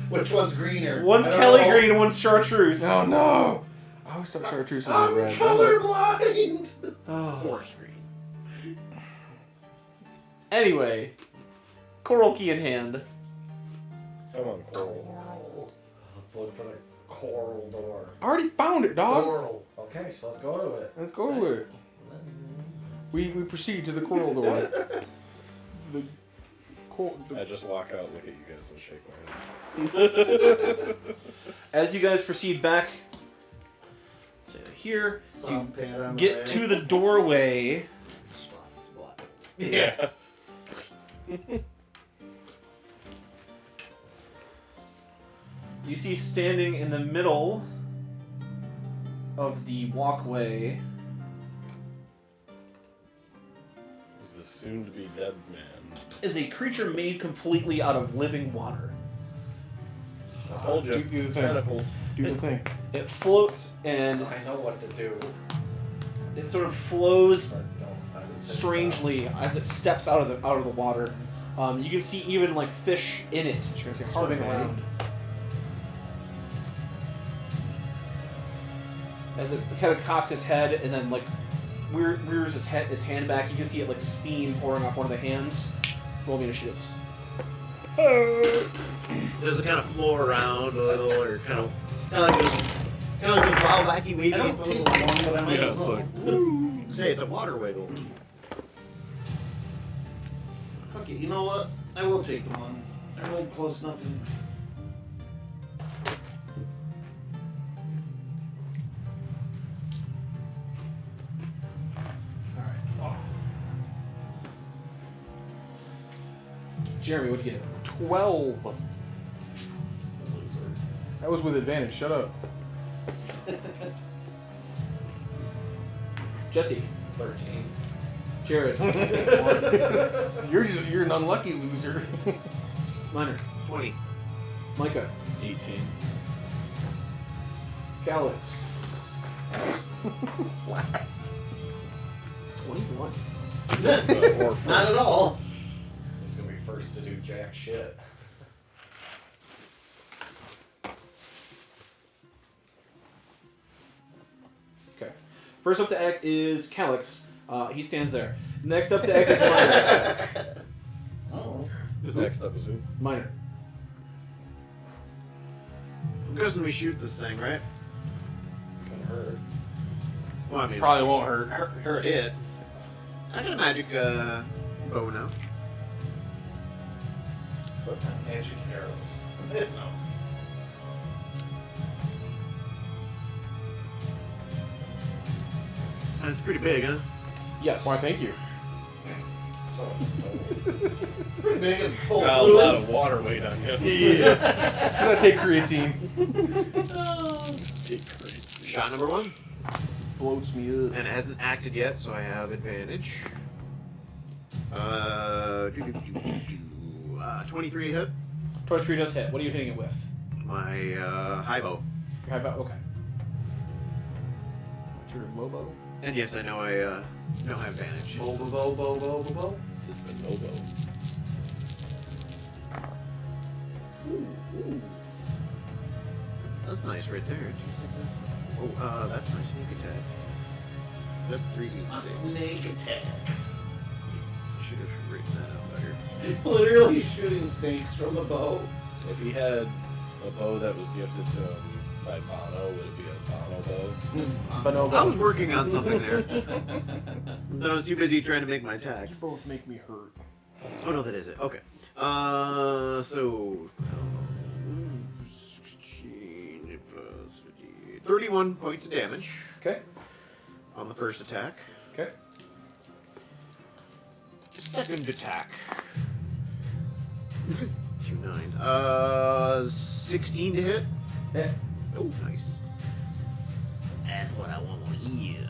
Which one's greener? One's I don't Kelly know. green and one's chartreuse. Oh no! I always thought chartreuse was I'm red. colorblind. Oh. Forest green. Anyway, coral key in hand. Come on, Coral. Coral. Let's look for the coral door. I already found it, dog. Coral. Okay, so let's go to it. Let's go with it. We proceed to the coral door. The I just walk out, look at you guys, and shake my head. As you guys proceed back, say here, Soft pad on the get way. to the doorway. Spot. Yeah. You see standing in the middle of the walkway This is soon-to-be dead man. is a creature made completely out of living water. I told you, Do the thing. tentacles. Do the thing. It floats and I know what to do. it sort of flows But I didn't say strangely as it steps out of the water. You can see even like fish in it Should I say swimming hard around. As it kind of cocks its head and then like rears its hand back, you can see it like steam pouring off one of the hands. Roll me initiatives. Does it kind of flow around a little, or kind of like those wild wacky I wavy? don't take long, but I might Yeah, as it's well. like, Say it's a water wiggle. Fuck it, you know what? I will take the one. I rolled close enough. Jeremy, what'd you get? 12. Loser. That was with advantage. Shut up. Jesse. 13. Jared. You're an unlucky loser. Minor. 20. Micah. 18. Calix. Last. 21. Or Not at all. He's gonna be first to do jack shit. Okay. First up to act is Calix. He stands there. Next up to act is Minor. Oh. Next up is who? Minor. I'm guessing we shoot this thing, right? Gonna hurt. Well, I mean, Probably won't hurt. hurt it. I got a magic bow now. What magic arrows? No. That's pretty big, huh? Yes. Why, thank you. So, Pretty big and full got a fluid. lot of water weight on you. It's gonna take creatine. Shot number 1. Bloats me up. And it hasn't acted yet, so I have advantage. 23 hit. 23 does hit. What are you hitting it with? My high bow. How about okay? Turn Lobo. And yes, I know I don't have advantage. Bo bo bo bo bo bo bo. It's the Novo. That's nice right there. 2 6s. Oh, that's my sneak attack. That's 3d6. Snake attack. Should have written that out better. Literally shooting snakes from the bow. If he had a bow that was gifted to him by Bono, would it be a Bono bow? Bonobo. I was working on something there. Then I was too busy trying to make my attacks. You both make me hurt. Oh no, that is it. Okay. So 16 plus 31 points of damage Okay. on the first attack. Okay. Second attack. 2 9s. 16 to hit. Yeah. Oh, nice. That's what I want to hear.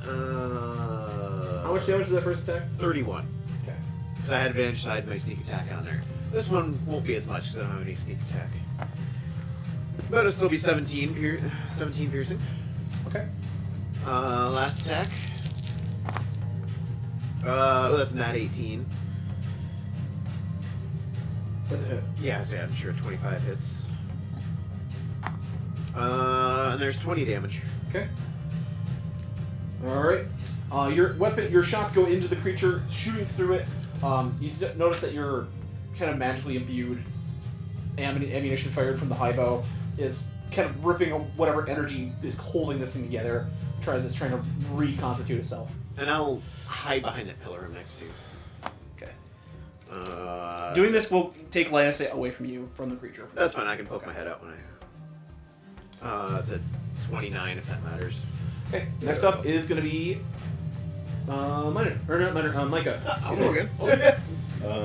How much damage is that first attack? 31. Okay. Because I had advantage, so I had my sneak attack on there. This one won't be as much because I don't have any sneak attack. But it'll still be 17 piercing. Okay. Last attack. Oh, that's not 18. That's a hit. Yeah, so I'm sure 25 hits. And there's 20 damage. Okay. All right. Your shots go into the creature, shooting through it. Notice that you're kind of magically imbued. Ammunition fired from the high bow is kind of ripping whatever energy is holding this thing together. It's trying to reconstitute itself. And I'll hide behind that pillar I'm next to. Okay. Doing Doing this will take line of sight away from you, from the creature. That's fine. I can poke my head out when I. It's a 29 if that matters. Okay. Next up is going to be Micah. I'll go again.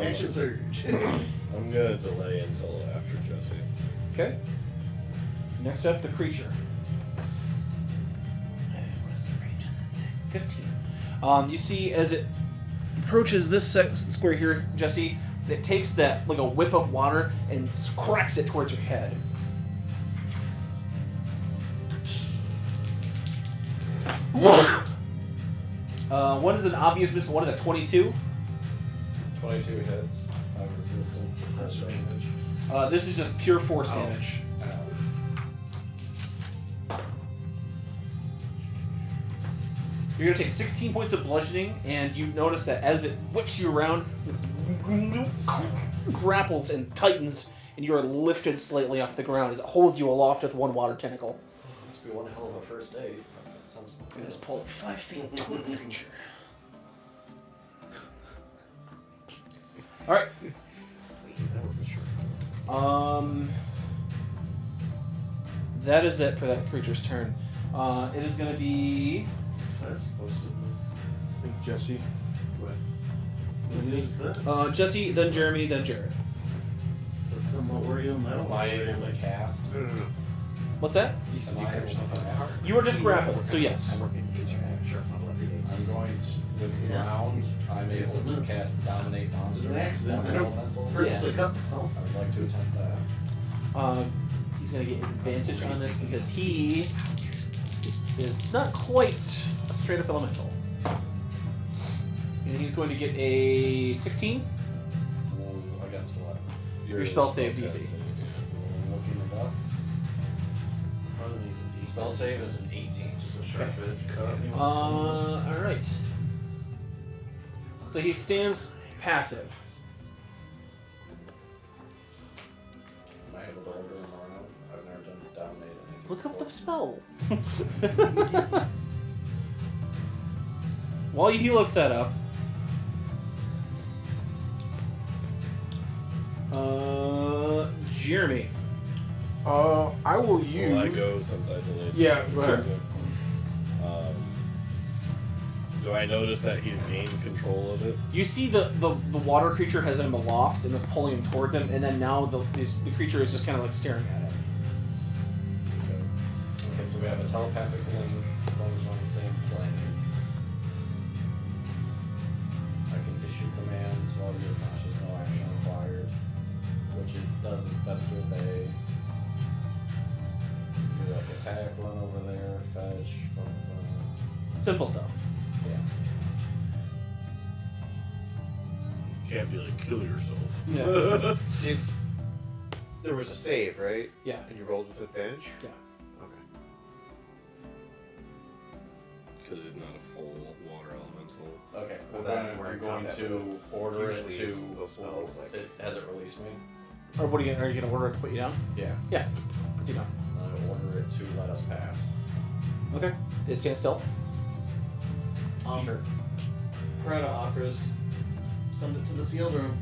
Action surge. I'm gonna delay until after Jesse. Okay. Next up, the creature. What is the range on that thing? 15. You see, as it approaches this square here, Jesse, it takes that like a whip of water and cracks it towards your head. One is an obvious miss, but one is a 22. 22 hits. Resistance to That's damage. This is just pure force damage. You're going to take 16 points of bludgeoning, and you notice that as it whips you around, it grapples and tightens, and you are lifted slightly off the ground as it holds you aloft with one water tentacle. Must be one hell of a first date. That sounds You just pull 5 feet toward the creature. Alright. That is it for that creature's turn. It is going to be That's supposed to I think Jesse. What is that? Jesse, then Jeremy, then Jared. Is that somewhat worrying? I don't Am I able to cast? No. What's that? Am I able to cast? You are just grappled, so yes. I'm going to, with ground, I'm able to cast Dominate Monster. It's an accident. One elemental. Purposely cut myself. I would like to attempt that. He's going to get advantage on this because he is not quite a straight up elemental. And he's going to get a 16. Against what? Your spell save DC. test, so looking it up. Wasn't even deep. Spell save is an 18. Just a sharp edge cut. Alright. So he stands passive. Am I able to hold her in Marno? I've never done Dominate anything. Look up the before. spell. While he looks that up, Jeremy. I will use. Will I go since I delayed? Yeah, go ahead. Do I notice that he's gained control of it? You see the water creature has him aloft and is pulling him towards him, and then now the creature is just kind of like staring at him. Okay, so we have a telepathic link as long as we're on the same plane. I can issue commands while you're conscious, no action required, which does its best to obey. Do like attack, run over there, fetch, blah, blah, blah. Simple stuff. Yeah. Can't be like kill yourself. Yeah. There was a save, right? Yeah. And you rolled with advantage? Yeah. Okay. Because he's not a full water elemental. Okay, Well, well then then we're I'm in going combat to order it usually to. use those spells, like- Has it released me? Or what are you gonna order it to put you down? Yeah. Yeah. Puts you down. I order it to let us pass. Okay. It stands still. Sure. Prada offers, send it to the sealed room.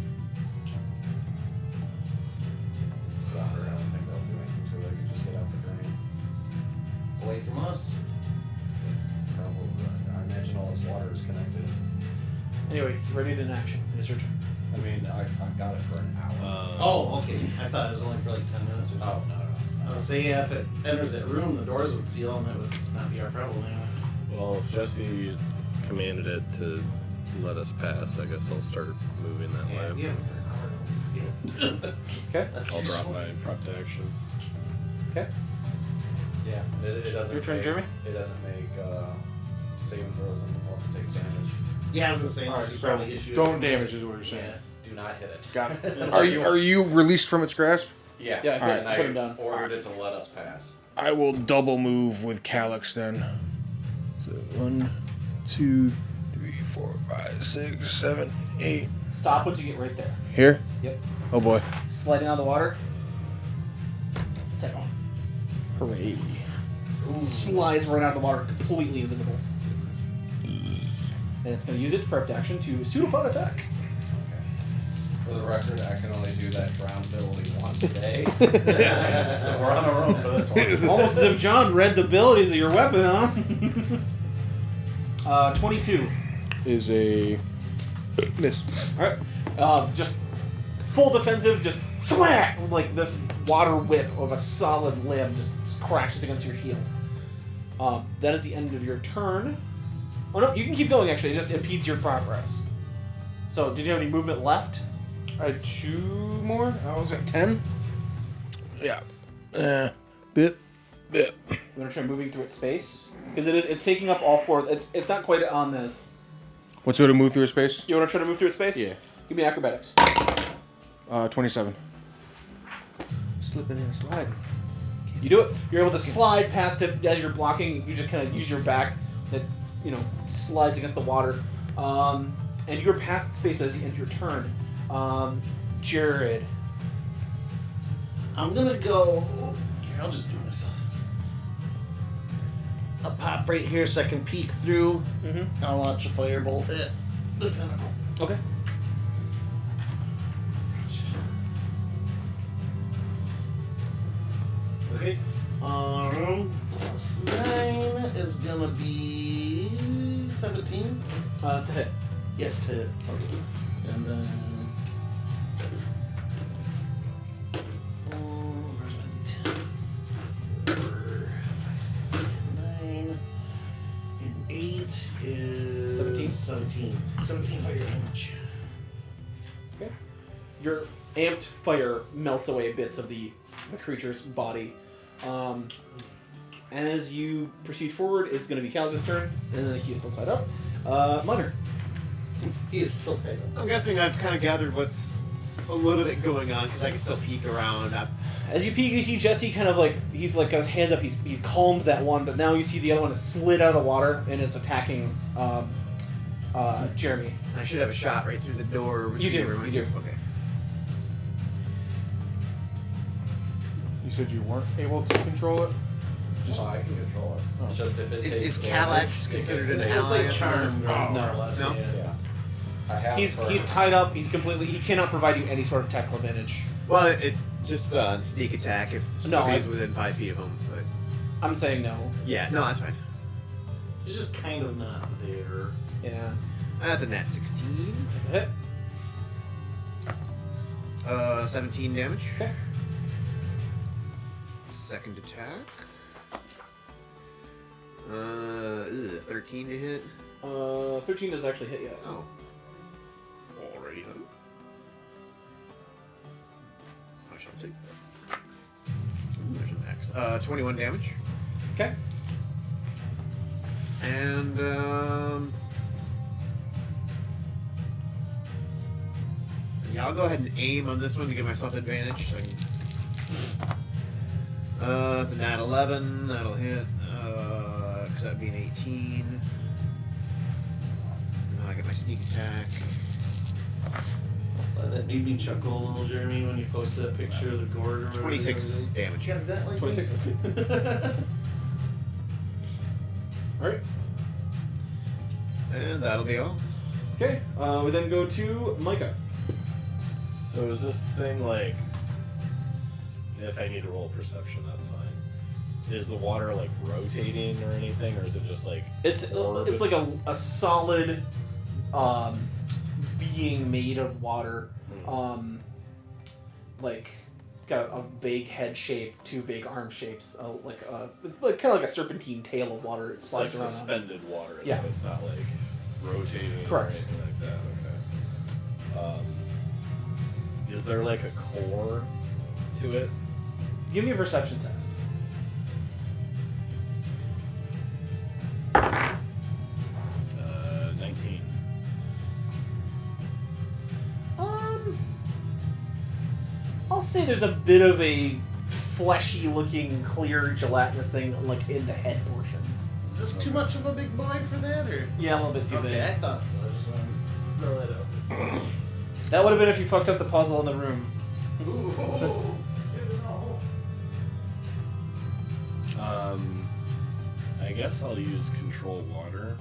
Rounder, I don't think they'll do anything to it. You just get out the drain. Away from us. Probably. I imagine all this water is connected. Anyway, ready to action. It's your turn. I mean, I got it for an hour. Oh, okay. I thought it was only for like 10 minutes or Oh, something. no. I was saying if it enters that room, the doors would seal and it would not be our problem anyway. Well, if Jesse commanded it to let us pass, I guess I'll start moving that Yeah, way. yeah, for an hour. Don't forget. Okay. That's I'll useful. drop my prep to action. Okay. Yeah, it doesn't. Your turn, make, Jeremy? It doesn't make saving throws unless it takes damage. Yeah, I was the same. Alright, You so probably issue it. don't damage is what you're saying. Yeah. Do not hit it. Got it. Are you released from its grasp? Yeah. Yeah, and put him I down. ordered it to let us pass. I will double move with Calyx then. So 1, 2, 3, 4, 5, 6, 7, 8. Stop once you get right there. Here? Yep. Oh boy. Sliding out of the water. Second one. Hooray. Slides right out of the water, completely invisible. And it's going to use its prep action to pseudopod attack. For the record, I can only do that drown ability once a day. So we're on our own for this one. Almost as if John read the abilities of your weapon, huh? 22. Is a miss. Alright. Just full defensive, just smack! Like this water whip of a solid limb just crashes against your shield. That is the end of your turn. Oh no, you can keep going actually, it just impedes your progress. So, did you have any movement left? I had 2 more. I was at 10. Yeah. Bit. You want to try moving through its space? Because it's taking up all 4. It's not quite on this. What's it to move through a space? You want to try to move through its space? Yeah. Give me acrobatics. 27. Slipping and sliding. You do it. You're able to slide past it as you're blocking. You just kind of use your back that, slides against the water. And you're past the space, but that's the end of your turn. Jared. I'm gonna go. Here, I'll just do it myself. I'll pop right here so I can peek through. Mm-hmm. I'll launch a firebolt at the tentacle. Okay. Okay. Plus 9 is gonna be 17. It's a hit. Yes, to hit. Okay. And then. Where's my D10? 4, 5, 6, 7, 9. And 8 is. 17 fire damage. Okay. Your amped fire melts away bits of the creature's body. As you proceed forward, it's going to be Calvin's turn, and then he is still tied up. Minor. He is still tied up. I'm guessing I've kind of gathered what's a little bit going on because I can still peek around. As you peek, you see Jesse kind of he's got his hands up, he's calmed that one, but now you see the other one has slid out of the water and is attacking Jeremy. I should have a shot right through the door. You do. Okay. You said you weren't able to control it? I can control it. It's just if it takes Is damage, Calyx it considered gets- an It's ally? like charmed, Oh. more or less. No. Yeah. Yeah. I have He's tied up, he cannot provide you any sort of tactical advantage. Well, it Just sneak attack if No, somebody's within 5 feet of him. But I'm saying no. yeah, no, that's fine. He's just kind of not there. Yeah. That's a nat 16. That's a hit. 17 damage. Okay. Second attack. 13 to hit. 13 does actually hit, yes. Oh. Alrighty then. I shall take that. There's an X. 21 damage. Okay. And, yeah, I'll go ahead and aim on this one to give myself advantage. So I can... it's a nat 11. That'll hit. Because that'd be an 18. Now I get my sneak attack. That made me chuckle a little, Jeremy, when you posted that picture of the gourd or whatever. 26 damage. You got that like 26. Alright. And that'll be all. Okay. We then go to Micah. So is this thing like? If I need to roll perception, that's fine. Is the water like rotating or anything, or is it just like? It's like a solid being made of water. Like got a big head shape, two big arm shapes, it's like kind of like a serpentine tail of water. It It's slides like around. suspended water. Yeah. It's not like rotating Correct. or anything like that. Okay. Is there like a core to it? Give me a perception test. 19. I'll say there's a bit of a fleshy-looking, clear, gelatinous thing, like in the head portion. Is this too much of a big boy for that, or? Yeah, a little bit too Okay, big. I thought so. I just wanted to throw that out. That would have been if you fucked up the puzzle in the room. Ooh. I guess I'll use control water,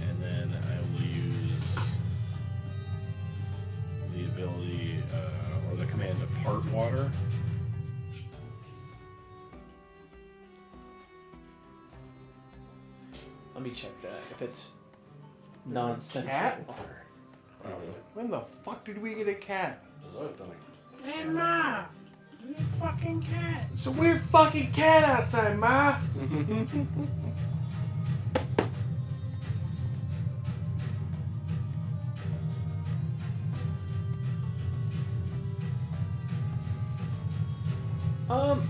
and then I will use the ability or the command to part water. Let me check that. If it's non-sentient Cat? water. When the fuck did we get a cat? Hey, Ma! Fucking cat! It's a weird fucking cat outside, Ma!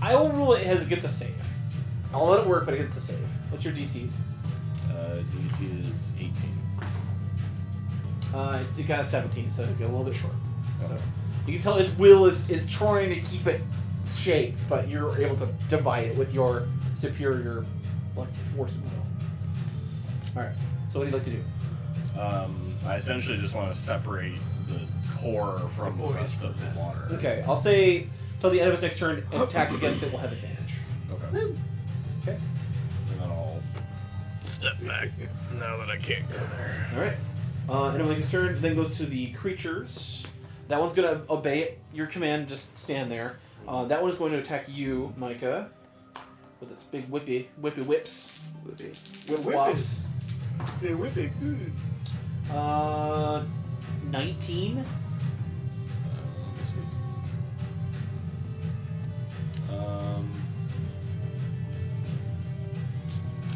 I will rule it gets a save. I'll let it work, but it gets a save. What's your DC? DC is 18. It got a 17, so it'll be a little bit short. Okay. So you can tell its will is trying to keep it shaped, but you're able to divide it with your superior force of will. Alright, so what do you like to do? I essentially just want to separate the core from the rest of the water. Okay, I'll say till the end of its next turn, and attacks against it will have advantage. Okay. Okay. And then I'll step back now that I can't go there. Alright. End of its turn, then goes to the creatures. That one's going to obey your command, just stand there. That one is going to attack you, Micah, with its big whippy whips. Whip flops. They whip it good. 19. Let me see.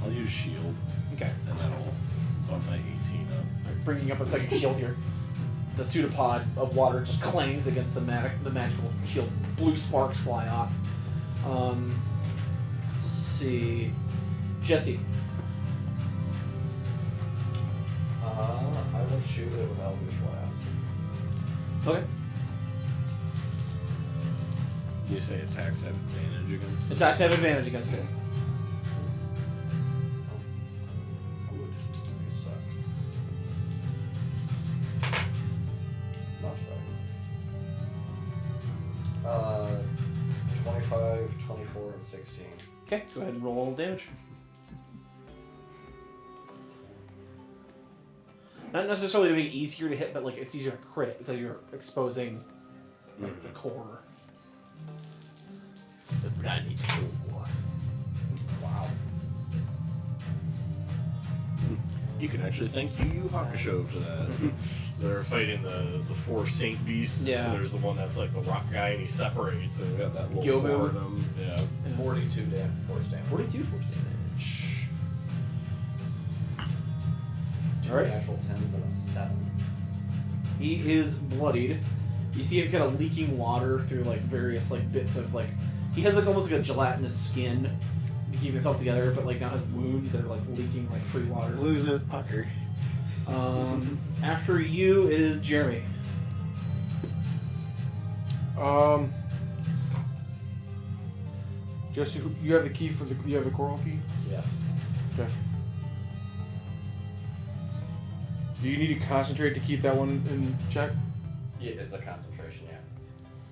I'll use shield, Okay. and that'll bump my 18 up. Bringing up a second shield here. The pseudopod of water just clangs against the magical shield. Blue sparks fly off. Let's see. Jesse. I will shoot it with Eldritch Blast. Okay. You say attacks have advantage against it? Attacks have advantage against it. Good. These suck. Much better. 25, 24, and 16. Okay, go ahead and roll damage. Not necessarily to make it easier to hit, but like it's easier to crit because you're exposing like the core. The bloody core. Wow. You can actually thank Yu Yu Hakusho for that. They're fighting the four saint beasts. Yeah. And there's the one that's like the rock guy, and he separates, and we got that little Gyobu. four of them. Yeah. 42 force damage. 42 force damage. Two Alright. natural 10s and a 7. He is bloodied. You see him kind of leaking water through like various like bits of like. He has like almost like a gelatinous skin to keep himself together, but like now his wounds that are like leaking like free water. Losing his pucker. After you, it is Jeremy. Jesse, you have the key for the. You have the coral key. Yes. Okay. Do you need to concentrate to keep that one in check? Yeah, it's a concentration, yeah.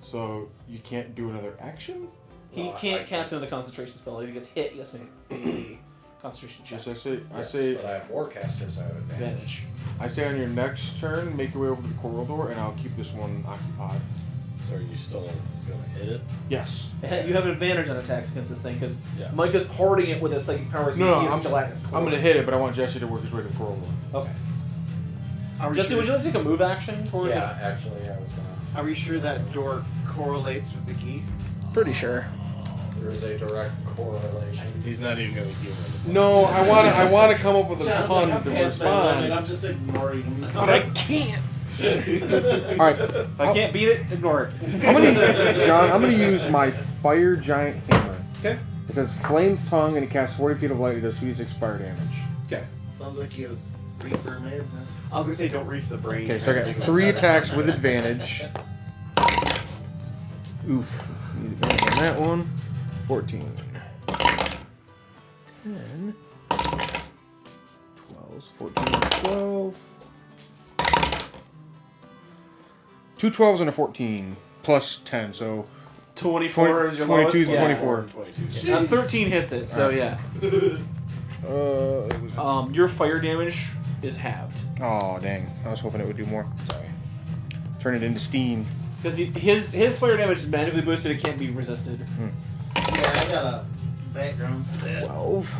So you can't do another action? He Well, can't I- cast another concentration spell. If he gets hit, he has to make a concentration check. Yes, I say. Yes, but I have 4 casters, so I have advantage. Advantage. I say on your next turn, make your way over to the coral door, and I'll keep this one occupied. So are you still gonna hit it? Yes. You have an advantage on attacks against this thing because Yes. Micah's parting it with his psychic powers. No, You no, see his I'm gelatinous core. gonna hit it, but I want Jesse to work his way to the coral door. Okay. Are we Jesse, sure, would you like to take a move action toward Yeah, actually, I was gonna. Are we sure that door correlates with the key? Pretty sure. There is a direct correlation. He's not even gonna heal it. No, I want to come up with a pun to respond. I'm just ignoring him. But I can't. All right, If I can't beat it, ignore it. I'm gonna use my fire giant hammer. Okay. It says flame tongue, and it casts 40 feet of light. It does 2d6 fire damage. Okay. Sounds like he has reefer madness. I was gonna say don't reef the brain. Okay, so I got 3 attacks with advantage. Oof. Need advantage on that one. 14. 10. 12. 14. 12. 2 12s and a 14. Plus 10, so 24 is your 22 is lowest? 24. 22. 13 hits it, so yeah. It was, Your fire damage is halved. oh, dang. I was hoping it would do more. Sorry. Turn it into steam. Because his fire damage is magically boosted, it can't be resisted. Yeah, I got a background for that. 12.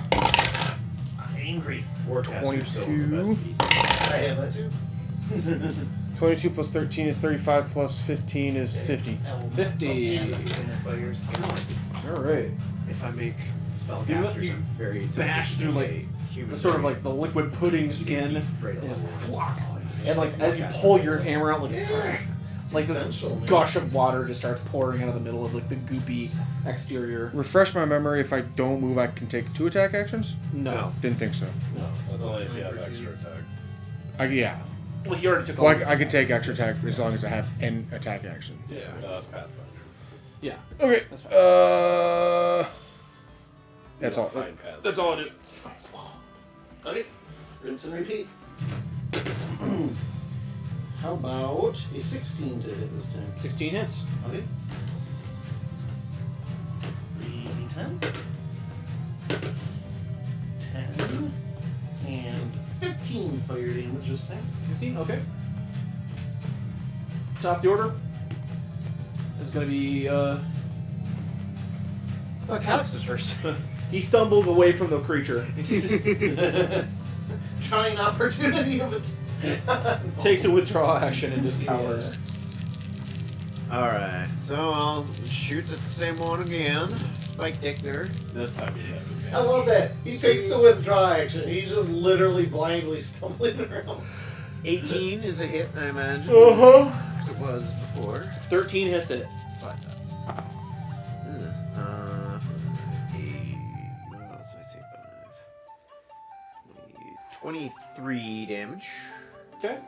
I'm angry. Warcasters still the best 22. feat. I have that too. 22 plus 13 is 35 plus 15 is 50. 50. Alright. If I make You spellcasters, I'm very bash through, like, human. The sort of like the liquid pudding skin. Right. And like as you pull your hammer out, like this essential, man. gush of water just starts pouring out of the middle of like the goopy exterior. Refresh my memory, if I don't move, I can take 2 attack actions? No. Didn't think so. No, That's only if you have extra attack. Yeah. Well, he already took all Well, these. I can take extra attack as long as I have an attack action. Yeah, that's Pathfinder. Yeah. Okay. That's fine. That's all. Fine path. That's all it is. Okay, rinse and repeat. How about a 16 to hit this time? 16 hits. Okay. 3d10. 10. And 15 fire damage this time. 15. Okay. Top of the order is going to be. I thought Calix was first. He stumbles away from the creature, Trying opportunity of it. takes a withdrawal action, and just cowers. Alright, so I'll shoot at the same one again. Spike Dick there. This time you have advantage. I love that. He takes the withdraw action. He's just literally blindly stumbling around. 18 is a hit, I imagine. Uh-huh. Because it was before. 13 hits it. Let's say 5. 23 damage Okay.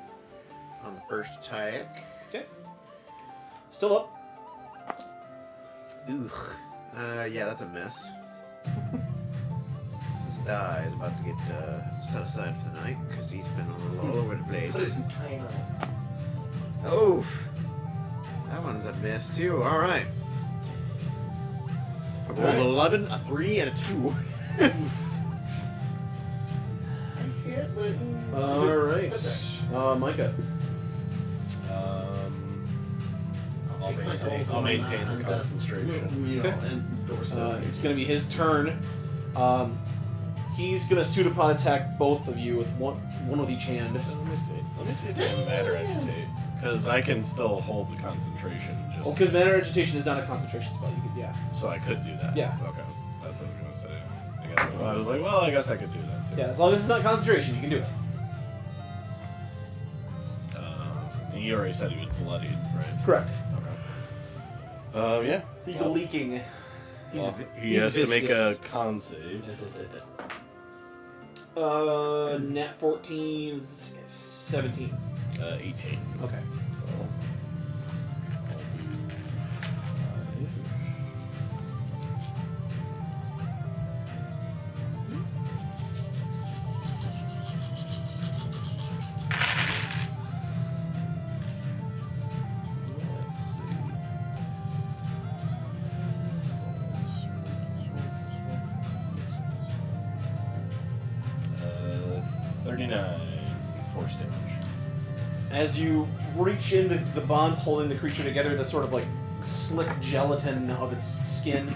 on the first attack. Okay. Still up. Ugh. Yeah, that's a miss. This die is about to get set aside for the night because he's been a little all over the place. Put it in time on it. Oof. That one's a miss too. All right. I rolled All right. 11, a 3, and a 2. I hit, but... All right. Micah. I'll maintain the concentration. You know, Okay. endorse it. It's going to be his turn. He's going to pseudopod attack both of you with one with each hand. Let me see. Let me see if I can matter agitate. Because I can still hold the concentration. Just Well, because matter agitation is not a concentration spell. You could, yeah. so I could do that. Yeah. Okay. That's what I was gonna say. I guess. I was like, well, I guess I could do that too. Yeah, as long as it's not concentration, you can do it. He already said he was bloodied, right? Correct. Yeah. He's leaking. Well, he he's has to make viscous. a con save. Nat 14, 17. 18. Okay. Let's see. 39 force damage. As you reach in, the bonds holding the creature together, the sort of like slick gelatin of its skin,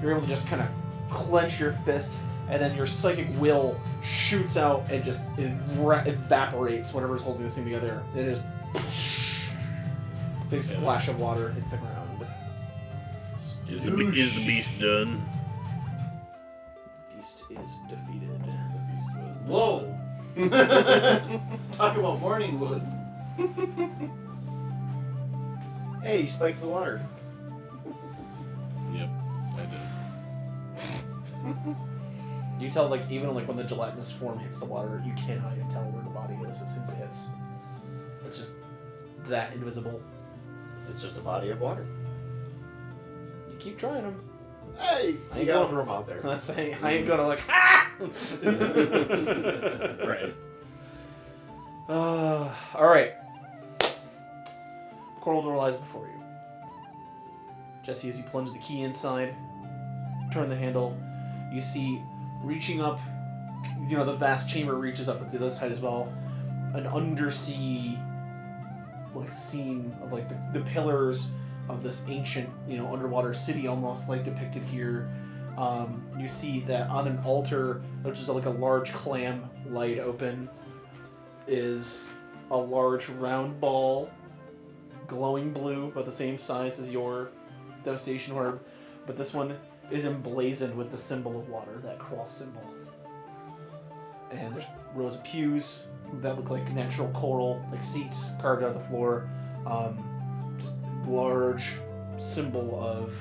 you're able to just kind of clench your fist, and then your psychic will shoots out and just evaporates whatever's holding this thing together. It is big splash of water hits the ground. Is the beast done? Beast is defeated. The beast was. Whoa! Talk about morning wood. Hey, you spiked the water. Yep, I did. You tell, like, even like when the gelatinous form hits the water, you cannot even tell where the body is as soon as it hits. It's just that invisible. It's just a body of water. You keep trying them. Hey, I you gotta throw them out there. I'm saying I ain't gonna like ah. Right. All right. Coral door lies before you. Jesse, as you plunge the key inside, turn the handle, you see reaching up. You know, the vast chamber reaches up to the other side as well. An undersea, like, scene of like the pillars of this ancient, you know, underwater city, almost like depicted here. You see that on an altar, which is like a large clam light open, is a large round ball, glowing blue, about the same size as your devastation orb, but this one is emblazoned with the symbol of water, that cross symbol. And there's rows of pews that look like natural coral, like seats carved out of the floor. Just large symbol of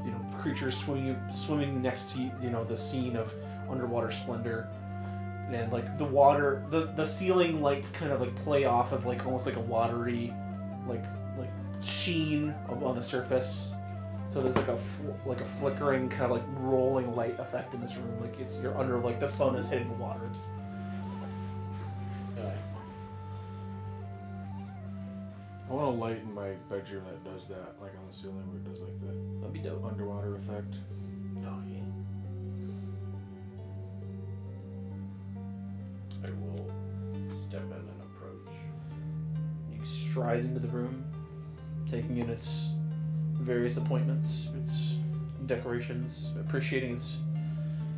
you know, creatures swimming next to, you know, the scene of underwater splendor. And like the water, the ceiling lights kind of like play off of like almost like a watery, like sheen on the surface. So there's like a flickering kind of like rolling light effect in this room. Like you're under, like the sun is hitting the water. I want a light in my bedroom that does that, like on the ceiling where it does like the That'd be dope. underwater effect. Oh yeah. I will step in and approach. You stride into the room, taking in its various appointments, its decorations, appreciating its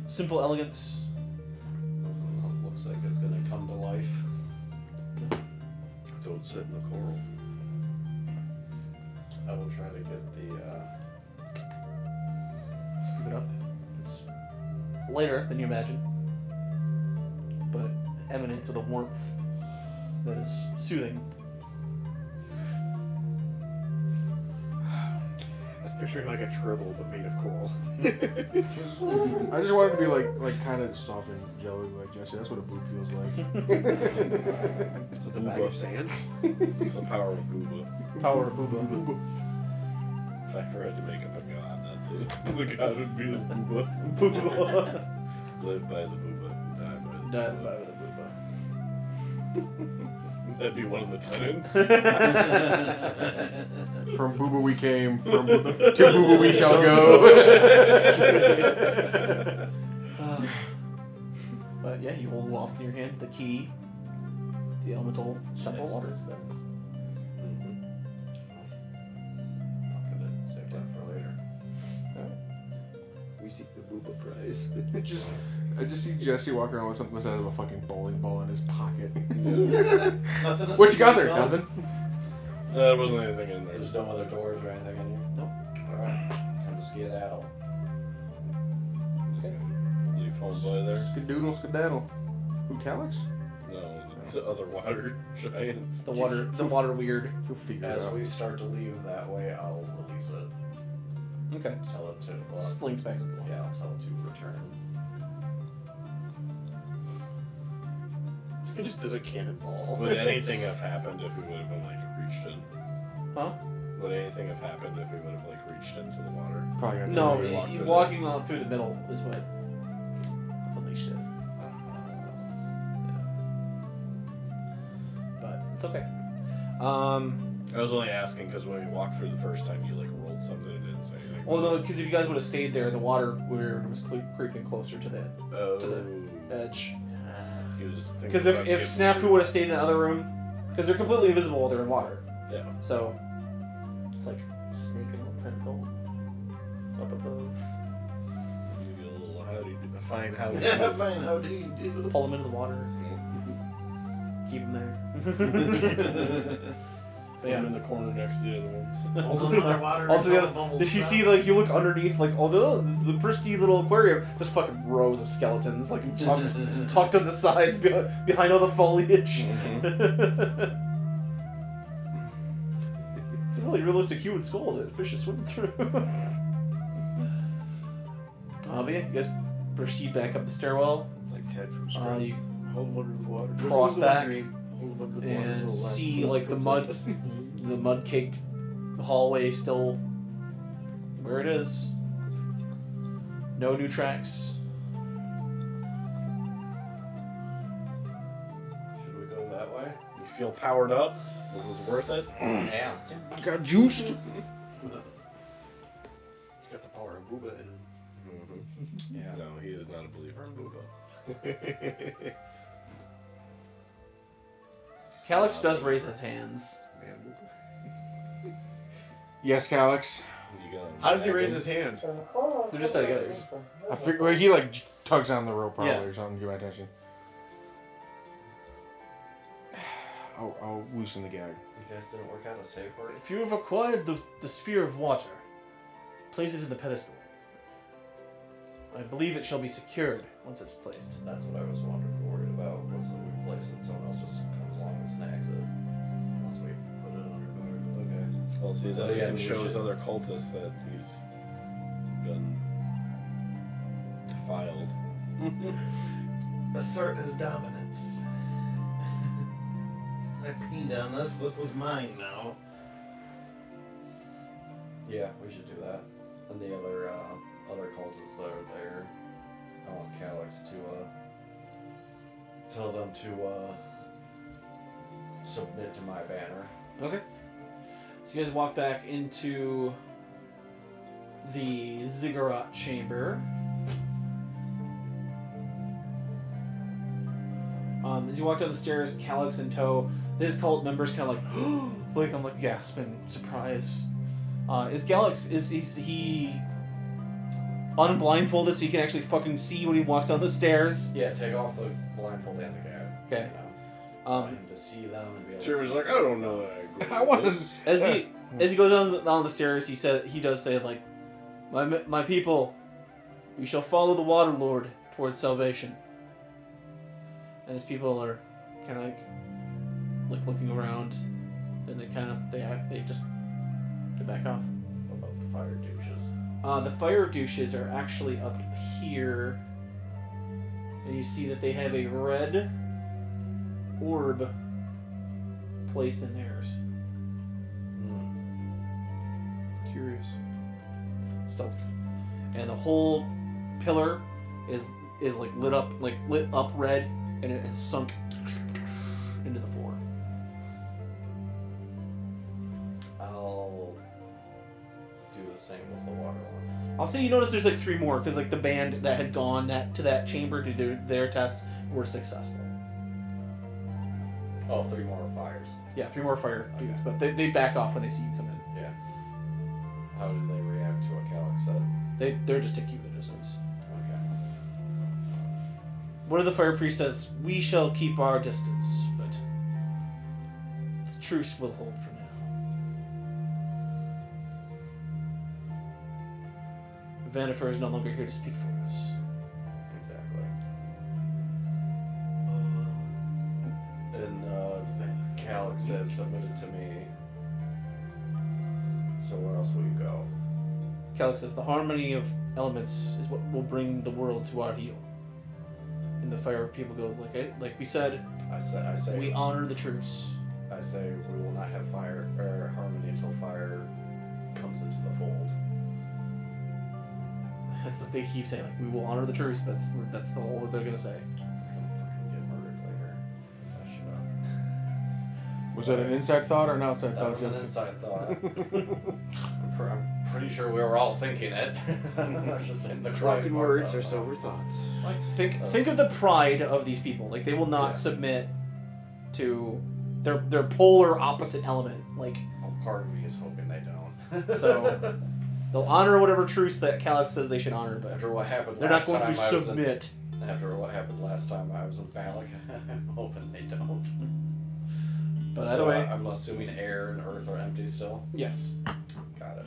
simple elegance. Looks like it's gonna come to life. Don't sit in the coral. I will try to get the Scoop it up. It's lighter than you imagine, but emanates with a warmth that is soothing. I was picturing like a tribble but made of coral. I just want it to be like kind of soft and jelly like Jesse. That's what a boob feels like. So it's a bag of sand. It's the power of Booba. Power of Booba. If I ever had to make up a god, that's it. The god would be the Booba. Booba. Live by the Booba, die by the Die Booba. by the Booba. That'd be one of the tenants. From Booba we came, from to Booba we shall go. But yeah, you hold aloft in your hand the key, the elemental shuttle water. Booba prize. I just see Jesse walking around with something the size of a fucking bowling ball in his pocket. Nothing to What you see, got there? fellas. Nothing. There wasn't anything in there. There's no other doors or anything in here? Nope. Alright. Time to skedaddle. Just leave homeboy there. Skadoodle, skedaddle. Who, Calyx? No, it's the other water giants. The water weird. He'll figure it As out. we start to leave that way, I'll release it. Okay. Tell it to Slings back up the wall. yeah, I'll tell it to return. It just does a cannonball. Would anything have happened if we would have been like reached in? Huh? Would anything have happened if we would have like reached into the water? Probably gonna No, we walk through walking all through the middle is what unleashed it. But it's okay. I was only asking because when we walked through the first time, you like rolled something and didn't say anything. Well, no, because if you guys would have stayed there, the water weird was creeping closer to the Oh. to the edge. He was thinking Because about if getting Snafu weird. would have stayed in the other room, because they're completely invisible while they're in water, Yeah. so it's like snake and a little tentacle up above. Give you a little howdy do. Fine howdy Yeah, do. fine. How do you do? Pull them into the water, keep them there. But Put yeah. him in the corner next to the other ones. Hold them underwater. Also, the until other, bubbles did you stop. see, like, you look underneath, like, oh, this is the pristine little aquarium, just fucking rows of skeletons, like, tucked on the sides behind all the foliage. It's a really realistic human skull that fish is swimming through. But yeah, you guys proceed back up the stairwell. It's like Ted from You Scrubs. Hold him under the water. cross back Hold him under the water and until the last see, blood like, the comes mud, out. the mud-caked hallway still where it is. No new tracks. Should we go that way? You feel powered up? This is worth it? Yeah. Got juiced. He's got the power of Booba in him. Mm-hmm. Yeah. No, he is not a believer in Booba. Calyx does raise his hands. Man, Booba. Yes, Calyx. You gonna How does he nag raise him? his hand? They're just together. I figure well, he like tugs on the rope probably Yeah. or something. Give my attention. I'll loosen the gag. You guys didn't work out a safe word? If you have acquired the sphere of water, place it in the pedestal. I believe it shall be secured once it's placed. That's what I was worried about, was that we place it, someone else just comes along and snags it. Unless we put it under guard. Okay. Well, see, So, that yeah, even we shows should- other cultists that he's been defiled. Assert his dominance. I peed on this. This is mine now. Yeah, we should do that. And the other cultists that are there, I want Calyx to tell them to submit to my banner. Okay. So you guys walk back into the ziggurat chamber. As you walk down the stairs, Calyx in tow, his cult members kind of like, I'm like gasping, surprise. Is Calyx, is he unblindfolded so he can actually fucking see when he walks down the stairs? Yeah, take off the blindfold and the gag. Okay. You know, want him to see them and be able Sure was like, I don't know that I agree. I want with to. this." As he goes down the stairs, he does say like, my people, we shall follow the Water Lord towards salvation. And his people are kind of like looking around, and they back off. What about the fire douches? The fire douches are actually up here, and you see that they have a red orb placed in theirs. Curious. Stealth. And the whole pillar is like lit up red, and it has sunk into the floor. I'll do the same with the water one. I'll say you notice there's like 3 more because like the band that had gone to that chamber to do their test were successful. Oh, 3 more fires. Yeah, 3 more fire dudes, but they back off when they see you come in. Yeah. How do they react to what Calyx said? They're just to keep the distance. one of the fire priests says, "We shall keep our distance, but the truce will hold for now." Vanifer is no longer here to speak for us. Exactly. And Calix says submitted to me. So where else will you go? Calix says, "The harmony of elements is what will bring the world to our heel." And the fire people go, like we said, I say we honor the truce. I say we will not have fire or harmony until fire comes into the fold. That's what they keep saying. Like, we will honor the truce. That's the whole what they're gonna say. They're gonna fucking get murdered later. That shit up. Was that an inside thought or an outside That thought? was an Jesse? inside thought. I'm pretty sure we were all thinking it. I was just saying the Drunken quiet part words out are loud. sober thoughts. Like think of the pride of these people. Like, they will not Yeah. submit to their polar opposite element. Like, Well, part of me is hoping they don't. so they'll honor whatever truce that Calix says they should honor, but After what happened they're not last going time to I was in, submit. after what happened last time I was in Balak, I'm hoping they don't. But So either way, I'm assuming air and earth are empty still. yes. Got it.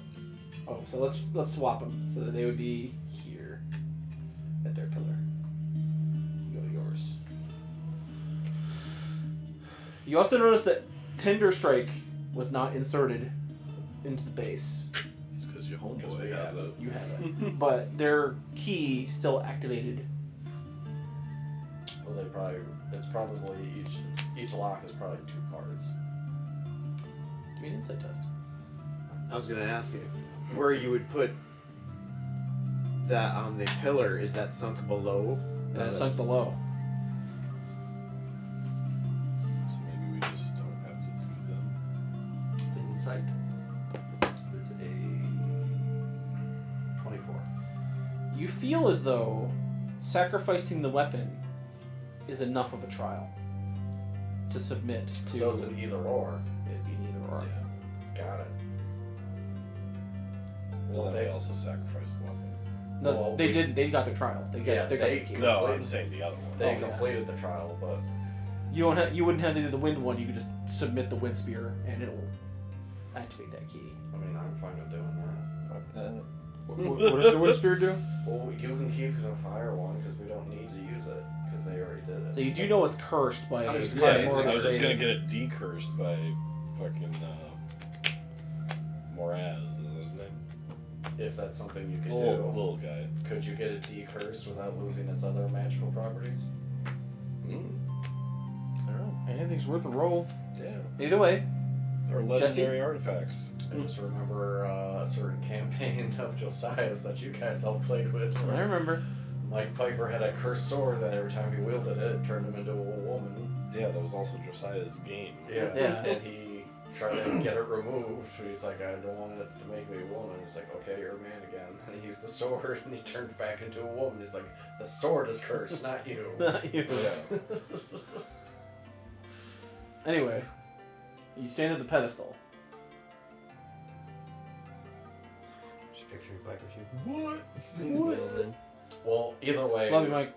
Oh, so let's swap them so that they would be here at their pillar. You go to yours. You also notice that Tinder Strike was not inserted into the base. It's because your Because we homeboy has have it. You have it, but their key still activated. Well, it's probably each lock is probably 2 parts. Give me an insight test. I was gonna ask you where you would put that on the pillar. Is that sunk below? And it's sunk below. So maybe we just don't have to do them. Insight is a 24. You feel as though sacrificing the weapon is enough of a trial to submit to. So it's an either or. It'd be an either or. Got it. Well, Well, then they they also sacrificed the weapon. No, Well, they we- did. They got their trial. They got. Yeah, they got they the key. No, Complete- I'm saying the other one. They Oh, yeah. completed the trial, but You don't. You wouldn't have to do the wind one. You could just submit the wind spear, and it'll activate that key. I mean, I'm fine with doing that. What does the wind spear do? Well, you can keep the fire one because we don't need to use it because they already did it. So you do know it's cursed by. I was just by gonna say, Morgan I was just Freeman. gonna get it decursed by fucking Moraz, is his name? If that's something you could Little guy. do, could you get it decursed without losing its other magical properties? I don't know. Anything's worth a roll. Yeah. Either way, Or legendary artifacts. I just remember a certain campaign of Josiah's that you guys all played with. I Where remember. Mike Piper had a cursed sword that every time he wielded it, it turned him into a woman. Yeah, that was also Josiah's game. Yeah. Yeah. And he tried to get it removed. He's like, I don't want it to make me a woman. He's like, okay, you're a man again. And he used the sword and he turned back into a woman. He's like, the sword is cursed, not you. Not you. Yeah. Anyway, you stand at the pedestal. Just picturing Piper too. What? Well, either way, Love you, Mike.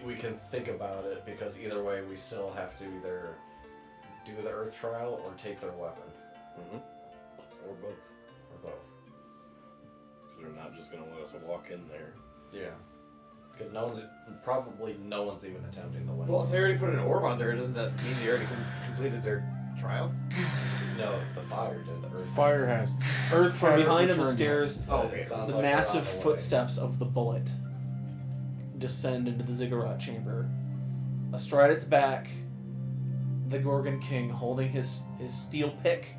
we can think about it because either way, we still have to either do the Earth trial or take their weapon. Or both. Or both. Because they're not just gonna let us walk in there. Yeah. Because no one's even attempting the weapon. Well, if they already put an orb on there, doesn't that mean they already completed their trial? No, the fire did. The Earth Fire has. Earth from Fire behind on the returned. stairs. Oh, It okay. sounds The like they're massive on the way. footsteps of the bullet descend into the ziggurat chamber. Astride its back, the Gorgon King holding his steel pick,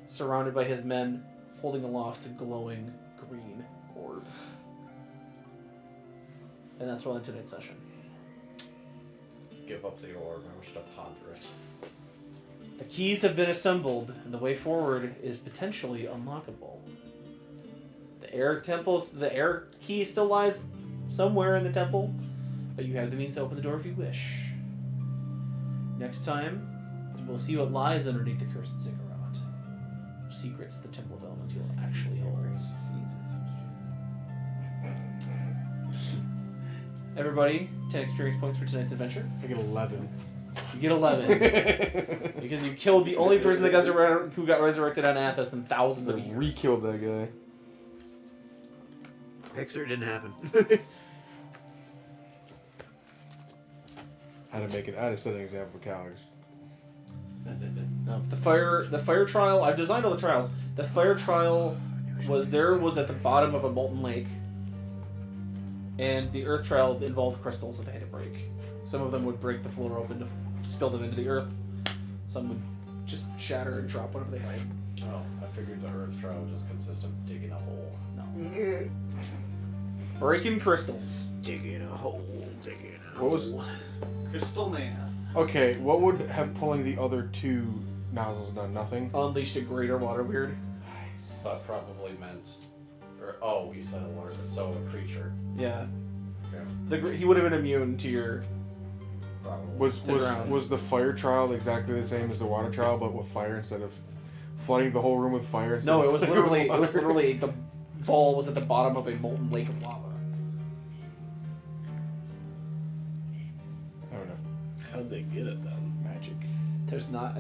surrounded by his men, holding aloft a glowing green orb. And that's all into tonight's session. Give up the orb. I wish to ponder it. The keys have been assembled, and the way forward is potentially unlockable. The air key still lies somewhere in the temple, but you have the means to open the door if you wish. Next time, we'll see what lies underneath the cursed ziggurat. Secrets the Temple of Elemental actually holds. everybody 10 experience points for tonight's adventure. I get 11. You get 11 because you killed the only person that who got resurrected on Athos in thousands of years. Re-killed that guy. Pixar didn't happen. I had to set an example for Calix. No, the fire trial. I've designed all the trials. The fire trial was at the bottom of a molten lake, and the earth trial involved crystals that they had to break. Some of them would break the floor open to spill them into the earth. Some would just shatter and drop whatever they had. Oh, I figured the earth trial just consist of digging a hole. No. Breaking crystals. Digging a hole, digging a What was? hole. Crystal math. Okay, what would have pulling the other two nozzles done? Nothing. Unleashed a greater water weird. But probably meant, or you said a water, so a creature. Yeah. Okay. He would have been immune to your. Probably. Was the fire trial exactly the same as the water trial, but with fire instead of flooding the whole room with fire? Instead No, of it was flooding with literally water? the ball was at the bottom of a molten lake of lava. I don't know. How'd they get it then? Magic. There's not.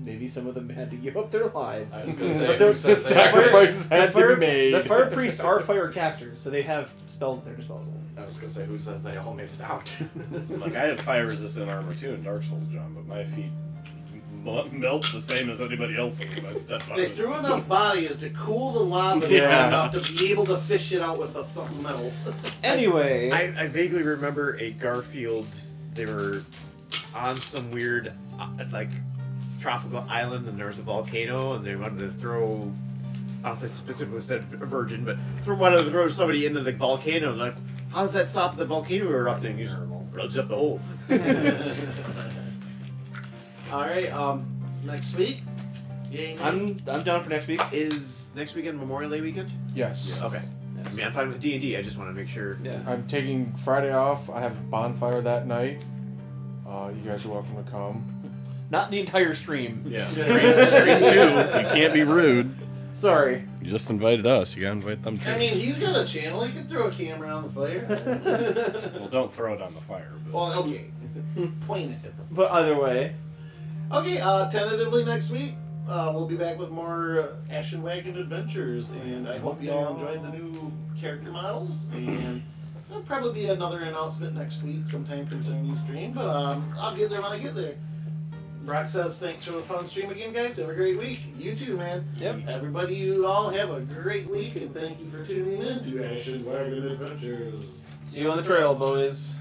Maybe some of them had to give up their lives. I was gonna say, But there- who says the they- sacrifices had to be made. The fire priests are fire casters, so they have spells at their disposal. I was gonna say, who says they all made it out? Like, I have fire resistant armor too in Dark Souls, John, but my feet melt the same as anybody else's when I step on They it. threw enough bodies to cool the lava Yeah. enough to be able to fish it out with something metal. Anyway, I vaguely remember a Garfield. They were on some weird, like, tropical island, and there was a volcano, and they wanted to throw. I don't know if they specifically said a virgin, but wanted to throw somebody into the volcano. And like, how does that stop the volcano erupting? You just plugs up the hole. All right. Next week. Yay, I'm down for next week. Is next weekend Memorial Day weekend? Yes. Okay. I mean, I'm fine with D&D. I just want to make sure. Yeah. I'm taking Friday off. I have a bonfire that night. You guys are welcome to come. Not the entire stream. Yeah. Stream 2. You can't be rude. Sorry. You just invited us. You gotta invite them too. I mean, he's got a channel. He can throw a camera on the fire. Well, don't throw it on the fire. But... Well, okay. Point it at the. But either way, Okay. Tentatively next week, we'll be back with more Ashen Wagon adventures, and I hope you all enjoyed the new character models. And there'll probably be another announcement next week, sometime concerning the stream. But I'll get there when I get there. Brock says thanks for the fun stream again, guys. Have a great week. You too, man. Yep. Everybody, you all have a great week, and thank you for tuning in to Ashen Wagon Adventures. see you on the trail, boys.